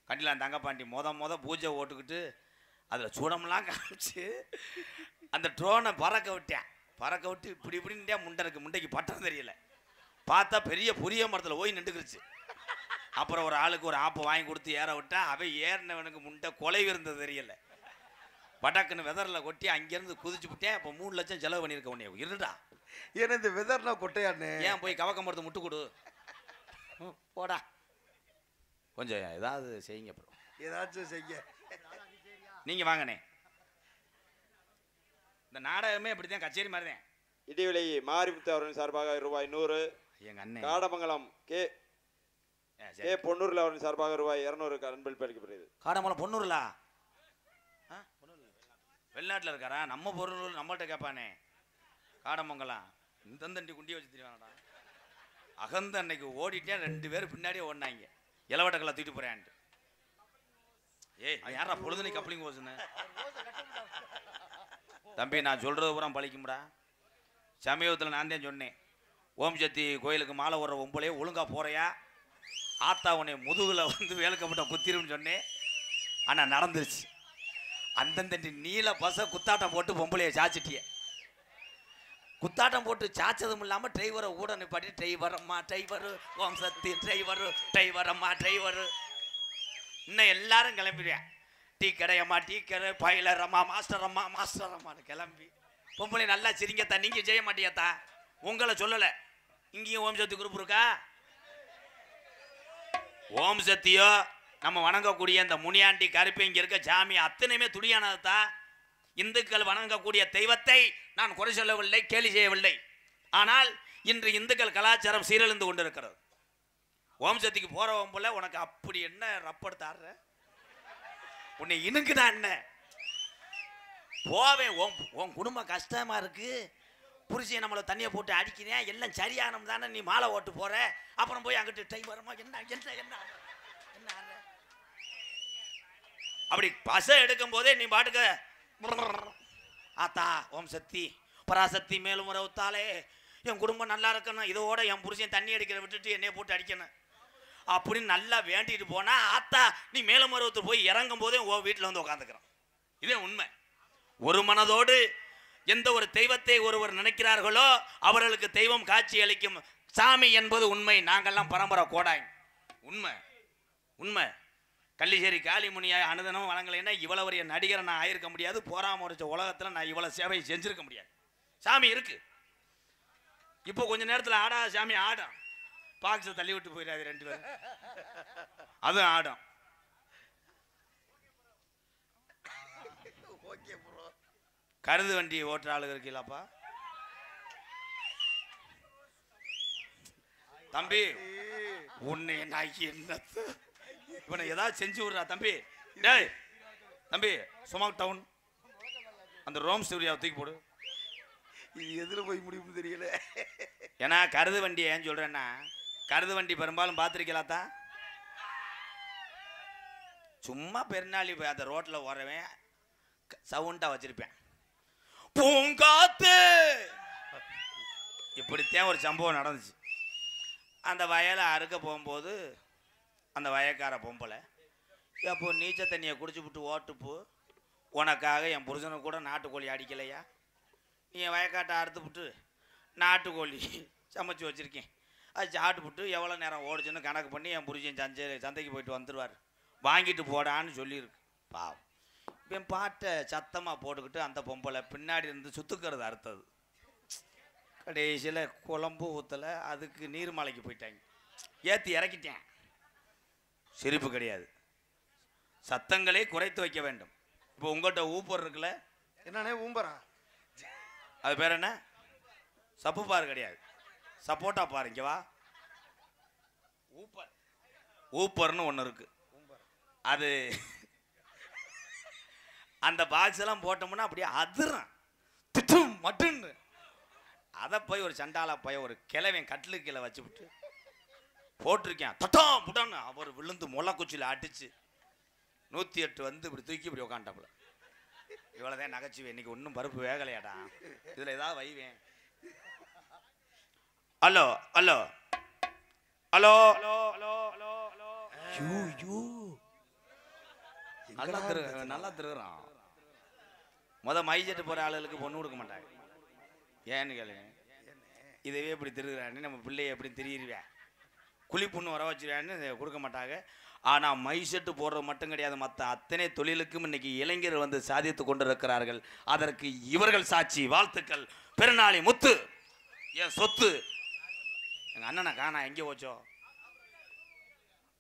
கண்டிலாம் தங்கப்பாண்டி மொத பூஜை ஓட்டுக்கிட்டு அதில் சூடமெல்லாம் காமிச்சு அந்த ட்ரோனை பறக்க விட்டு இப்படின்ட்டே முண்டைக்கு பட்டம் தெரியல. பார்த்தா பெரிய புரிய மரத்தில் போய் நின்றுக்கிருச்சு. அப்புறம் ஒரு ஆளுக்கு ஒரு ஆப்பை வாங்கி கொடுத்து ஏற விட்டா அவன் ஏறினவனுக்கு முண்டை கொலைவு இருந்தது தெரியல. பட்டாக்குன்னு வெதரில் கொட்டி அங்கேருந்து குதிச்சு விட்டேன். இப்போ 3 லட்சம் செலவு பண்ணியிருக்க உடனே இருடா. ஏன்னா இந்த வெதர்னா கொட்டையானே, ஏன் போய் கவக்க மரத்தை முட்டு கொடு போடா. கொஞ்சம் ஏதாவது செய்யுங்க ப்ரோ, ஏதாச்சும் செய்ய. நீங்கள் வாங்கண்ணே. இந்த நாடகமே இப்படித்தான், கச்சேரி மாதிரி தான். இடிவிலை மாரிமுத்து அவர்களின் சார்பாக ரூபாய் 100. எங்கள் அண்ணன் காடமங்கலம் கே பொன்னூரில் அவரின் சார்பாக ரூபாய் 200 அன்பளிப்பு அளிக்கப்படுகிறது. காடமங்கலம் பொன்னூர்லா வெளிநாட்டில் இருக்காரா? நம்ம பொருள் நம்மள்கிட்ட கேட்பானே. காடமங்கலம் இந்த தண்டி குண்டியை வச்சு தெரியுவானடா. அகந்த அன்னைக்கு ஓடிட்டேன், 2 பேர் பின்னாடியே ஓடினாங்க. இளவட்டக்கலை தூக்கிட்டு போறேன்ட்டு. ஏய் யாரா பொழுதுனை கப்ளிங் போச்சுன்னு தம்பி, நான் சொல்றது பூரா பழிக்கும்டா. சமீபத்தில் நான் தான் சொன்னேன், ஓம் சக்தி கோயிலுக்கு மாலை ஓடுற ஒம்பளையே ஒழுங்கா போறையா, ஆத்தா உன்னை முதுகில் வந்து வேலுக்கப்பட்ட குத்திருன்னு சொன்னேன். ஆனால் நடந்துருச்சு. அந்தந்த நீல பச குத்தாட்டம் போட்டு பொம்பளையை சாச்சிட்டிய. குத்தாட்டம் போட்டு சாச்சதும் இல்லாமல் டிரைவரை கூட நிப்பாட்டி டிரைவரம்மா டிரைவரு, ஓம் சக்தி டிரைவரம்மா டிரைவரு. இன்னும் எல்லாரும் கிளம்பிடுவேன். டீ கடையம்மா டீ கடை, பைலரம்மா மாஸ்டரம்மான்னு கிளம்பி பொம்பளை நல்லா சிரிங்கத்தா. நீங்கள் செய்ய மாட்டியாத்தா, உங்களை சொல்லலை, இங்கேயும் ஓம் சக்தி குரூப் இருக்கா? ஓம் சக்தியோ நம்ம வணங்கக்கூடிய இந்த முனியாண்டி கருப்பு இங்க இருக்க சாமி அத்தனையுமே துடியானதுதான். இந்துக்கள் வணங்கக்கூடிய தெய்வத்தை நான் குறை சொல்லவில்லை, கேலி செய்யவில்லை. ஆனால் இன்று இந்துக்கள் கலாச்சாரம் சீரழிந்து கொண்டிருக்கிறது. ஓம் சக்திக்கு போறவன் போல உனக்கு அப்படி என்ன ரப்படுத்த ஆடுற? உன்னை இணுக்குதான் என்ன போவேன். உன் குடும்பம் கஷ்டமா இருக்கு, புருஷன் நம்மளை தண்ணியை போட்டு அடிக்கிறேன், எல்லாம் சரியானம் தானே, நீ மாலை ஓட்டு போற, அப்புறம் போய் அங்கிட்டு டைம் வருமா என்ன என்ன என்ன என்ன அப்படி பசை எடுக்கும் போதே நீ பாட்டுக்க ஆத்தா ஓம் சக்தி பராசக்தி மேலும் உறவுத்தாலே என் குடும்பம் நல்லா இருக்கணும், இதோட என் புருஷன் தண்ணி அடிக்கிற விட்டுட்டு என்னைய போட்டு அடிக்கணும் அப்படின்னு நல்லா வேண்டிட்டு போனா ஆத்தா நீ மேலும் உறவுத்து போய் இறங்கும் போதே உன் வீட்டில் வந்து உட்காந்துக்கிறான். இதே உண்மை. ஒரு மனதோடு எந்த ஒரு தெய்வத்தை ஒருவர் நினைக்கிறார்களோ அவர்களுக்கு தெய்வம் காட்சி அளிக்கும் சாமி என்பது உண்மை. நாங்கள்லாம் பரம்பரை கோடாய். உண்மை உண்மை. கள்ளிச்சேரி காளிமுனியா அனுதனம் வழங்கலைன்னா இவ்வளவு ஒரு நடிகரை நான் ஆயிருக்க முடியாது. போராமரிச்ச உலகத்தில் நான் இவ்வளவு சேவை செஞ்சிருக்க முடியாது. சாமி இருக்கு. இப்போ கொஞ்ச நேரத்தில் ஆடாத சாமி ஆடும். பாக்ஸை தள்ளி விட்டு போயிடாது 2 பேரும், அது ஆடும். கருது வண்டி ஓட்டுற ஆளுங்க இருக்கீங்களாப்பா தம்பி? உன்னை நான் என்ன இவனை ஏதாவது செஞ்சு விடுறா தம்பி. டேய் தம்பி, சுமாக் டவுன் அந்த ரோம் ஸ்டூடியோவை தூக்கி போடு. இது எதுல போய் முடியும்னு தெரியல. ஏன்னா கருது வண்டி ஏன் சொல்றேன்னா, கருது வண்டி பெரும்பாலும் பார்த்துருக்கலாத்தான். சும்மா பெருநாளி அந்த ரோட்ல ஓடுறவன் சவுண்டா வச்சிருப்பேன், பூங்காத்து. இப்படித்தான் ஒரு சம்பவம் நடந்துச்சு. அந்த வயலை அறுக்க போகும்போது அந்த வயக்கார பொம்பளை, அப்போ நீச்சல் தண்ணியை குடிச்சு விட்டு ஓட்டுப்போ, உனக்காக என் புருஷனை கூட நாட்டுக்கோழி அடிக்கலையா, நீ என் வயக்காட்டை அறுத்துப்புட்டு நாட்டுக்கோழி சமைச்சு வச்சுருக்கேன், அது சாப்பிட்டுப்புட்டு எவ்வளோ நேரம் ஓடிச்சுன்னு கணக்கு பண்ணி என் புருஷன் சந்தைக்கு போயிட்டு வந்துடுவார், வாங்கிட்டு போடான்னு சொல்லியிருக்கு. பாவம். என் பாட்டை சத்தமாக போட்டுக்கிட்டு அந்த பொம்பளை பின்னாடி இருந்து சுத்துக்கிறது அறுத்தது. கடைசியில் குழம்பு ஊற்றலை, அதுக்கு நீர்மலைக்கு போயிட்டாங்க. ஏற்றி இறக்கிட்டேன். சிரிப்பு கிடையாது, சத்தங்களே குறைத்து வைக்க வேண்டும். இப்போ உங்கள்கிட்ட ஊப்பர் இருக்குல்ல, என்னண்ணே ஊம்பரா? அது பேர் என்ன? சப்பு பாரு கிடையாது, சப்போட்டா பாரு. இங்கே வா. ஊப்பர் ஊப்பர்னு ஒன்று இருக்கு. அது அந்த பாக்ஸ் எல்லாம் போட்டோம்னா அப்படியே அதிரும், திட்டும் மட்டுன்னு. அதை போய் ஒரு சண்டாலா போய் ஒரு கிழவன் கட்டிலு கீழே வச்சுவிட்டு போட்டிருக்கேன். தட்டம் புட்டான்னு அவர் விழுந்து முளைக்குச்சியில் அடிச்சு 108 வந்து இப்படி தூக்கி இப்படி உக்காண்டாப்புல. இவ்வளோதான் நகைச்சுவை. இன்னைக்கு ஒன்றும் பருப்பு வேகலையாடா, இதில் ஏதாவது வைவேன். Hello hello hello hello hello hello hello. நல்லா திருகிறான். மைஜெட்டு போகிற ஆளுகளுக்கு பொண்ணு கொடுக்க மாட்டாங்க. ஏன்னு கேளுங்க, இதவே எப்படி திருகிறான்னு நம்ம பிள்ளைய எப்படி திரியிருவேன், குழி பொண்ணு வர வச்சிருவேன்னு கொடுக்க மாட்டாங்க. ஆனால் மைசெட்டு போடுறது மட்டும் கிடையாது, மற்ற அத்தனை தொழிலுக்கும் இன்னைக்கு இளைஞர்கள் வந்து சாதித்து கொண்டு இருக்கிறார்கள். அதற்கு இவர்கள் சாட்சி. வாழ்த்துக்கள். பெருநாளி முத்து என் சொத்து. எங்கள் அண்ணனை காணா எங்கே போச்சோ.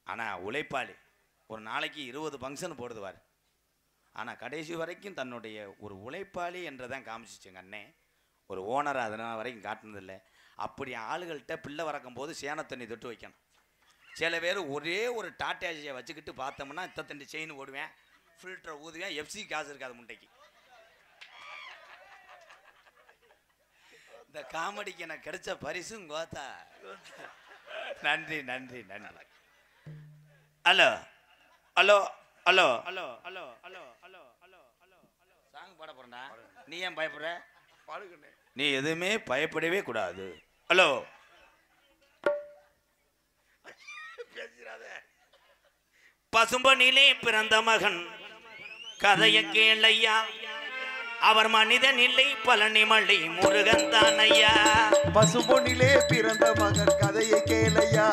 ஆனால் உழைப்பாளி. ஒரு நாளைக்கு 20 ஃபங்க்ஷன் போடுதுவார். ஆனால் கடைசி வரைக்கும் தன்னுடைய ஒரு உழைப்பாளி என்றதான் காமிச்சிச்சு எங்கள் அண்ணன். ஒரு ஓனரை அதனால் வரைக்கும் காட்டினதில்லை. அப்படி ஆளுகள்கிட்ட பிள்ளை வறக்கும் போது சேன தண்ணி தொட்டு வைக்கணும். சில பேர் ஒரே ஒரு டாட்டாஜியை வச்சுக்கிட்டு பார்த்தோம்னா தண்டு செயின் ஓடுவேன், ஃபில்டரை ஊதுவேன், எஃப்சி காசு இருக்காது முண்டைக்கு. இந்த காமெடிக்கு எனக்கு கிடைச்ச பரிசும் கோத்தா. நன்றி நன்றி நன்றி. Hello hello hello hello hello hello hello hello hello hello. Song பாட போறேன்டா, நீ ஏன் பயப்படுற? பாடுகண்ணே. நீ எதுவுமே பயப்படவே கூடாது. ஹலோ பசும்பொனிலே பிறந்த மகன் கதைய கேளையா, அவர் மனிதன் இல்லை பழனிமலை முருகன் தான் ஐயா. பசும்பொனிலே பிறந்த மகன் கதையை கேளையா,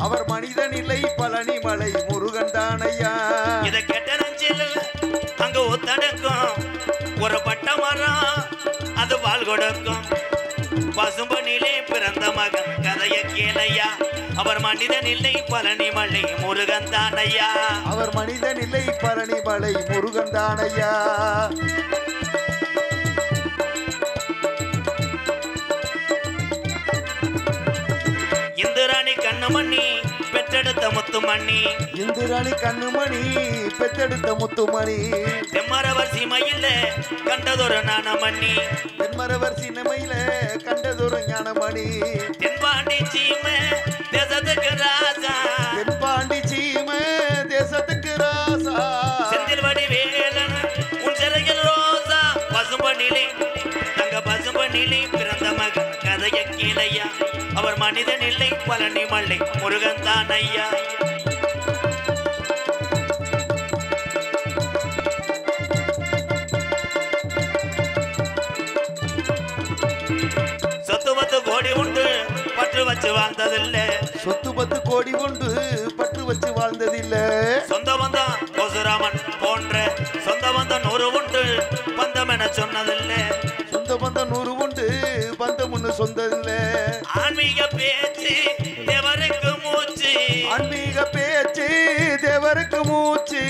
அவர் மனிதன் இல்லை பழனிமலை முருகன் தான் ஐயா. இதை கேட்ட நெஞ்சில் அங்க ஒத்தடக்கும் ஒரு பட்ட மரம் அது வாழ் கொடுக்கும். பசும்பனிலே பிறந்த மகன் கதைய கேளையா அவர் மனிதன் இல்லை பழனிமலை முருகன் தானையா அவர் மனிதன் இல்லை பழனிமலை முருகன் தானையா இந்திராணி கண்ணுமணி பெற்றெடுத்த முத்துமணி இந்திராணி கண்ணுமணி பெற்றெடுத்த முத்துமணி தெம்மரவர் சீமையில கண்டதொரு நாணமணி தென்மரவர் சின்னமையில கண்டதொரு ஞானமணி தென்பாண்டி சீமை தேசத்துக்கு ராஜா தென்பாண்டி சீமை தேசத்துக்கு ராசா செந்தில் வடிவேலன் உன் சிறையில் ரோசா பசும்பனிலே தங்க பசும்பனிலே பிறந்த மகன் கதைய கீழையா அவர் மனிதன் இல்லை பழனிமலை முருகன் தான் ஐயா சொத்து 10 கோடி உண்டு பற்று வச்சு வாழ்ந்ததில்ல சொத்து 10 கோடி உண்டு பற்று வச்சு வாழ்ந்ததில்ல சொந்த பந்தம் கோசுராமன் போன்ற சொந்த பந்தம் 100 உண்டு பந்தம் என சொன்னதில்ல சொந்த பந்தம் 100 உண்டு பந்தம் ஒண்ணு சொந்ததில்ல ஆன்மீக பேச்சு தேவருக்கு மூச்சு ஆன்மீக பேச்சு தேவருக்கு மூச்சு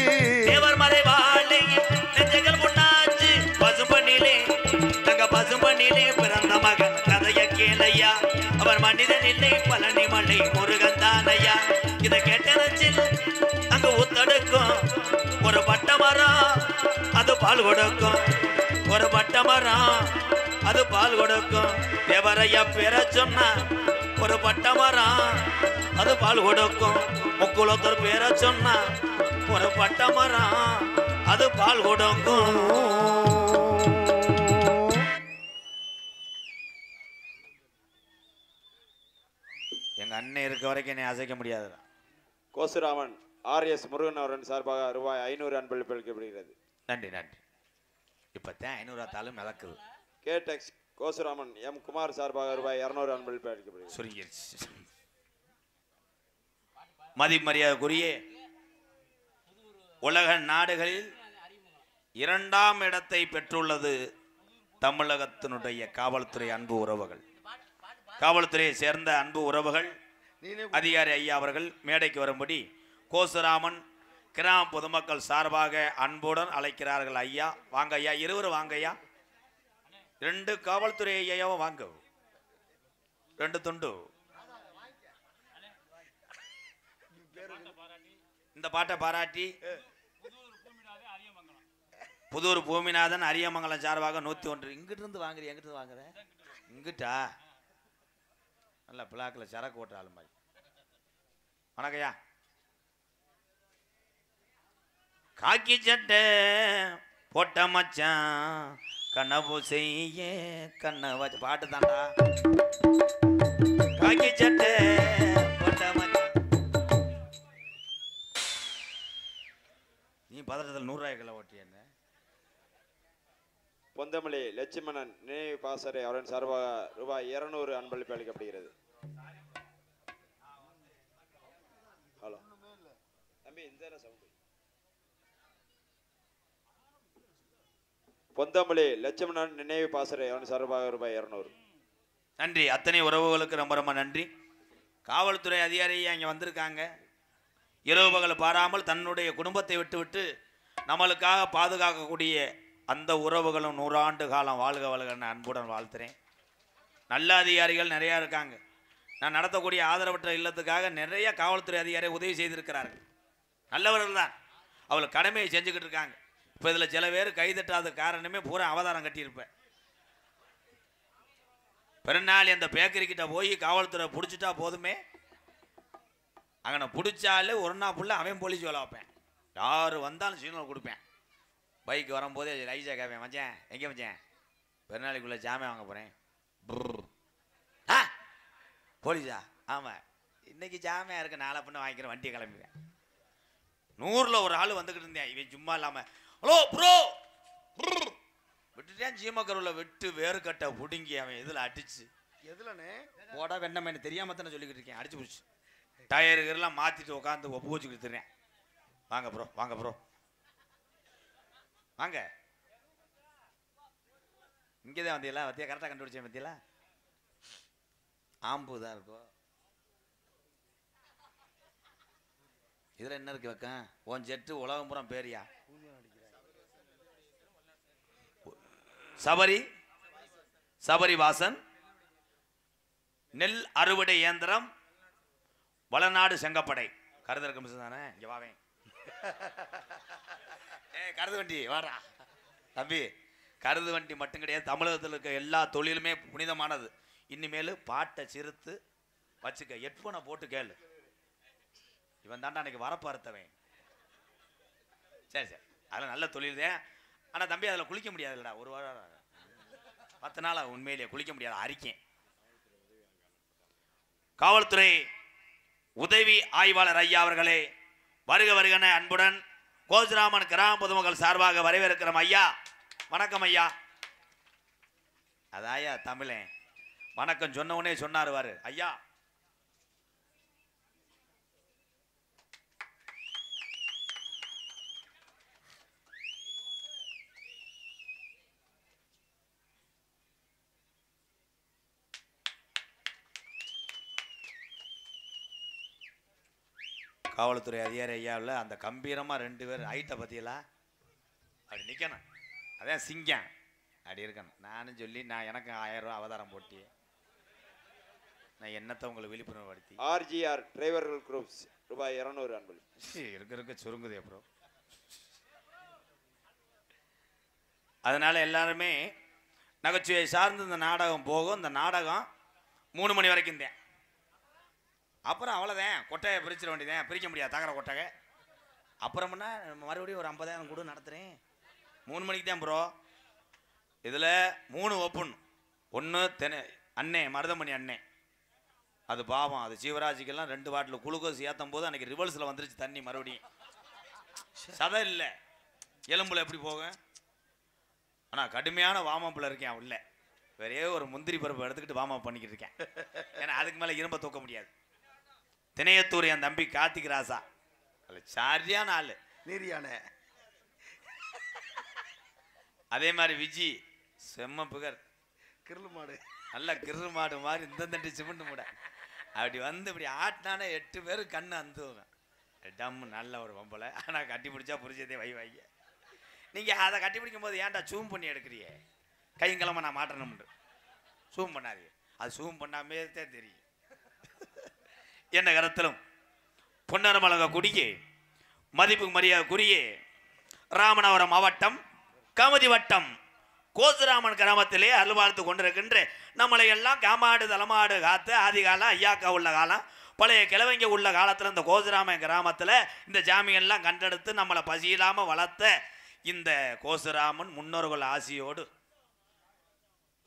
தேவர் மலை வாழை நெஞ்சங்கள் முன்னாச்சு பசும்பனிலே தங்க பசும்பனிலே பிறந்த மகன் கதைய கேளையா அவர் மனிதன் இல்லை பழனிமலை முருகன் தானையா இதை கேட்டரச்சில் அங்க ஊத்தடுக்கும் ஒரு பட்ட மரம் அது பால் கொடுக்கும் ஒரு பட்ட மரம் அது பால் கொடுக்கும் தேவரையா பெற சொன்னா ஒரு பட்ட மரம் அது பால் கொடுக்கும் முக்குளத்தூர் பேர சொன்னா ஒரு பட்ட மரம் அது பால் கொடுக்கும் எங்க அண்ணன் இருக்க வரைக்கும் என்னை அசைக்க முடியாது கோசுராமன் RS முருகன் அவரின் சார்பாக ரூபாய் 500 அன்பளிக்கப்படுகிறது. நன்றி நன்றி இப்பத்தான் 500 தாளும் மிதக்குது கேடெக்ஸ் கோசுராமன் M குமார் சார்பாக ரூபாய் 200 அன்பளிக்கப்படுகிறது. சுருங்கிருச்சு மதிமரியாதைக்குரிய உலக நாடுகளில் 2ஆம் இடத்தை பெற்றுள்ளது தமிழகத்தினுடைய காவல்துறை அன்பு உறவுகள் காவல்துறையை சேர்ந்த அன்பு உறவுகள் அதிகாரி ஐயா அவர்கள் மேடைக்கு வரும்படி கோசுராமன் கிராம பொதுமக்கள் சார்பாக அன்புடன் அழைக்கிறார்கள். ஐயா வாங்க ஐயா, இருவரும் வாங்க ஐயா. 2 காவல்துறை ஐயாவும் வாங்க, 2 துண்டு. இந்த பாட்டை பாராட்டி புதூர் பூமிநாதன் அரியமங்கலம் சார்பாக 101. இங்கிட்டு இருந்து வாங்குறீங்க, எங்கிட்டு இருந்து வாங்குறேன்? இங்கிட்டா நல்ல பிளாக்கில் சரக்கு ஓட்டுற ஆளு மாதிரி. வணக்கம்யா. காக்கி சட்டை போட்ட மச்சான் கனவு செய்ய கண்ண வச்சு பாட்டு தாண்டா. காக்கி சட்டை போட்ட மச்சான். நீ பதட்டத்தில் 100 ரூபாய் கிலோ ஓட்டி என்ன? பொந்தமல்லி லட்சுமணன் நினைவு பாசறை அவரின் சார்பாக ரூபாய் 200 அன்பளிப்பு அளிக்கப்படுகிறது. ஹலோ தம்பி, இந்த சவுண்ட். பொந்தமல்லி லட்சுமணன் நினைவு பாசறை அவரின் சார்பாக ரூபாய் 200. நன்றி. அத்தனை உறவுகளுக்கு ரொம்ப ரொம்ப நன்றி. காவல்துறை அதிகாரி அங்கே வந்திருக்காங்க. இரவு பகல் பாராமல் தன்னுடைய குடும்பத்தை விட்டுவிட்டு நம்மளுக்காக பாதுகாக்கக்கூடிய அந்த உறவுகளும் 100 ஆண்டு காலம் வாழ்க வாழ்கன்னு அன்புடன் வாழ்த்துறேன். நல்ல அதிகாரிகள் நிறையா இருக்காங்க. நான் நடத்தக்கூடிய ஆதரவற்ற இல்லத்துக்காக நிறைய காவல்துறை அதிகாரிகள் உதவி செய்திருக்கிறார்கள். நல்லவர்கள் தான், அவள் கடமையை செஞ்சுக்கிட்டு இருக்காங்க. இப்போ இதில் சில பேர் கைதட்டாத காரணமே பூரா அவதாரம் கட்டியிருப்பேன். பெருநாள் அந்த பேக்கரிக்கிட்ட போய் காவல்துறை பிடிச்சிட்டா போதுமே, அங்கே பிடிச்சாலே ஒரு நாள் ஃபுல்லாக அவன் போலீஸ் வேலை வைப்பேன். யார் வந்தாலும் சிக்னல் கொடுப்பேன். பைக் வரும்போதே ரைஸாக கேட்பேன், மச்சான் எங்கே மச்சான்? பெருநாளைக்குள்ளே ஜாமான் வாங்க போகிறேன். ஆ போலீஸா? ஆமாம், இன்னைக்கு ஜாமியா இருக்கு, நாளை பண்ண வாங்கிக்கிறேன், வண்டியை கிளம்பிடுவேன். 100ல் ஒரு ஆள் வந்துக்கிட்டு இருந்தேன். இவன் சும்மா இல்லாமல் ஹலோ ப்ரோ விட்டுட்டேன். ஜீமக்கருவில் விட்டு வேறுகட்டை பிடுங்கி அவன் இதில் அடிச்சு எதுலண்ணே போடா வெண்ணம் என்ன தெரியாம தானே சொல்லிக்கிட்டு இருக்கேன். அடிச்சு பிடிச்சி டயருக்கெல்லாம் மாற்றிட்டு உட்காந்து ஒப்பு வச்சுக்கிட்டு இருக்கேன். வாங்க ப்ரோ, வாங்க ப்ரோ, வாங்க. இங்கே தான் வந்தீங்களா? வத்தியா கரெக்டாக கண்டுபிடிச்சேன். வத்தியலா ஆம்பு தான் இருக்கும். இதுல என்ன இருக்கு வைக்க? உன் ஜெட்டு உலகம் பூரா பேரியா? சபரி வாசன், நெல் அறுவடை இயந்திரம், வளநாடு செங்கப்படை. கருதற்கு மிஸ் தானே? இங்க வாவேன். கருது வண்டி வாடா தம்பி. கருது வண்டி மட்டும் கிடையாது, தமிழகத்தில் இருக்க எல்லா தொழிலுமே புனிதமானது. இனிமேல் பாட்டை சிறுத்து வச்சுக்க, ஹெட்ஃபோனை போட்டு கேளு. இவன் தாண்டா அன்னைக்கு வரப்பறுத்தவன். சரி சரி, அதில் நல்ல தொழில் தான். ஆனால் தம்பி அதில் குளிக்க முடியாதுல்லடா. ஒரு வாரம் 10 நாள் உண்மையிலேயே குளிக்க முடியாது. அறிக்கேன். காவல்துறை உதவி ஆய்வாளர் ஐயா அவர்களே, வருக வருகன அன்புடன் கோசுராமன் கிராம பொதுமக்கள் சார்பாக வரவேற்கிறோம் ஐயா. வணக்கம் ஐயா. அதாயா தமிழன் வணக்கம் சொன்ன உடனே சொன்னார் வாரு ஐயா. காவல்துறை அதிகாரி ஐயாவில் அந்த கம்பீரமாக 2 பேர் ஹைட்டை பற்றியலா அப்படி நிற்கணும். அதான் சிங்கம் அப்படி இருக்கணும். நானும் சொல்லி நான் எனக்கு 1000 ரூபா அவதாரம் போட்டி நான் என்னத்தை உங்களை விழிப்புணர்வு படுத்தி. ஆர்ஜிஆர் டிரைவர்கள் குரூப்ஸ் ரூபாய் 200 அன்பளி. இருக்க சுருங்குது அப்புறம். அதனால எல்லாருமே நகைச்சுவை சார்ந்து இந்த நாடகம் போகும். இந்த நாடகம் 3 மணி வரைக்கும் தான். அப்புறம் அவ்வளோதான், கொட்டையை பிரிச்சிட வேண்டியதான். பிரிக்க முடியாது தகர கொட்டகை. அப்புறம்னா மறுபடியும் ஒரு 50,000 கூட நடத்துகிறேன். 3 மணிக்கு தான் ப்ரோ. இதில் 3 ஓப்பன். 1 அண்ணே மருதமணி அண்ணே, அது பாவம். அது ஜீவராஜிக்கெல்லாம் 2 பாட்டில் குளுக்கோஸ் ஏற்றும் போது அன்றைக்கி ரிவர்ஸில் வந்துருச்சு தண்ணி. மறுபடியும் சதை இல்லை, எலும்புல எப்படி போகும்? ஆனால் கடுமையான வாமப்பில் இருக்கேன் உள்ள. வேறே ஒரு முந்திரி பருப்பு எடுத்துக்கிட்டு வாமப் பண்ணிக்கிட்டு இருக்கேன். ஏன்னா அதுக்கு மேலே இரும்ப தூக்க முடியாது. திணையத்தூர் என் தம்பி கார்த்திக் ராசா சரியான ஆளு, நீரியான. அதே மாதிரி விஜி செம்ம புகர், கிருளு மாடு, நல்ல கிரு மாடு மாதிரி இந்த தண்டி சிமெண்ட் மூட அப்படி வந்து இப்படி ஆட்டினானே 8 பேர் கண்ணு அந்துவங்க. டம்மு நல்ல ஒரு பொம்பளை. ஆனால் கட்டி பிடிச்சா புரிச்சதே வைங்க. நீங்கள் அதை கட்டி பிடிக்கும் போது ஏன்டா சூம் பண்ணி எடுக்கிறியே? கைங்கிழமை நான் மாட்டணும்னு சூம் பண்ணாதீங்க. அது சூம் பண்ணாமே தான் தெரியும். என்ன கருத்திலும் பொன்னரமலக குடியே மதிப்பு மரியாதைக்குரியே ராமநாதபுரம் மாவட்டம் கமதி வட்டம் கோசுராமன் கிராமத்திலே அருள்வாழ்த்து கொண்டிருக்கின்ற நம்மளை எல்லாம் காமாடு தலைமாடு காத்து ஆதி காலம் ஐயாக்கா உள்ள காலம் பழைய கிழவங்க உள்ள காலத்தில் இந்த கோசுராமன் கிராமத்தில் இந்த ஜாமியெல்லாம் கண்டெடுத்து நம்மளை பசியில்லாமல் வளர்த்த இந்த கோசுராமன் முன்னோர்கள் ஆசியோடு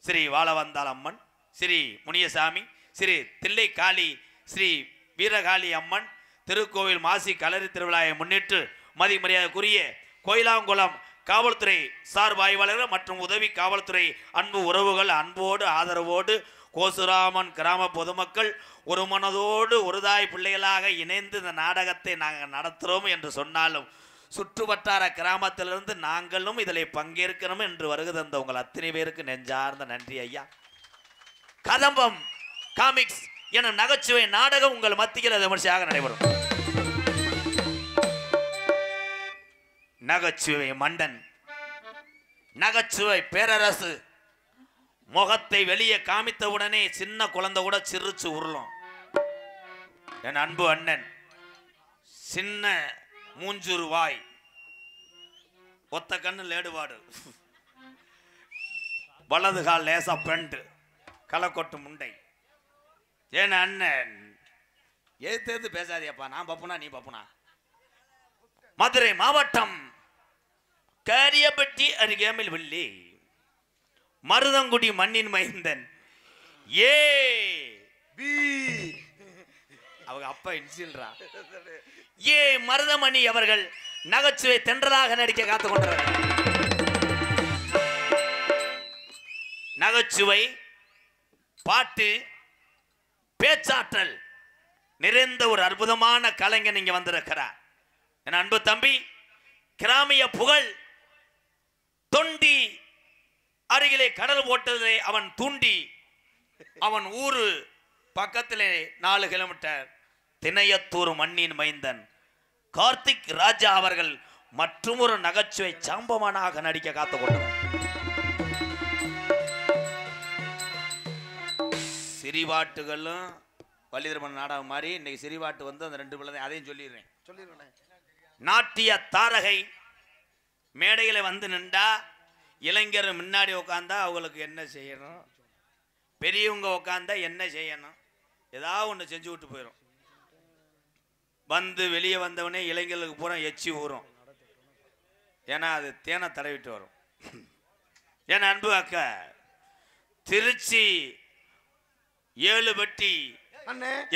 ஸ்ரீ வாழவந்தாள் அம்மன், ஸ்ரீ முனியசாமி, ஸ்ரீ தில்லை காளி, ஸ்ரீ வீரகாளி அம்மன் திருக்கோவில் மாசி களரி திருவிழாவை முன்னிட்டு மதிமரியாதைக்குரிய கோயிலாங்குளம் காவல்துறை சார்பு ஆய்வாளர்கள் மற்றும் உதவி காவல்துறை அன்பு உறவுகள் அன்போடு ஆதரவோடு கோசுராமன் கிராம பொதுமக்கள் ஒரு மனதோடு ஒரு தாய் பிள்ளைகளாக இணைந்து இந்த நாடகத்தை நாங்கள் நடத்துகிறோம் என்று சொன்னாலும் சுற்று வட்டார கிராமத்திலிருந்து நாங்களும் இதில் பங்கேற்கணும் என்று வருகை தந்த உங்கள் அத்தனை பேருக்கு நெஞ்சார்ந்த நன்றி ஐயா. கதம்பம் காமிக்ஸ் என நகைச்சுவை நாடகம் உங்கள் மத்தியில் விமர்சையாக நடைபெறும். நகைச்சுவை மண்டன், நகைச்சுவை பேரரசு முகத்தை வெளியே காமித்தவுடனே சின்ன குழந்தை கூட சிரிச்சு உருளும். என் அன்பு அண்ணன் சின்ன மூஞ்சூர் வாய், ஒத்த கண்ணு லேடுபாடு, வலது கால் லேசா பெண்டு, களக்கொட்டு முண்டை. ஏன் அண்ணன் ஏத்து பேசாதியப்பா, நான் பப்புனா நீ பப்புனா. மதுரை மாவட்டம் காரியப்பட்டி அருகேமில் வில்லி மருதங்குடி மண்ணின் மைந்தன் ஏ பி அவங்க அப்பா இன்சில்ரா ஏ மருதமணி அவர்கள் நகைச்சுவை தென்றலாக நடிக்க காத்துக் கொண்டார். நகைச்சுவை பாட்டு பேச்சாற்றல் நிறைந்த ஒரு அற்புதமான கலைஞன் இங்க வந்திருக்கிறார். என் அன்பு தம்பி, கிராமிய புகழ் தொண்டி அருகிலே கடல் ஓட்டதிலே அவன் தூண்டி அவன் ஊரு பக்கத்திலே 4 கிலோமீட்டர் திணையத்தூர் மண்ணின் மைந்தன் கார்த்திக் ராஜா அவர்கள் மற்றொரு நகைச்சுவை சாம்பவனாக நடிக்க காத்து கொண்டார். சிரிவாட்டுகளும் வள்ளிதர்மன் நாடகம் மாதிரி இன்னைக்கு சிரிவாட்டு வந்து அந்த 2 பிள்ளை அதையும் சொல்லிடுறேன். நாட்டிய தாரகை மேடையில வந்து நின்றா இளைஞர் முன்னாடி உட்காந்தா அவங்களுக்கு என்ன செய்யணும், பெரியவங்க உட்காந்தா என்ன செய்யணும், ஏதாவது ஒன்று செஞ்சு விட்டு போயிடும். வந்து வெளியே வந்தவனே இளைஞர்களுக்கு பூரா எச்சி ஊறும். ஏன்னா அது தேனை தடவிட்டு வரும். என் அன்பு அக்கா திருச்சி 7 பெட்டி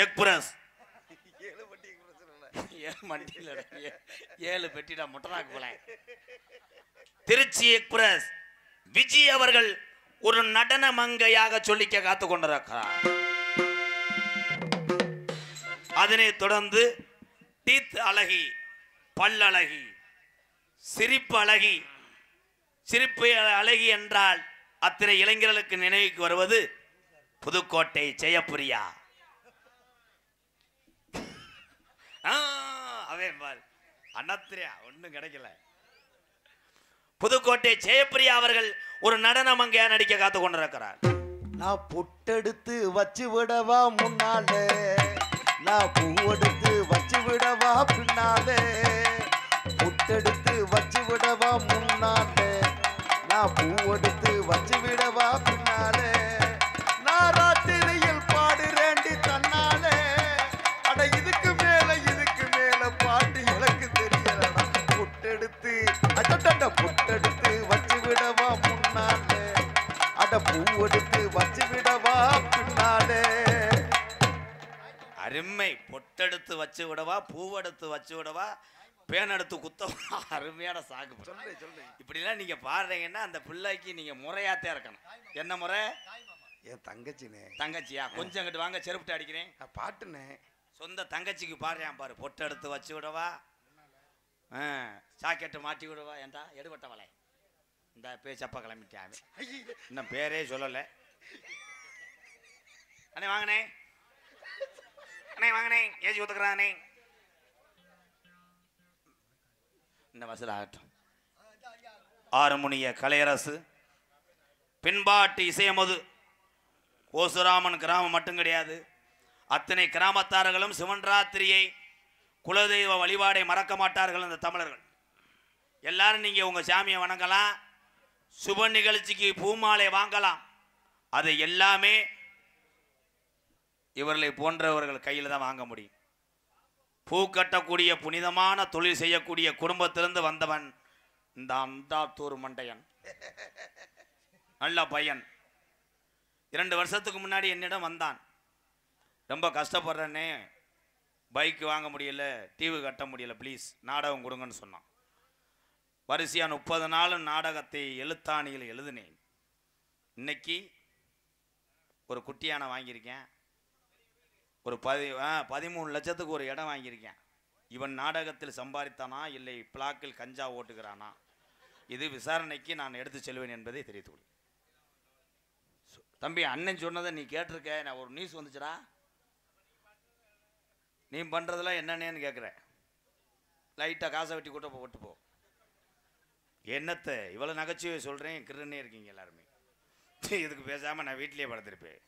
எக்ஸ்பிரஸ் 7 பெட்டிடா முட்டனாக்கு போல திருச்சி எக்ஸ்பிரஸ் விஜய் அவர்கள் ஒரு நடன மங்கையாக சொல்லிக்க காத்து கொண்டிருக்கிறார். அதனை தொடர்ந்து டீத் அழகி, பல்லழகி, சிரிப்பு அழகி. சிரிப்பு அழகி என்றால் அத்தனை இளைஞர்களுக்கு நினைவுக்கு வருவது புதுக்கோட்டை ஜெயப்பிரியா. அவன் பார் அண்ணத்திரியா ஒன்றும் கிடைக்கல. புதுக்கோட்டை ஜெயப்பிரியா அவர்கள் ஒரு நடன மங்கையா நடிக்க காத்து கொண்டிருக்கிறார். நான் பொட்டெடுத்து வச்சு விடவா முன்னாலே, நான் பூவெடுத்து வச்சு விடவா பின்னாலே, பொட்டெடுத்து வச்சு விடவா முன்னாலே, நான் பூவெடுத்து வச்சு விடவா பின்னாலே, நான் ராத்திரியில் பாடுறேண்டி தன்னாலே, அட இதுக்கு மேல பாட்டு எனக்கு தெரியலடா, பொட்டெடுத்து பொட்டெடுத்து வச்சு விடவா முன்னாலே, அட பூவெடுத்து வச்சு விடவா பின்னாலே. அருமை. பொட்டெடுத்து வச்சு விடவா, பூவெடுத்து வச்சு விடவா, பேனெடுத்து குத்தவா. அருமையான சாகு. இப்படிலாம் நீங்க பாடுறீங்கன்னா அந்த பிள்ளைக்கு நீங்க முறையாத்தே இருக்கணும். என்ன முறை? என் தங்கச்சினே. தங்கச்சியா? கொஞ்சம் அங்கிட்டு வாங்க, செருப்புட்டு அடிக்கிறேன். பாட்டுனே சொந்த தங்கச்சிக்கு பாடுறேன் பாரு. பொட்டெடுத்து வச்சு விடவா, சாக்கெட்டு மாட்டி விடவா. ஏண்டா எடுபட்ட வலை இந்த பேச்சப்பா கிளம்பிட்டான். இன்னும் பேரே சொல்லலை. அண்ணே வாங்கண்ணே, அண்ணே வாங்கண்ணே, ஏசி ஒத்துக்கிறானே. இந்த வசூல் ஆகட்டும். ஆறுமுனிய கலையரசு, பின்பாட்டு இசையமது கோசுராமன் கிராமம் மட்டும் கிடையாது, அத்தனை கிராமத்தார்களும் சிவன்ராத்திரியை குலதெய்வ வழிபாடை மறக்க மாட்டார்கள். இந்த தமிழர்கள் எல்லாரும் நீங்க உங்க சாமியை வணங்கலாம், சுப நிகழ்ச்சிக்கு பூமாலை வாங்கலாம். அது எல்லாமே இவர்களை போன்றவர்கள் கையில் தான் வாங்க முடியும். பூ கட்டக்கூடிய புனிதமான தொழில் செய்யக்கூடிய குடும்பத்திலிருந்து வந்தவன் இந்த அந்தாத்தூர் மண்டையன். நல்ல பையன். 2 வருஷத்துக்கு முன்னாடி என்னிடம் வந்தான். ரொம்ப கஷ்டப்படுறேன்னே, பைக் வாங்க முடியல, டிவி கட்ட முடியல, ப்ளீஸ் நாடகம் கொடுங்கன்னு சொன்னான். வரிசையாக 30 நாள் நாடகத்தை எழுத்தாணியில் எழுதினேன். இன்னைக்கு ஒரு குட்டியான வாங்கியிருக்கேன். ஒரு 13 லட்சத்துக்கு ஒரு இடம் வாங்கியிருக்கேன். இவன் நாடகத்தில் சம்பாதித்தானா இல்லை பிளாக்கில் கஞ்சா ஓட்டுகிறானா, இது விசாரணைக்கு நான் எடுத்து செல்வேன் என்பதை தெரிவித்து கொடு. தம்பி, அண்ணன் சொன்னதை நீ கேட்டிருக்க. நான் ஒரு நியூஸ் வந்துச்சுடா, நீ பண்ணுறதெல்லாம் என்னன்னு கேட்குறேன். லைட்டாக காசை வெட்டி கூட்ட போட்டு போ. என்னத்தை இவ்வளோ நகைச்சுவை சொல்கிறேன், கிருன்னே இருக்கீங்க எல்லாருமே. இதுக்கு பேசாமல் நான் வீட்டிலேயே படுத்திருப்பேன்.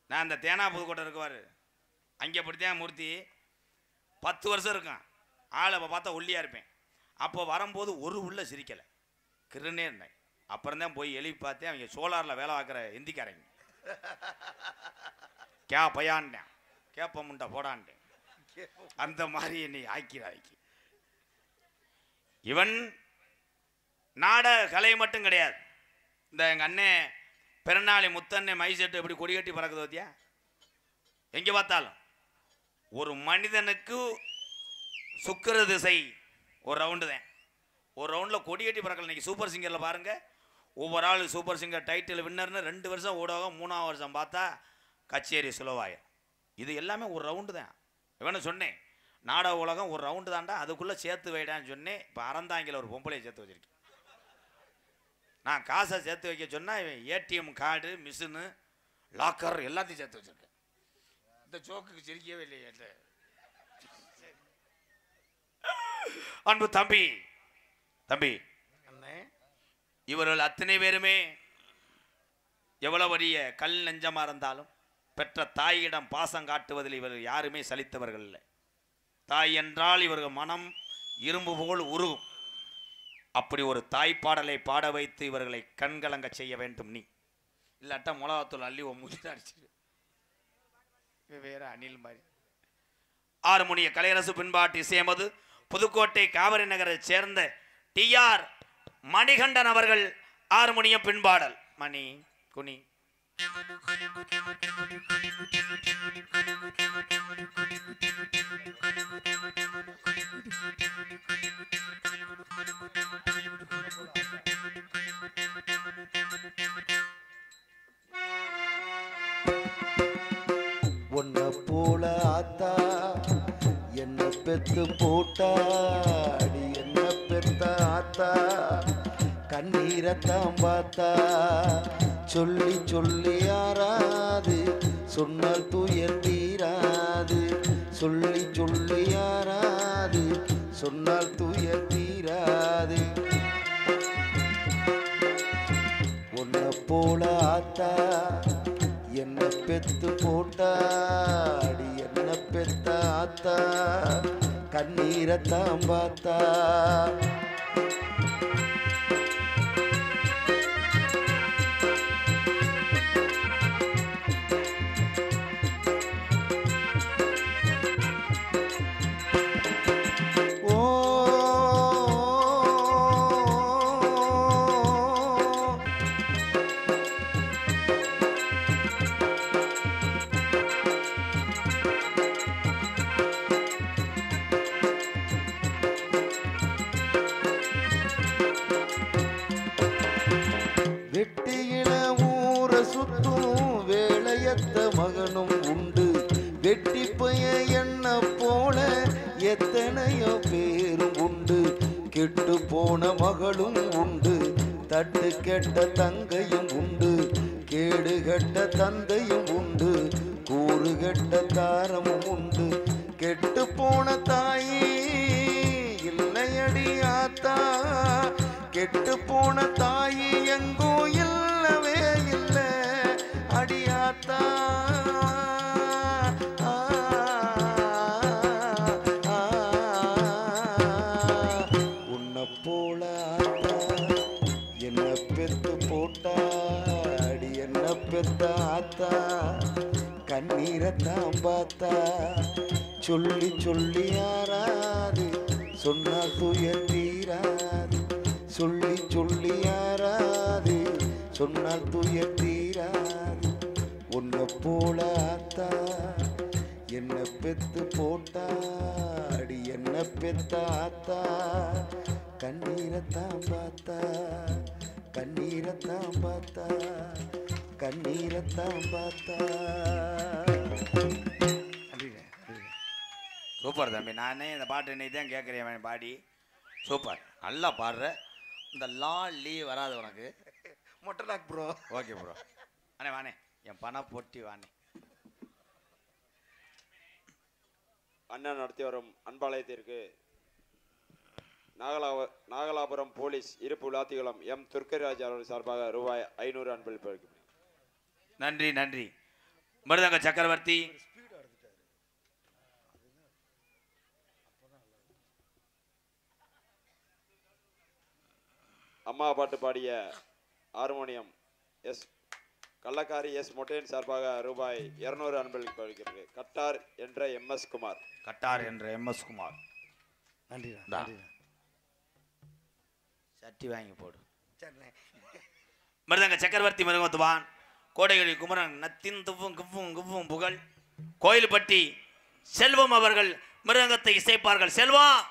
நான் அந்த தேனா புதுக்கோட்டை இருக்குவார், அங்கே படித்தேன். மூர்த்தி 10 வருஷம் இருக்கான். ஆளை பார்த்தா ஒல்லியாக இருப்பேன். அப்போ வரும்போது ஒரு உள்ள சிரிக்கலை, கிருன்னே இருந்தேன். அப்புறம்தான் போய் எழுப்பி பார்த்தேன். அவங்க சோலாரில் வேலை பார்க்குற ஹிந்திக்காரங்க. கே பையான்ட்டேன், கேப்ப முண்டை போடான்ட்டேன். அந்த மாதிரி என்னை ஆக்கி இவன் நாடக கலை மட்டும் கிடையாது. இந்த எங்கள் அண்ணன் பெருநாளி முத்தண்ணே மைசெட்டு எப்படி கொடி கட்டி பறக்குது பார்த்தியா? எங்கே பார்த்தாலும் ஒரு மனிதனுக்கு சுக்கிர திசை ஒரு ரவுண்டு தான். ஒரு ரவுண்டில் கொடி கட்டி பறக்கல. இன்னைக்கு சூப்பர் சிங்கரில் பாருங்கள், ஒவ்வொரு ஆள் சூப்பர் சிங்கர் டைட்டில் வின்னர்னு 2 வருஷம் ஊடகம், 3ஆவது வருஷம் பார்த்தா கச்சேரி சுலவாயம். இது எல்லாமே ஒரு ரவுண்டு தான். இவனை சொன்னேன், நாடக உலகம் ஒரு ரவுண்டு தாண்டா, அதுக்குள்ளே சேர்த்து வைடான்னு சொன்னேன். இப்போ அறந்தாங்கில் ஒரு பொம்பளையை சேர்த்து வச்சிருக்கேன். நான் காசை சேர்த்து வைக்க சொன்னால் இவன் ஏடிஎம் கார்டு, மிஷினு, லாக்கர் எல்லாத்தையும் சேர்த்து வச்சிருக்கேன். இந்த ஜோக்குக்கு சிரிக்கவே இல்லையே. அன்பு தம்பி தம்பி அண்ணே இவர்கள் அத்தனை பேருமே எவ்வளவு பெரிய கல் நெஞ்சமா இருந்தாலும் பெற்ற தாயிடம் பாசம் காட்டுவதில் இவர்கள் யாருமே சலித்தவர்கள் இல்லை. தாய் என்றால் இவர்கள் மனம் இரும்பு போல் உருகும். அப்படி ஒரு தாய் பாடலை பாட வைத்து இவர்களை கண்கலங்க செய்ய வேண்டும். நீ இல்லாட்டா மிளகாத்தூள் அள்ளி மூஞ்சிட்டு அடிச்சிரு. வேற அணில் மாதிரி. ஆறுமுனிய கலையரசு பின்பாட்டு இசையமது புதுக்கோட்டை காவிரி நகரை சேர்ந்த டிஆர் மணிகண்டன் அவர்கள் ஆறுமுனியம் பின்பாடல். மணி குனி உன்னை போல ஆத்தா என்ன பெத்து போட்டாடி, என்ன பெத்த ஆத்தா கண்ணீரத்தான் பார்த்தா, சொல்லி சொல்லி யாராது சொன்னால் துயர் தீராது, சொல்லி சொல்லி யாராது சொன்னால் துயர் தீராது. உன்னை போல ஆத்தா என்ன பெத்து போட்டாடி, என்ன பெத்த ஆத்தா கண்ணீரத்தான் பார்த்தா. வெட்டியில ஊர சுத்தும் வேலையத்த மகனும் உண்டு, வெட்டி பைய என்ன போல எத்தனையோ பேரும் உண்டு, கெட்டு போன மகளும் உண்டு, தட்டு கெட்ட தங்கையும் உண்டு, கேடு கெட்ட தந்தையும் உண்டு, கூறு கெட்ட தாரமும் உண்டு, கெட்டு போன தாயி இல்லையடி ஆத்தா, கெட்டு போன தாயி எங்கோ இல்லவே இல்லை அடியாத்தா. உன்னை போல ஆத்தா என்ன பெத்து போட்டா அடி, என்ன பெத்த ஆத்தா கண்ணீரத்தான் பார்த்தா, சொல்லி சொல்லி யாராது சொன்னால் துயர் தீராது, சொல்லி சொல்லி யாராது சொன்னால் துயர் தீராது. உன்னை போல ஆத்தா என்ன பெத்து போட்டா அடி, என்ன பெத்த ஆத்தா கண்ணீரத்தான் பார்த்தா, கண்ணீரத்தான் பார்த்தா, கண்ணீரத்தான் பார்த்தா. சூப்பர் தம்பி. நானே இந்த பாட்டு இன்னைக்கு தான் கேட்குறேன். பாடி சூப்பர், நல்லா பாடுற. இந்த லா லீ வராது உனக்கு. மொட்டலாக் ப்ரோ. Okay bro. அண்ணே வானே, என் பண பொட்டி வானே. அண்ணன் நடத்தி வரும் அன்பாலயத்திற்கு நாகலாபுரம் போலீஸ் இருப்பு விளாத்திகுளம் எம் துர்க்கராஜ் அவர்கள் சார்பாக ரூபாய் 500 அன்பளிப்பு. நன்றி நன்றி. மிருதங்க சக்கரவர்த்தி, அம்மா பாட்டு பாடிய ஹார்மோனியம் எஸ் கள்ளக்காரி எஸ் மொட்டையன் சார்பாக ரூபாய் 200 அன்பளிப்பு அளிக்கிறது. கட்டார் என்ற MS குமார். கட்டார் என்ற MS குமார். நன்றி இந்தா. நன்றி. சட்டி வாங்கி போடு. சரிண்ணே. மிருதங்க சக்கரவர்த்தி மிருகத்துவான் கோடைகளி குமரன் நத்தின் துவ்வும் குவ்வும் குவ்வும் புகழ் கோயில்பட்டி செல்வம் அவர்கள் மிருதங்கத்தை இசைப்பார்கள். செல்வம்.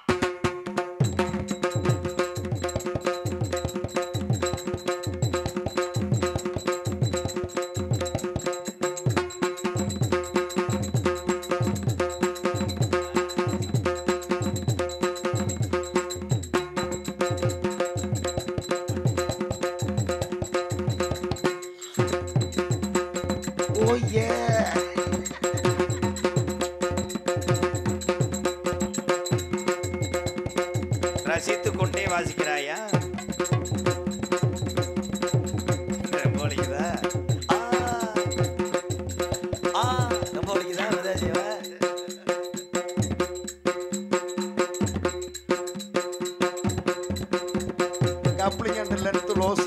ரசித்துக் கொண்டே வாசிக்கிறாயா? ரொம்ப வலிக்குதா? ரொம்ப வலிக்குதா மருதாசிவ? Coupling and length loss.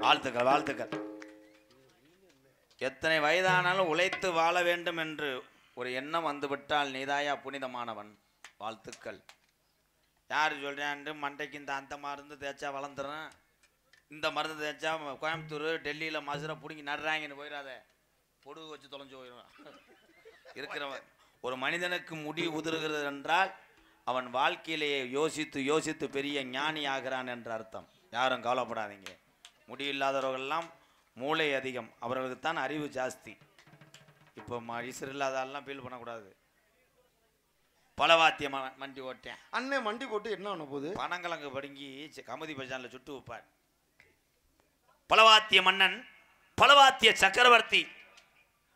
வாழ்த்துக்கள் வாழ்த்துக்கள். எத்தனை வயதானாலும் உழைத்து வாழ வேண்டும் என்று ஒரு எண்ணம் வந்துவிட்டால் நீதாயா புனிதமானவன். வாழ்த்துக்கள். யார் சொல்கிறான்ட்டு மண்டைக்கு அந்த மருந்து தேய்ச்சா வளர்ந்துறேன், இந்த மருந்து தேய்ச்சா கோயம்புத்தூர் டெல்லியில் மசுரை பிடிங்கி நடுறாங்கன்னு போயிடாத, பொடுகு வச்சு தொலைஞ்சு போயிடுவான். இருக்கிறவன் ஒரு மனிதனுக்கு முடி உதிர்கிறது என்றால் அவன் வாழ்க்கையிலேயே யோசித்து யோசித்து பெரிய ஞானி ஆகிறான் என்ற அர்த்தம். யாரும் கவலைப்படாதீங்க. முடி இல்லாதவர்கள்லாம் மூளை அதிகம், அவர்களுக்கு தான் அறிவு ஜாஸ்தி. இப்போ இசர் இல்லாதாலாம் ஃபீல் பண்ணக்கூடாது. பலவாத்திய மண்டி ஓட்டேன் அண்ணே மண்டி போட்டு என்ன பண்ண போகுது? பனங்கிழங்கு படுங்கி கமுதி பஜானில் சுட்டு வைப்பார். பலவாத்திய மன்னன், பலவாத்திய சக்கரவர்த்தி.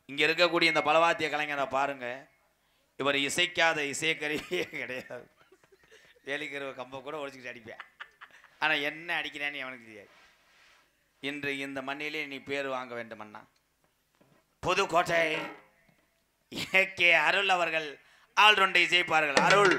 இங்கே இருக்கக்கூடிய இந்த பலவாத்திய கலைஞரை பாருங்க, இவர் இசைக்காத இசைக்கருவியே கிடையாது. வேலிக்கருவை கம்ப கூட ஒழிச்சுக்கிட்டு அடிப்பேன், ஆனால் என்ன அடிக்கிறான்னு அவனுக்கு தெரியாது. இன்று இந்த மண்ணிலே நீ பேர் வாங்க வேண்டும் அண்ணா. புதுக்கோட்டை ஏகே அருள் அவர்கள் ஆல்ரவுண்டை இசைப்பார்கள். அருள்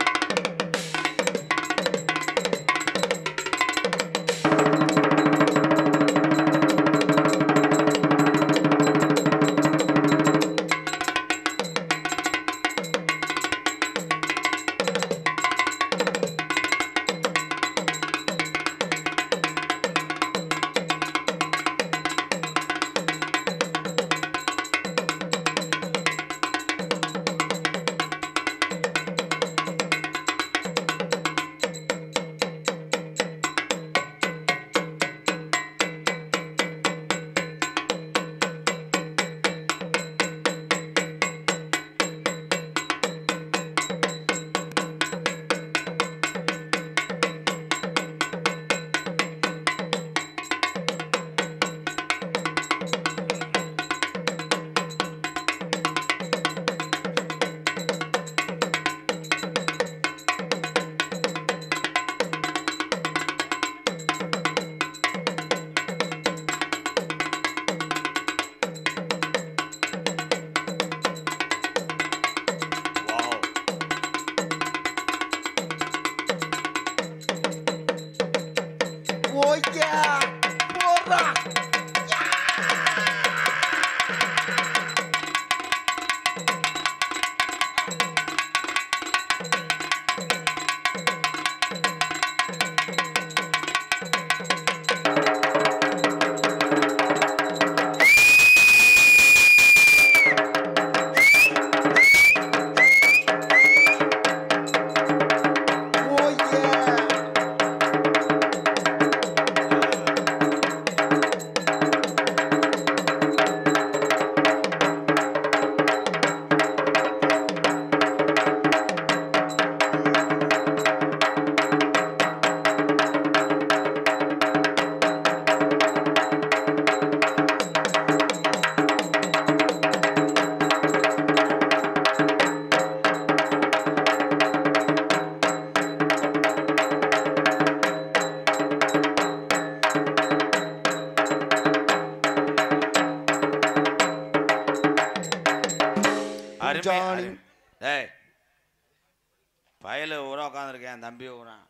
பயல ஊரா உட்காந்துருக்கேன், தம்பி ஊரான்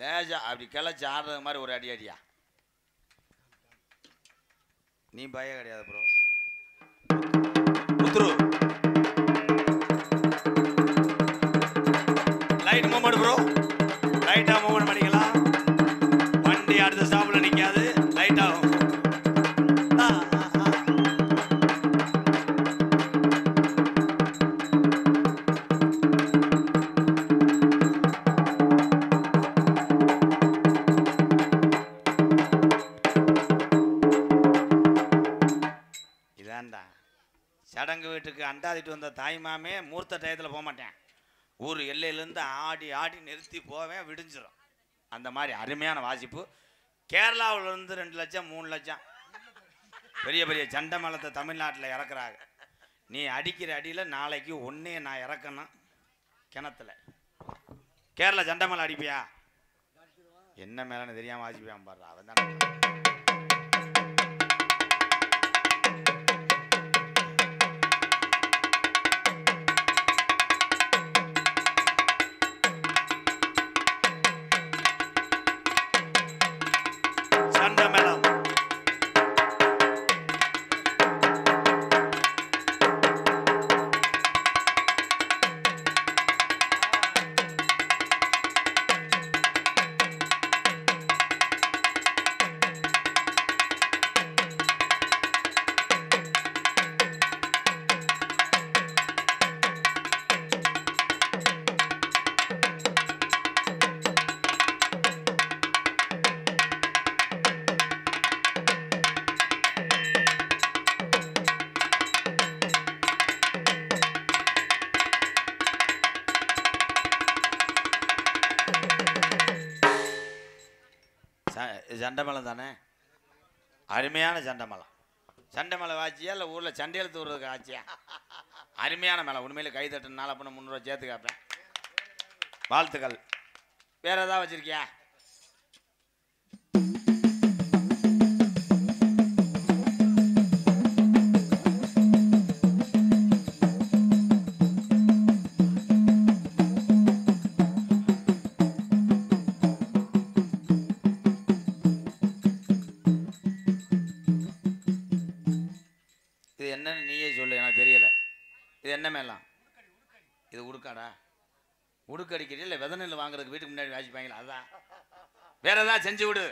லேஜா அப்படி கிளச்சி ஆடுறது மாதிரி ஒரு அடி அடியா. நீ பய கிடையாது ப்ரோ. புத்ரு லைட் மூவ்மெண்ட் ப்ரோ, லைட்டா மூவ்மெண்ட் பண்ணிக்கலாம். வண்டி அடுத்த ஸ்டாப்ல நிக்காது, லைட் ஆகும். வீட்டுக்கு அண்டாதிட்டு வந்த தாய்மாமே மூர்த்த டயத்தில் போக மாட்டேன். ஊர் எல்லையிலேருந்து ஆடி ஆடி நிறுத்தி போவேன், விடிஞ்சிடும். அந்த மாதிரி அருமையான வாசிப்பு. கேரளாவிலேருந்து 2 லட்சம் 3 லட்சம் பெரிய பெரிய சண்டை மேளத்தை தமிழ்நாட்டில் இறக்குறாங்க. நீ அடிக்கிற அடியில் நாளைக்கு ஒன்றே நான் இறக்கணும் கிணத்துல. கேரளா சண்டை மேளம் அடிப்பியா? என்ன மேலன்னு தெரியாமல் வாசிப்பியான் பாரு. அவன் தான் சண்டை மேளம். சண்டை மேளம் தானே, அருமையான சண்டை மேளம். சண்டை மேளம் ஆச்சியா இல்லை ஊரில் சண்டையில் தூர்றதுக்கு ஆச்சியா? அருமையான மேளம். உண்மையிலே கை தட்டு 4 பண்ண 300 சேர்த்து கேட்பேன். வாழ்த்துக்கள். வேற ஏதாவது வச்சிருக்கியா? என்னன்னு நீயே சொல்லு, எனக்கு தெரியல. இது என்ன மேலாம்? இது உடுக்காடா? உடுக்கு அடிக்கிறீ இல்லை வித நெல் வாங்குறதுக்கு வீட்டுக்கு முன்னாடி வாசிப்பாங்களா? அதான். வேற ஏதாவது செஞ்சு விடு.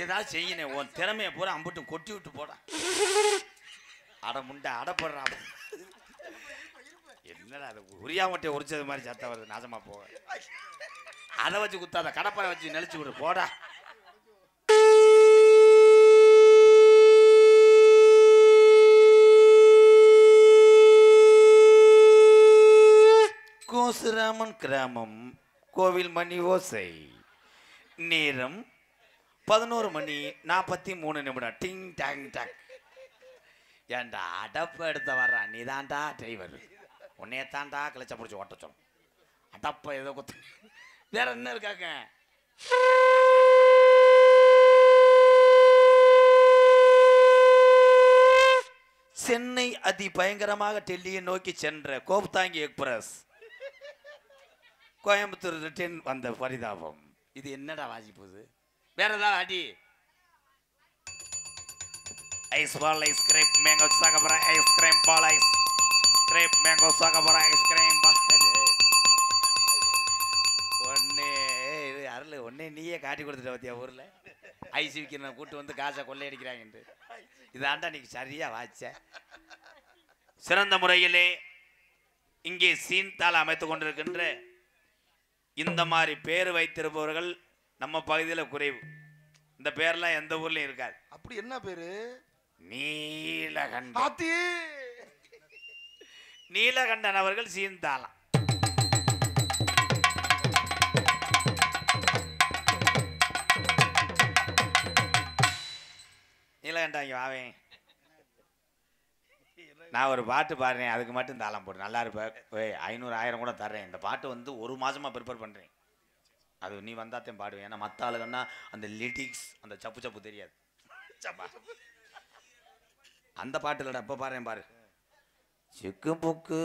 ஏதாவது செய்யணும். உன் திறமையை பூரா அம்புட்டும் கொட்டி விட்டு போடா. அட முண்டை அடப்படுறா. என்னடா அது உரியாமட்டை உரிச்சது மாதிரி சத்தம் வருது. நாசமா போக. அதை வச்சு குத்தாத, கடப்பரை வச்சு நெளிச்சு விடு போடா. கோசுராமன் கிராமம் கோவில் மணி ஓசை. நேரம் 11:43. டிங் டாங் டாக். ஏன்டா அடப்பு எடுத்த வர்றா? நீ தான்டா டிரைவர். உன்னைய தான்டா கிளச்ச பிடிச்சி ஓட்ட சொல்லும். அடப்ப ஏதோ கொத்து. வேற என்ன இருக்காங்க? சென்னை அதி பயங்கரமாக டெல்லியை நோக்கி சென்ற கோப்தாங்கி எக்ஸ்பிரஸ் கோயம்புத்தூர் ரிட்டர்ன் வந்த பரிதாபம். இது என்னடா வாசிப்புது? வேற ஏதாவது அடி. ஐஸ் பால் ஐஸ்கிரீம் மேங்கோ சாகபர ஐஸ்கிரீம் பால் ஐஸ் கிரேப் மேங்கோ சாகபர ஐஸ்கிரீம் பால். ஒன்னே இது அருள் ஒன்னே நீயே காட்டி கொடுத்துட்ட பத்தியா ஊர்ல ஐஸ் விற்கிற கூட்டு வந்து காசை கொள்ளையடிக்கிறாங்க. இதாண்டா நீங்க சரியா வாச்ச. சிறந்த முறையிலே இங்கே சீன்தால் அமைத்துக் கொண்டிருக்கின்ற இந்த மாதிரி பேர் வைத்திருப்பவர்கள் நம்ம பகுதியில் குறைவு. இந்த பேர்லாம் எந்த ஊர்லயும் இருக்காது. அப்படி என்ன பேரு? நீலகண்டன். நீலகண்டன் அவர்கள் சீன்தாளம். நீலகண்டன் வாவேன். நான் ஒரு பாட்டு பாடுறேன், அதுக்கு மட்டும் தாளம் போடு. நல்லா இருப்பேன். 500 1000 கூட தர்றேன். இந்த பாட்டு வந்து 1 மாசமா ப்ரிப்பேர் பண்ணுறேன். அது நீ வந்தாத்தையும் பாடுவேன். ஏன்னா மற்ற ஆளுங்கன்னா அந்த லிரிக்ஸ் அந்த சப்பு சப்பு தெரியாது. அந்த பாட்டுலடா இப்போ பாடுறேன் பாரு. சிக்கு புக்கு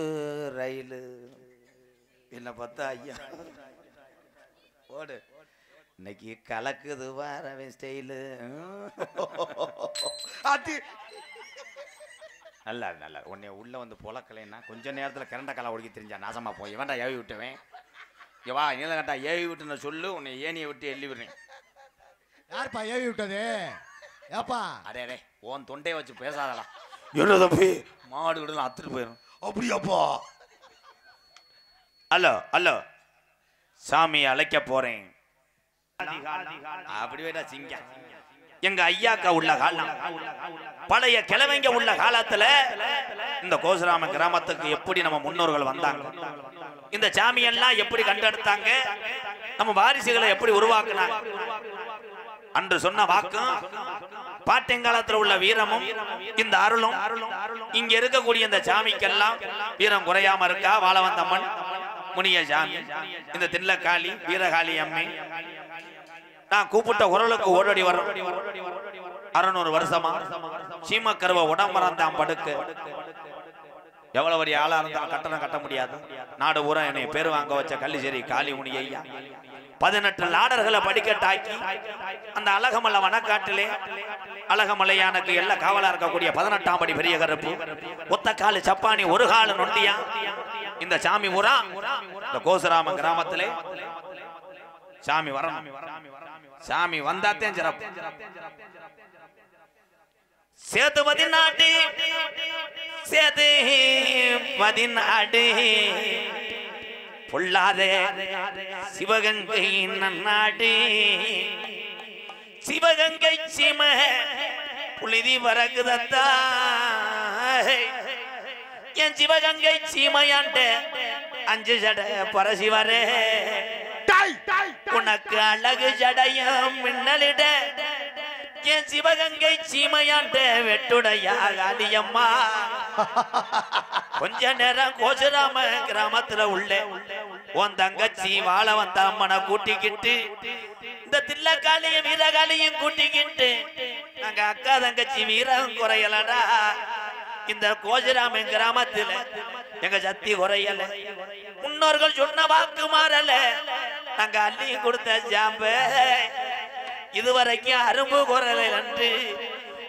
ரயிலு என்ன பார்த்தா ஐயா போடு. இன்னைக்கு கலக்குது வரவன் ஸ்டைலு. நல்லா நல்லா. உன்னை உள்ள வந்து பொலக்கலைன்னா கொஞ்ச நேரத்தில் கரண்ட கலை ஒடுக்கி தெரிஞ்சா நாசமா போய் வேண்டா ஏவி விட்டுவேன். இங்கே வா நீலகண்டா ஏவி விட்டுன்னு சொல்லு. உன்னை ஏனியை விட்டு எள்ளி விடுறேன். யாருப்பா ஏவி விட்டது? ஏப்பா அடே அடே உன் தொண்டையை வச்சு பேசாதடா. என்ன தம்பி மாடு விடலாம் அத்துட்டு போயிடும். அப்படியாப்பா? ஹலோ ஹலோ சாமி அழைக்க போறேன். அப்படி வேடா சிங்க எங்க ஐயாக்கா உள்ள காலம், பழைய கிழமைங்க உள்ள காலத்துல இந்த கோசுராம கிராமத்துக்கு எப்படி நம்ம முன்னோர்கள் வந்தாங்க, இந்த சாமியெல்லாம் எப்படி கண்டெடுத்தாங்க, நம்ம வாரிசுகளை எப்படி உருவாக்குனாங்க அன்று சொன்ன வாக்கும் பாட்டெங்காலத்தில் உள்ள வீரமும் இந்த அருளும் இங்க இருக்கக்கூடிய இந்த சாமிக்கெல்லாம் வீரம் குறையாம இருக்கா. வாழ வந்தம்மன் முனிய சாமி, இந்த தில்லக்காளி வீரகாளி அம்மை, நான் கூப்பிட்ட குரலுக்கு ஓடடி வர 600 வருஷமா சீமக்கருவ உடம்பரந்தான் படுக்க. எவ்வளவு பெரிய ஆளா இருந்தாலும் கட்டணம் கட்ட முடியாது. நாடு ஊரா என்னை பேர் வாங்க வச்ச கள்ளிச்சேரி காளி முனி ஐயா 18 லாடர்களை படிக்கட்டாக்கி அந்த அழகமல்ல வனக்காட்டிலே அழகமலையானுக்கு எல்லாம் காவலா இருக்கக்கூடிய 18ஆம் படி பெரிய கருப்பு, ஒத்த காலு சப்பானி, ஒரு காலு நொண்டியா இந்த சாமி ஊரா இந்த கோசுராம கிராமத்திலே சாமி வரணும். சாமி வந்தாத்தேன் சிறப்பு. சேது பதினாடு சேது பதினாடு பொல்லாதே சிவகங்கை நன்னாடு, சிவகங்கை சீம புலிதி வரகுதத்தா என் சிவகங்கை சீமையாண்ட 5 ஜட பரசிவரே, உனக்கு அழகு ஜடையும் மின்னலிட என் சிவகங்கை சீமையாண்ட வெட்டுடையா காளியம்மா. கொஞ்ச நேரம் கோசுராம கிராமத்துல உள்ள உன் தங்கச்சி வாழ வந்த அம்மனை கூட்டிக்கிட்டு இந்த தில்லக்காளியும் வீரகாளியும் கூட்டிக்கிட்டு நாங்க அக்கா தங்கச்சி வீரம் குறையலடா. இந்த கோசுராம கிராமத்துல எங்க சக்தி குறையல, முன்னோர்கள் சொன்ன வாக்கு மாறல, நாங்க அள்ளி கொடுத்த ஜாம்ப இதுவரைக்கும் அரும்பு குரல் என்று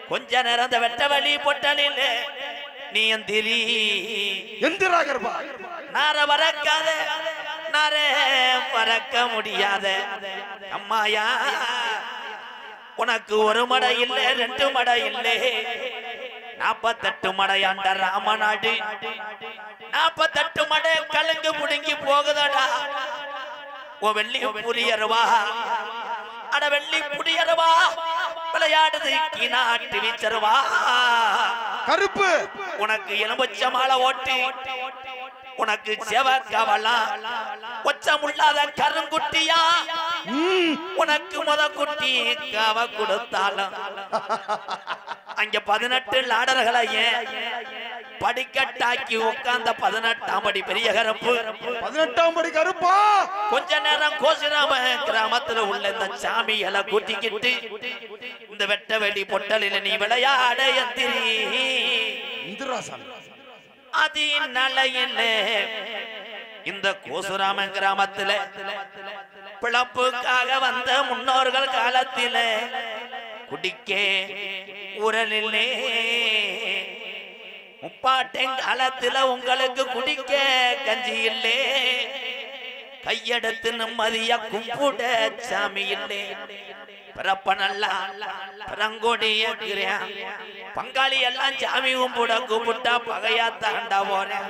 கொஞ்ச நேரம் அந்த வெட்ட வழி பொட்டலில் நீ எந்திரி எந்திராகர்பா நார வரக்காத நார பறக்க முடியாத அம்மாயா. உனக்கு ஒரு மடை இல்லை 2 மடை இல்லை 48 மடையாண்ட ராமநாடு, 48 மடை கலங்கு புடுங்கி போகுதடா. ஓ வெள்ளி புரியருவா, அட வெள்ளி புரியருவா, விளையாடுது நாட்டு வீச்சருவா. கருப்பு உனக்கு எலும்புச்ச மாலை ஓட்டி, உனக்கு செவக்கவலா ஒச்சமுள்ளாத கருங்குட்டியா, உனக்கு முத குட்டி காவ கொடுத்தாலும் அங்க 18 லாடர்களையே படிக்கட்டாக்கி உட்கார்ந்த 18ஆம் படி பெரிய கருப்பு, 18ஆம் படி கருப்பா. கொஞ்ச நேரம் கோசுராம கிராமத்துல உள்ள இந்த சாமிகளை கூட்டிக்கிட்டு இந்த வெட்ட வெடி பொட்டலில நீ விளையாட எந்திரி. அது நலையில இந்த கோசுராம கிராமத்துல பிளப்புக்காக வந்த முன்னோர்கள் காலத்தில குடிக்க உரலில்லே, முப்பாட்டெங் காலத்துல உங்களுக்கு குடிக்க கஞ்சி இல்லே, கையெடுத்து நிம்மதியா கும்பிட சாமி இல்லே. பிறப்ப நல்லா பிறங்கோடிய பங்காளி எல்லாம் சாமி கும்பிட கூப்பிட்டா பகையா தாண்டா போறேன்.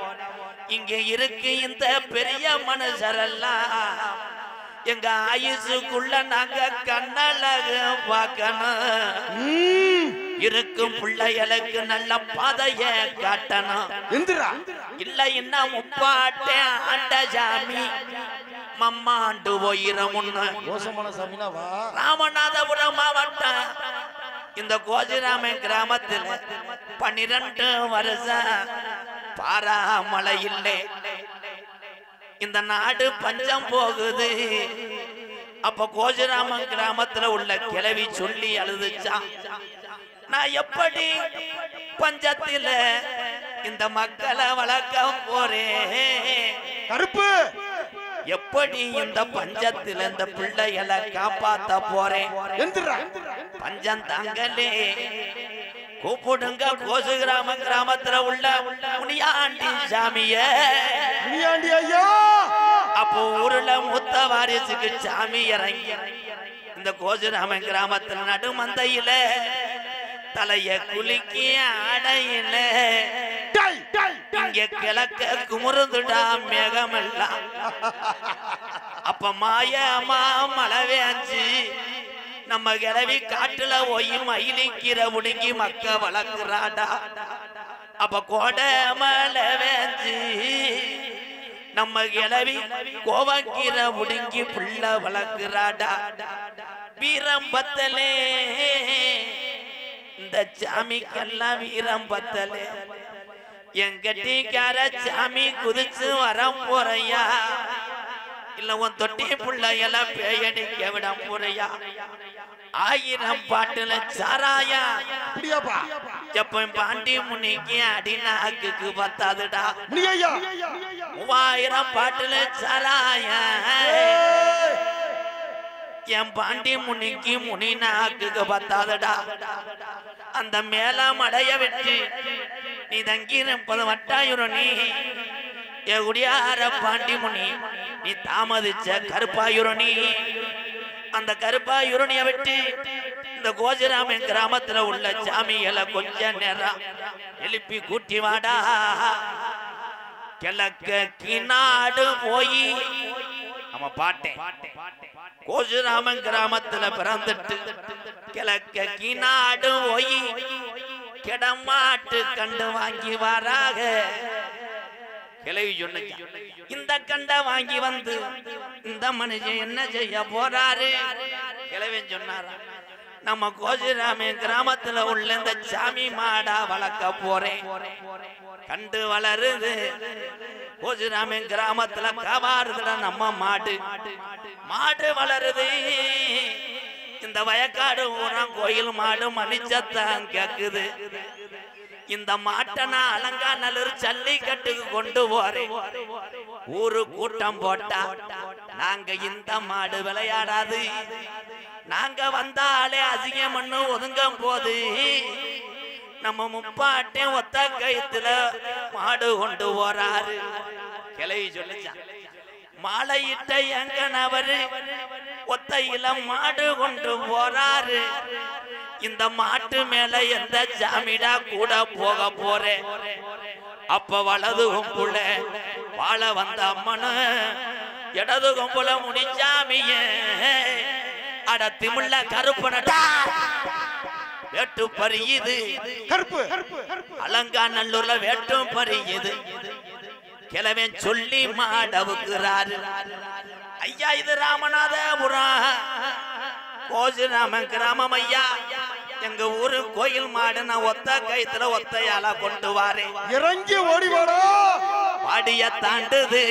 இங்க இருக்கு இந்த பெரிய மனுஷரெல்லாம் எங்க ஆயுசுக்குள்ள நாங்க கண்ணழகு பார்க்கணும், இருக்கும் பிள்ளைகளுக்கு நல்ல பாதைய காட்டணும். இல்ல இன்னும் முப்பாட்டே ஆண்ட சாமி மம்மாண்டு போயிரமுன்னு ராமநாதபுரம் மாவட்டம் இந்த கோசுராம கிராமத்தில் 12 வருஷம் பாராமழை இல்லை. இந்த நாடு பஞ்சம் போகுது. அப்ப கோசுராம கிராமத்துல உள்ள கிழவி சொல்லி அழுதுச்சா, நான் எப்படி பஞ்சத்தில இந்த மக்களை வளர்க்க போறேன், கருப்பு எப்படி இந்த பஞ்சத்தில இந்த பிள்ளைகளை காப்பாத்த போறேன். பஞ்சம் தாங்கலே கூப்பிடுங்க கோசுராம கிராமத்துல உள்ள முனியாண்டி சாமிய. முனியாண்டி ஐயா அப்போ ஊருல மூத்த வாரிசுக்கு சாமி இறங்கி இந்த கோசுராம கிராமத்துல நடுமந்தையில தலைய குலுக்கி அடையில இங்க கிழக்க குமுறுந்துடா மேகமெல்லாம். அப்ப மாயமா மழை வேஞ்சு நம்ம கிளவி காட்டுல போய் மயிலிக்கிற உடுங்கி மக்க வளர்க்கிறாடா. அப்ப கோடை மலை வேஞ்சு நம்ம கிளவி கோவக்கிற உடுங்கி புள்ள வளர்க்கிறாடா. வீரம் பத்தலே இந்த சாமிக்கெல்லாம் வீரம் பத்தலே. எங்கட்டிக்கார சாமி குதிச்சு வர போறையா, இல்ல உன் தொட்டி புள்ளையெல்லாம் பேயடிக்க விட போறையா? 1000 பாட்டுல சாராயா எப்ப பாண்டி முனிக்கு அடிநாக்கு பத்தாதுடா. 3000 பாட்டுல சாராயா என் பாண்டி முனிக்கு முனி நாக்கு பத்தாதுடா. அந்த மேல மடைய விட்டு நீ தங்கி 30 வட்டாயிரம் நீ எகுடியார பாண்டி முனி நீ தாமதிச்ச கருப்பாயுரணி. அந்த கருப்பாயுரணிய விட்டு இந்த கோஜராமன் கிராமத்துல உள்ள சாமிகளை கொஞ்ச நேரம் எழுப்பி கூட்டி வாடா. கிழக்க கிநாடு போய் நம்ம பாட்டேன். கோஜராமன் கிராமத்துல பிறந்துட்டு கிழக்க கிநாடு போய் கிடமாட்டு கண்டு வாங்கி வாராக. கிளவி சொன்ன இந்த கண்ட வாங்கி வந்து இந்த மனுஷன் என்ன செய்ய போறாரு? கிளவன் சொன்னாரா, நம்ம கோஜராமன் கிராமத்துல உள்ள இந்த சாமி மாடா வளர்க்க போறேன். கண்டு வளருது கோஜராமன் கிராமத்துல கவாருதுடா நம்ம மாடு. மாடு வளருது. இந்த வயக்காடு ஊரம் கோயில் மாடு மணிச்சத்தான் கேக்குது. இந்த மாட்டை நான் அலங்காநல்லூர் ஜல்லிக்கட்டுக்கு கொண்டு போறேன். ஊரு கூட்டம் போட்டா நாங்க இந்த மாடு விளையாடாது. நாங்க வந்தாலே அதிகம் பண்ணு ஒதுங்கும் போது நம்ம முப்பாட்டே ஒத்த கயித்துல மாடு கொண்டு போறாரு. கிளவி சொல்லிச்சான், மாலையிட்ட எங்கனவரு ஒத்தையில மாடு கொண்டு போறாரு. இந்த மாட்டு மேல எந்த ஜாமிடா கூட போக போறேன். அப்ப வலது கொம்புல வாழ வந்த அம்மனு இடது கொம்புல முடிச்சாமிய அட திமுள்ள கருப்பனடா வேட்டு பறியுது. அலங்காநல்லூர்ல வேட்டும் பறியுது. கிழவன் சொல்லி மாடவுக்குறாரு. ஐயா இது ராமநாதபுரம் கோஜராமன் கிராமம் ஐயா. எங்க ஊரு கோயில் மாடு நான் ஒத்த கைத்துல ஒத்தையால கொண்டு வாரேன். இறங்கி ஓடிவாடா. வாடிய தாண்டுது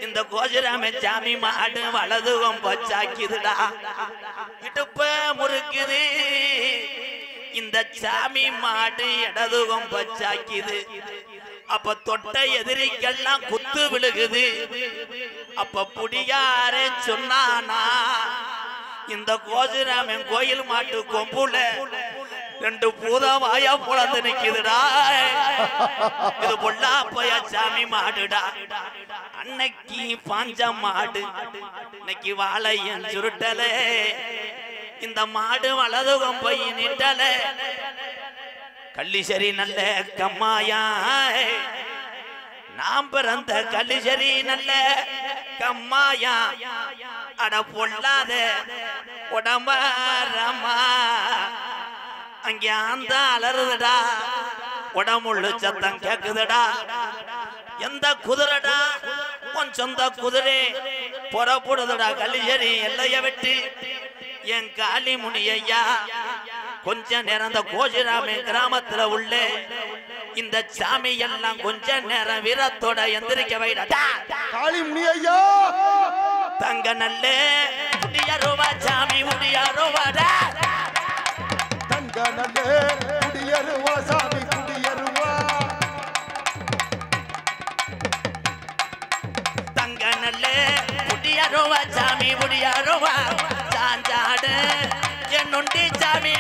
இந்த கோஜராமன் சாமி மாடு. வலது கொம்பச்சாக்குதுடா, இடுப்ப முறுக்குது. இந்த சாமி மாடு இடது கொம்பச்சாக்குது. அப்ப தொட்ட எதிரிக்கெல்லாம் குத்து விழுகுது. அப்ப புடியாரே சொன்னானா, இந்த கோஜராமன் கோயில் மாட்டு கொம்புல 2 பூதவாயா புலந்து நிக்குதுடா. இது பொல்லாப்பைய சாமி மாடுடா. அன்னைக்கு பாஞ்ச மாடு இன்னைக்கு வாழையன் சுருட்டலே. இந்த மாடு வலது கொம்பை நிட்டலே. கள்ளிசரி நல்ல கம்மாயா நாம் பிறந்த கள்ளிசரி நல்ல கம்மாயா. அட பொல்லாத உடம்பரமா அங்கே அந்த அலறுதுடா. உடம்புள்ள சத்தம் கேக்குதுடா. எந்த குதிரடா உன் சொந்த குதிரை புறப்படுதுடா. கள்ளிசரி எல்லைய விட்டு என் காளி முனியா கொஞ்ச நேரம் இந்த கோஜராமன் கிராமத்துல உள்ள இந்த சாமி எல்லாம் கொஞ்ச நேரம் வீரத்தோட எந்திரிக்க வைடா. காளி முனியா தங்க நல்ல முடியருவா சாமி முடியருவாடா. தங்க நல்ல முடியருவா சாமி முடியருவா. தங்க நல்ல முடியருவா சாமி முடியருவா. சாஞ்சாடு என்னொண்டி சாமி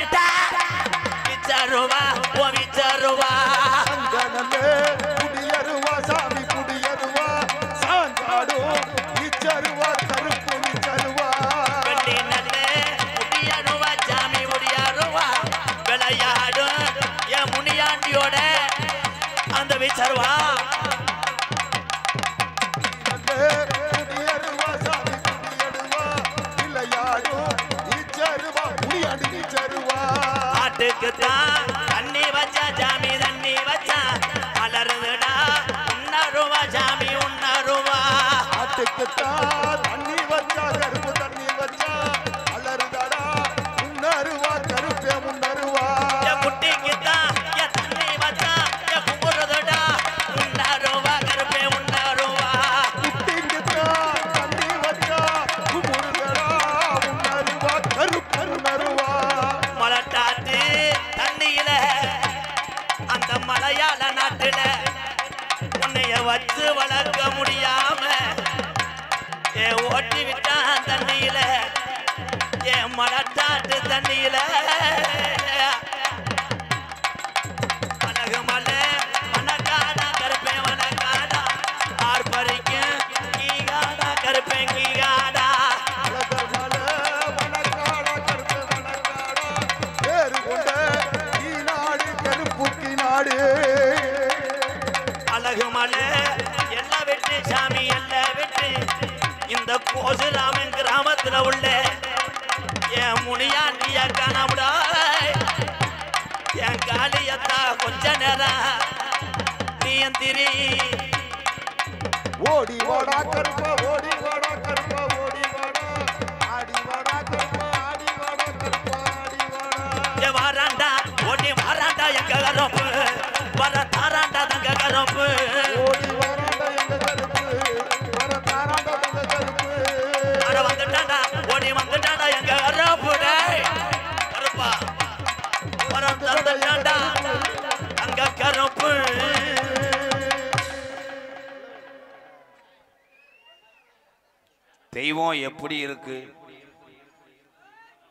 விச்சருவா ஓ விச்சருவா. தங்க நல்ல முடியருவா சாமி முடியருவா. சாஞ்சாடு விச்சருவா கருப்பு விச்சருவா. வெள்ளி நல்ல முடியருவா சாமி முடியருவா. விளையாடு என் முனியாண்டியோட அந்த விச்சருவா. முடியருவா சாமி முடியருவா. விளையாடு விச்சருவா அடினி சருவா ஆட்டுக்குத்தான் தண்ணி வச்சா சாமி தண்ணி வச்சா அலறுதுடா உன்னருவா சாமி உன்னருவா ஆட்டுக்குத்தான் தண்ணி வச்சா கருப்பு தண்ணி வச்சா அலறுதடா முன்னருவா கருப்பே முன்னருவா என் குட்டிக்குத்தான் என் தண்ணி வச்சா என் கும்புறதுடா உன்னருவா கருப்பே உன்னருவா குட்டிக்குத்தான் தண்ணி வச்சா குமுறுதடா முன்னருவா கருப்பு முன்னருவா மலட்டாத்து தண்ணியில அந்த மலையாள நாட்டுல உன்னைய வச்சு வளர்க்க முடியாம ஓட்டி விட்டான் தண்ணியில என் மலட்டாட்டு தண்ணியில அழகு மலை மணக்காடா கருப்பேன் மணக்காடா ஆர்ப்பரிக்கும் கீகாடா கருப்பேன் கீகாடா அழகர் மலை வனக்காடா கருப்பு வனக்காடா பேரு கொண்ட ஈநாடு கருப்புக்கி நாடு அழகு மலை எல்லாம் வெட்டு சாமி எல்லாம் வெட்டு இந்த கோசுராமன் கிராமத்துல உள்ள என் முனியாண்டிய காணாமடா என் காளியத்தா கொஞ்ச நேரம் நீ எந்திரி ஓடி வாடா கருப்பா ஓடி வாடா கருப்பா ஓடி வாடா ஆடி வாடா கருப்பா ஆடி வாடா கருப்பா ஆடி வாடா வாராண்டா ஓடி வாராண்டா எங்க கருப்பு வர தாராண்டா தங்க கருப்பு ஓடி வாராண்டா எங்க கருப்பு வர தாராண்டா எங்க கருப்பு அட வந்துட்டாண்டா ஓடி வந்துட்டாண்டா எங்க கருப்பு டேய் கருப்பா வர தந்துட்டாண்டா அங்க கருப்பு தெய்வம் எப்படி இருக்கு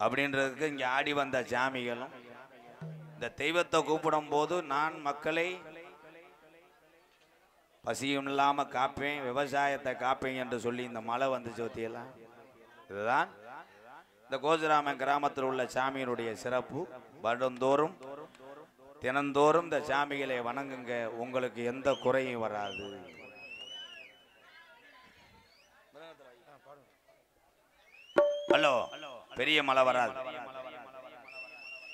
அப்படின்றதுக்கு இங்க ஆடி வந்த சாமிகளும் இந்த தெய்வத்தை கூப்பிடும் போது நான் மக்களை பசியும் இல்லாம காப்பேன் விவசாயத்தை காப்பேன் என்று சொல்லி இந்த மழை வந்துச்சு பத்தியெல்லாம் இதுதான் இந்த கோசுராமன் கிராமத்தில் உள்ள சாமியினுடைய சிறப்பு. வருடந்தோறும் தினந்தோறும் இந்த சாமிகளை வணங்குங்க, உங்களுக்கு எந்த குறையும் வராது. ஹலோ, பெரிய மழை வராது,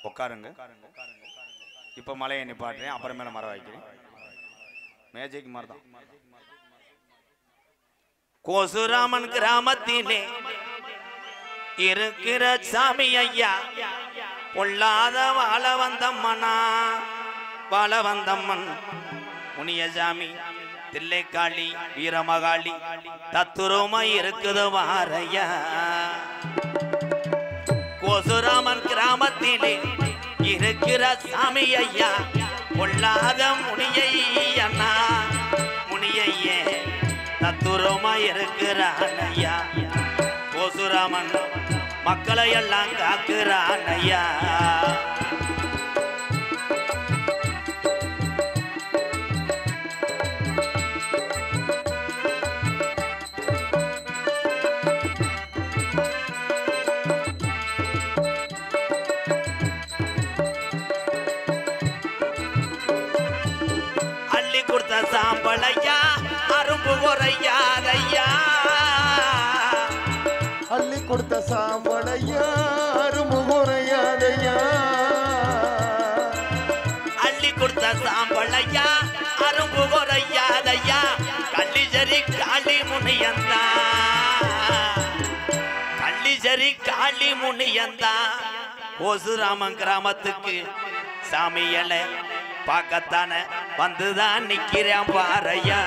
உட்காருங்க. இப்ப மழையை நிப்பாட்டுறேன், அப்புறமேல மரம் வைக்கிறேன். மேஜிக் மாதிரி தான். கோசுராமன் கிராமத்திலே இருக்கிற சாமி ஐயா பொல்லாத வாழ வந்தம்மனா வாழ வந்தம்மன் முனியசாமி தில்லைக்காளி வீரமகாளி தத்துரமா இருக்குது வாரையா. கோசுராமன் கிராமத்திலே இருக்கிற சாமி ஐயா பொல்லாத முனியை அண்ணா முனியையே தத்துரமா இருக்கிறான் ஐயா. கோசுராமன் மக்களை எல்லாம் காக்குறான் ஐயா. அள்ளி கொடுத்த சாம்பளையா அரும்பு குறையாதையா. அள்ளி கொடுத்த சாம்பளையா அருமுறையாதையா. அள்ளி கொடுத்த சாம்பளையா அரும்பு குறையாதையா. கள்ளிசரி காளி முனியந்தா கள்ளிசரி காளி முனியந்தா. கோசுராமன் கிராமத்துக்கு சாமியலை பார்க்கத்தானே வந்துதான் நிக்கிறேன் பாறையா.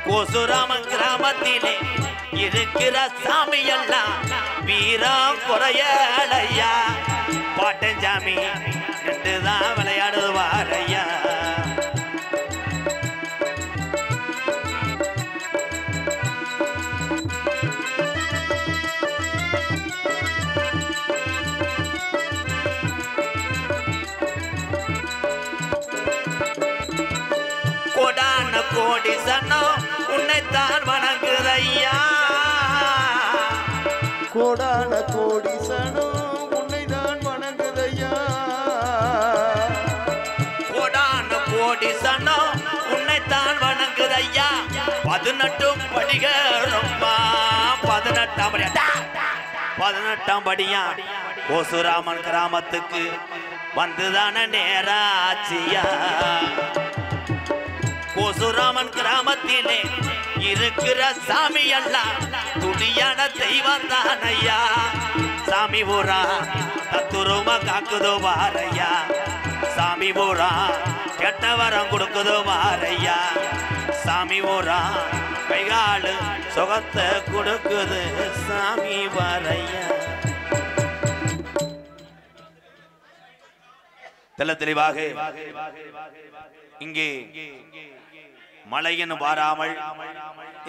கோசுராமன் கிராமத்திலே இருக்கிற சாமி எல்லாம் வீரம் குறையலையா. பாட்டஞ்சாமி நின்றுதான் விளையாடுவாரையா. கோடான கோடி சனம் உன்னைத்தான் வணங்குதையா. கோடான கோடி சனம் உன்னைதான் வணங்குதையா. கோடான கோடி சனம் உன்னைத்தான் 18ஆம் படியா கோசுராமன் கிராமத்துக்கு வந்துதான நேராச்சியா. கோசுராமன் கிராமத்திலே இருக்கிற சாமி எல்லாம் துணியான தெய்வம் தானையா. சாமி பூரா தத்துருமா காக்குதோ வாரையா. சாமி பூரா கெட்ட வரம் கொடுக்குதோ வாரையா. சாமி பூரா கைகாலு சுகத்தை கொடுக்குது சாமி வாரையா. தெல்ல தெளிவாக இங்கே மழையின் வாராமல்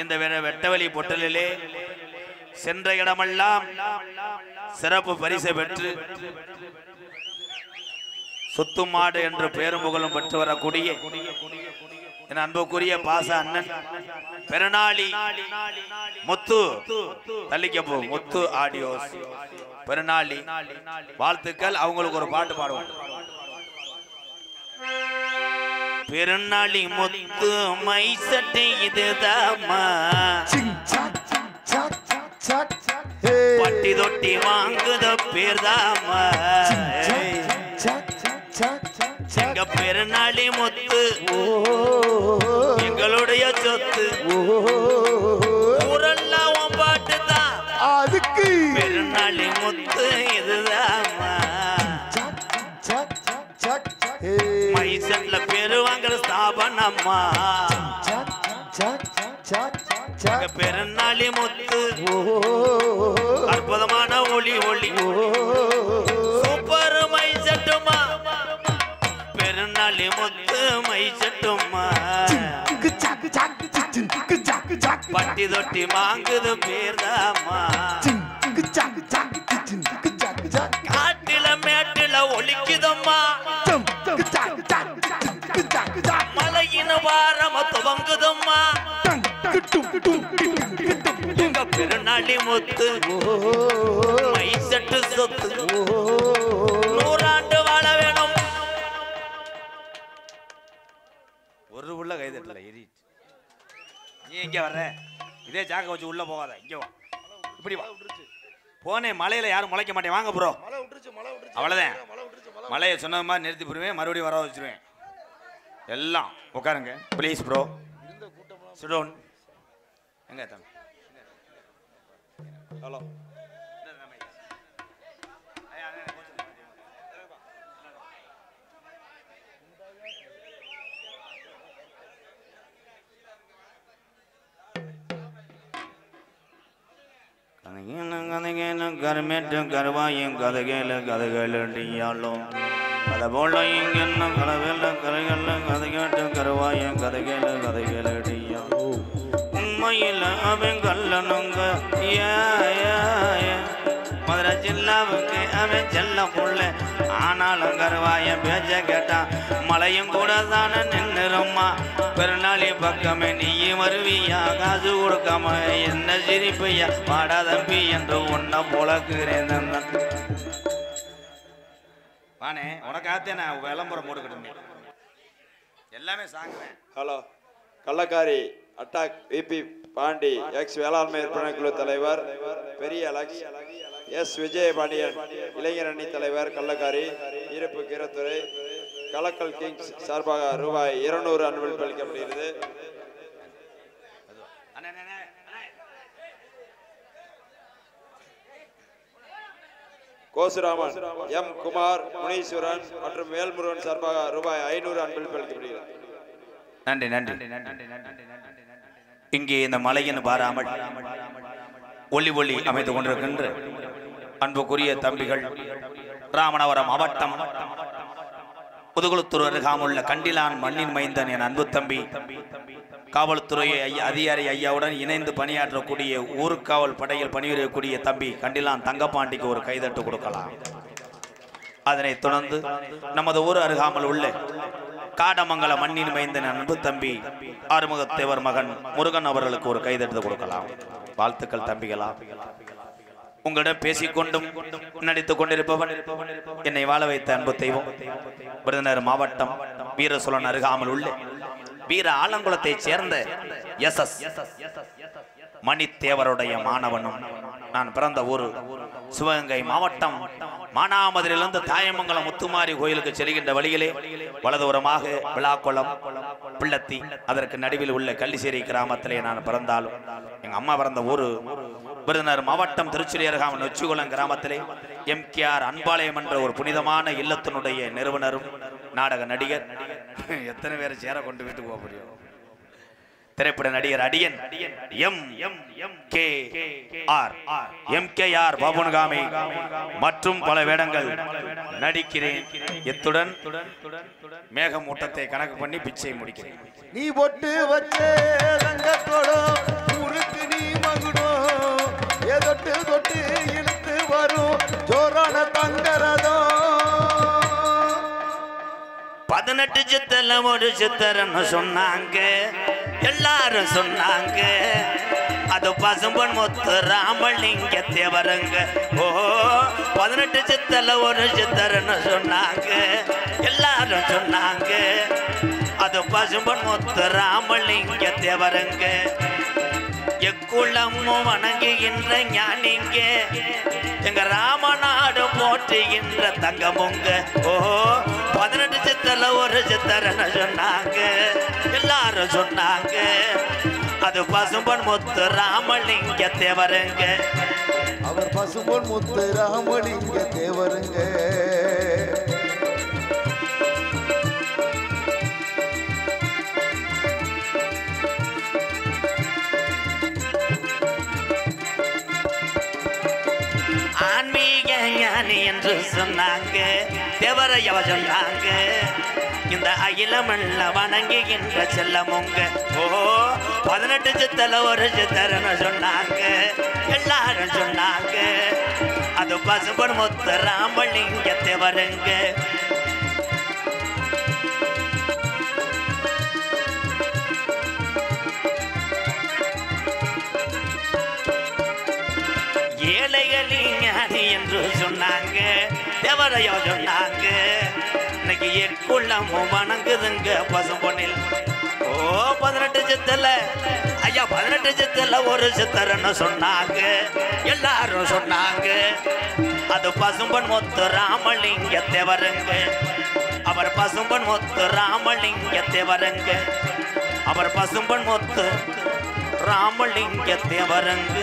இந்த வெட்டவெளி பொட்டலிலே சென்ற இடமெல்லாம் சிறப்பு பரிசு பெற்று சொத்து மாடு என்று பேரும் புகழும் பெற்று வரக்கூடிய என் அன்புக்குரிய பாச அண்ணன் பெருநாளி முத்து தள்ளிக்கப்போ முத்து ஆடியோஸ் பெருநாளி வாழ்த்துக்கள். அவங்களுக்கு ஒரு பாட்டு பாடுவோம். பெருநாளி முத்து மை சட்டை இதுதாமா பட்டி தொட்டி வாங்குத பேர்தாமா. எங்க பெருநாளி முத்து எங்களுடைய சொத்து ஊரெல்லாம் பாட்டு தான் அதுக்கு பெருநாளி முத்து இதுதாமா. மைசன்ல பேரு வாங்குற ஸ்தாபனம்மா பெருநாளி முத்து அற்புதமான ஒளி ஒளி சூப்பர் மைசட்டுமா. பெருநாளி முத்து மைசட்டுமா பட்டி தொட்டி வாங்குது பேர்தாமா. காட்டில மேட்டில ஒலிக்குதம்மா மலையின வாரம துவங்குதம்மா. எங்க பெருநாளி முத்து மைசட்டு சொத்து 100 ஆண்டு வாழ வேணும். ஒரு உள்ள கைதட்டல எரி. நீ எங்க வர்ற? இதே ஜாக்க வச்சு உள்ள போகாத. இங்க வா, இப்படி வா. போனே மலையில யாரும் முளைக்க மாட்டேன். வாங்க ப்ரோ. அவ்வளவுதான். மலையை சொன்ன மாதிரி நிறுத்தி போடுவேன். மறுபடியும் வர வச்சிருவேன். எல்லாம் உட்காருங்க ப்ளீஸ் ப்ரோ. சிடோன் எங்க தம்பி? ஹலோ கருமேற்றம் கருவாயும் கதைகள கதைகளடியாலும் அதை போல இங்கென்ன கலவையில் கதைகள கதை கேட்டு கருவாயும் கதைகள கதைகளடியாலும் உண்மையில் அவன் கல்லனுங்க மதுரை ஜில்லாவுக்கு அவன் செல்ல புள்ள. ஆனாலும் கருவாய பேச்ச கேட்டான் மலையும் கூட தானே நின்றுரும்மா. பெருநாளி பக்கமே நீயும் வருவியா காசு கொடுக்காம என்ன சிரிப்பையா வாடா தம்பி என்று ஒன்ன போலக்குறேன். வானே உனக்காகத்தே நான் விளம்பரம் போட்டுக்கிட்டு எல்லாமே சாங்குவேன். ஹலோ கள்ளக்காரி அட்டாக் விபி பாண்டி எக்ஸ் வேளாண்மை விற்பனை குழு தலைவர் பெரிய அலக்ஸ் எஸ் விஜயபாண்டியன் இளைஞர் அணி தலைவர் கள்ளக்காரி ஈரப்பு கீரத்துறை கலக்கல் கிங்ஸ் சார்பாக ரூபாய் 200 அன்பளிப்பு அளிக்கப்படுகிறது. கோசுராமன் எம் குமார் முனீஸ்வரன் மற்றும் வேல்முருகன் சார்பாக ரூபாய் 500 அன்பளிப்பு அளிக்கப்படுகிறது. நன்றி நன்றி. இங்கே இந்த மலையின் பாராமல் ஒளி ஒளி அமைத்து கொண்டிருக்கின்ற அன்புக்குரிய தம்பிகள் ராமநாதபுரம் மாவட்டம் புதுகுளத்தூர் அருகாமுள்ள கண்டிலான் மண்ணின் மைந்தன் என் அன்பு தம்பி காவல்துறை அதிகாரி ஐயாவுடன் இணைந்து பணியாற்றக்கூடிய ஊர்காவல் படையில் பணிபுரியக்கூடிய தம்பி கண்டிலான் தங்கப்பாண்டிக்கு ஒரு கைதட்டு கொடுக்கலாம். அதனைத் தொடர்ந்து நமது ஊர் அருகாமல் உள்ள காடமங்கல மண்ணின் மைந்தன் அன்பு தம்பி ஆறுமுகத்தேவர் மகன் முருகன் அவர்களுக்கு ஒரு கைதட்டு கொடுக்கலாம். வாழ்த்துக்கள் தம்பிகளா. உங்களிடம் பேசிக்கொண்டும் நடித்துக் கொண்டிருப்பவன் என்னை வாழ வைத்த அன்பு தெய்வம் விருதுநகர் மாவட்டம் வீரசோழன் அருகாமல் உள்ள வீர ஆலங்குளத்தைச் சேர்ந்த எஸ் எஸ் மணித்தேவருடைய மாணவனும் நான் பிறந்த ஊர் சிவகங்கை மாவட்டம் மானாமதுரையிலிருந்து தாயமங்கலம் முத்துமாரி கோயிலுக்கு செல்கின்ற வழியிலே வலதுபுறமாக விழாக்குளம் பிள்ளத்தி அதற்கு நடுவில் உள்ள கள்ளிசேரி கிராமத்திலே நான் பிறந்தாலும் எங்க அம்மா பிறந்த ஊர் விருதுநகர் மாவட்டம் திருச்சுழி அருகாமல் நொச்சிகுளம் கிராமத்திலே எம்கேஆர் அன்பாலயம் என்ற ஒரு புனிதமான இல்லத்தினுடைய நிறுவனரும் நாடக நடிகர் எத்தனை பேரை சேர கொண்டு வீட்டுக்கு போக முடியும் திரைப்பட நடிகர் அடியன் எம்கேஆர் பாபுன்காமி மற்றும் பல வேடங்கள் நடிக்கிறேன். இத்துடன் மேகமூட்டத்தை கணக்கு பண்ணி பிச்சை முடிக்கிறேன். நீ பொட்டு வச்சே தங்கத்தோடும் ஊருக்கு நீ மகுடும் ஏதொட்டு தொட்டு இழுத்து வரும் ஜோரான தங்கரதோ 18 சித்தல ஒரு சித்தரன்னு சொன்னாங்க எல்லாரும் சொன்னாங்க அது பசும்பன் முத்து ராமலிங்க தேவருங்க. ஓ 18 சித்தல ஒரு சித்தரன்னு சொன்னாங்க எல்லாரும் சொன்னாங்க அது பசும்பன் முத்து ராமலிங்க தேவருங்க. எக்குளமும் வணங்குகின்ற ஞானிங்க எங்க ராமநாடு போற்றுகின்ற தங்கமுங்க. ஓ 18 சித்தல ஒரு சித்தரன்னு சொன்னாங்க எல்லாரும் சொன்னாங்க அது பசும்பன் முத்து ராமலிங்க தேவருங்க. அவர் பசும்பொன் முத்து ராமலிங்க தேவருங்க. ஆன்மீக ஞானி என்று சொன்னாங்க தேவரையவ சொன்னாங்க இந்த அகிலமல்ல வணங்குகின்ற செல்லமுங்க. ஓ 18 சித்தல ஒரு சித்தரன்னு சொன்னாங்க எல்லாரும் சொன்னாங்க அது பசும்பன் முத்து ராமலிங்க தேவருங்க. ஏழைகளின் ஞானி என்று சொன்னாங்க தேவரையோ சொன்னாங்க இன்னைக்கு எக்குள்ளமும் வணங்குதுங்க பசும்பொன்னில். ஓ 18 சித்தல ஐயா 18 சித்தல ஒரு சித்தரன்னு சொன்னாங்க எல்லாரும் சொன்னாங்க அது பசும்பன் முத்து ராமலிங்க தேவருங்க. அவர் பசும்பன் முத்து ராமலிங்க தேவருங்க. அவர் பசும்பன் முத்து ராமலிங்க தேவருங்க.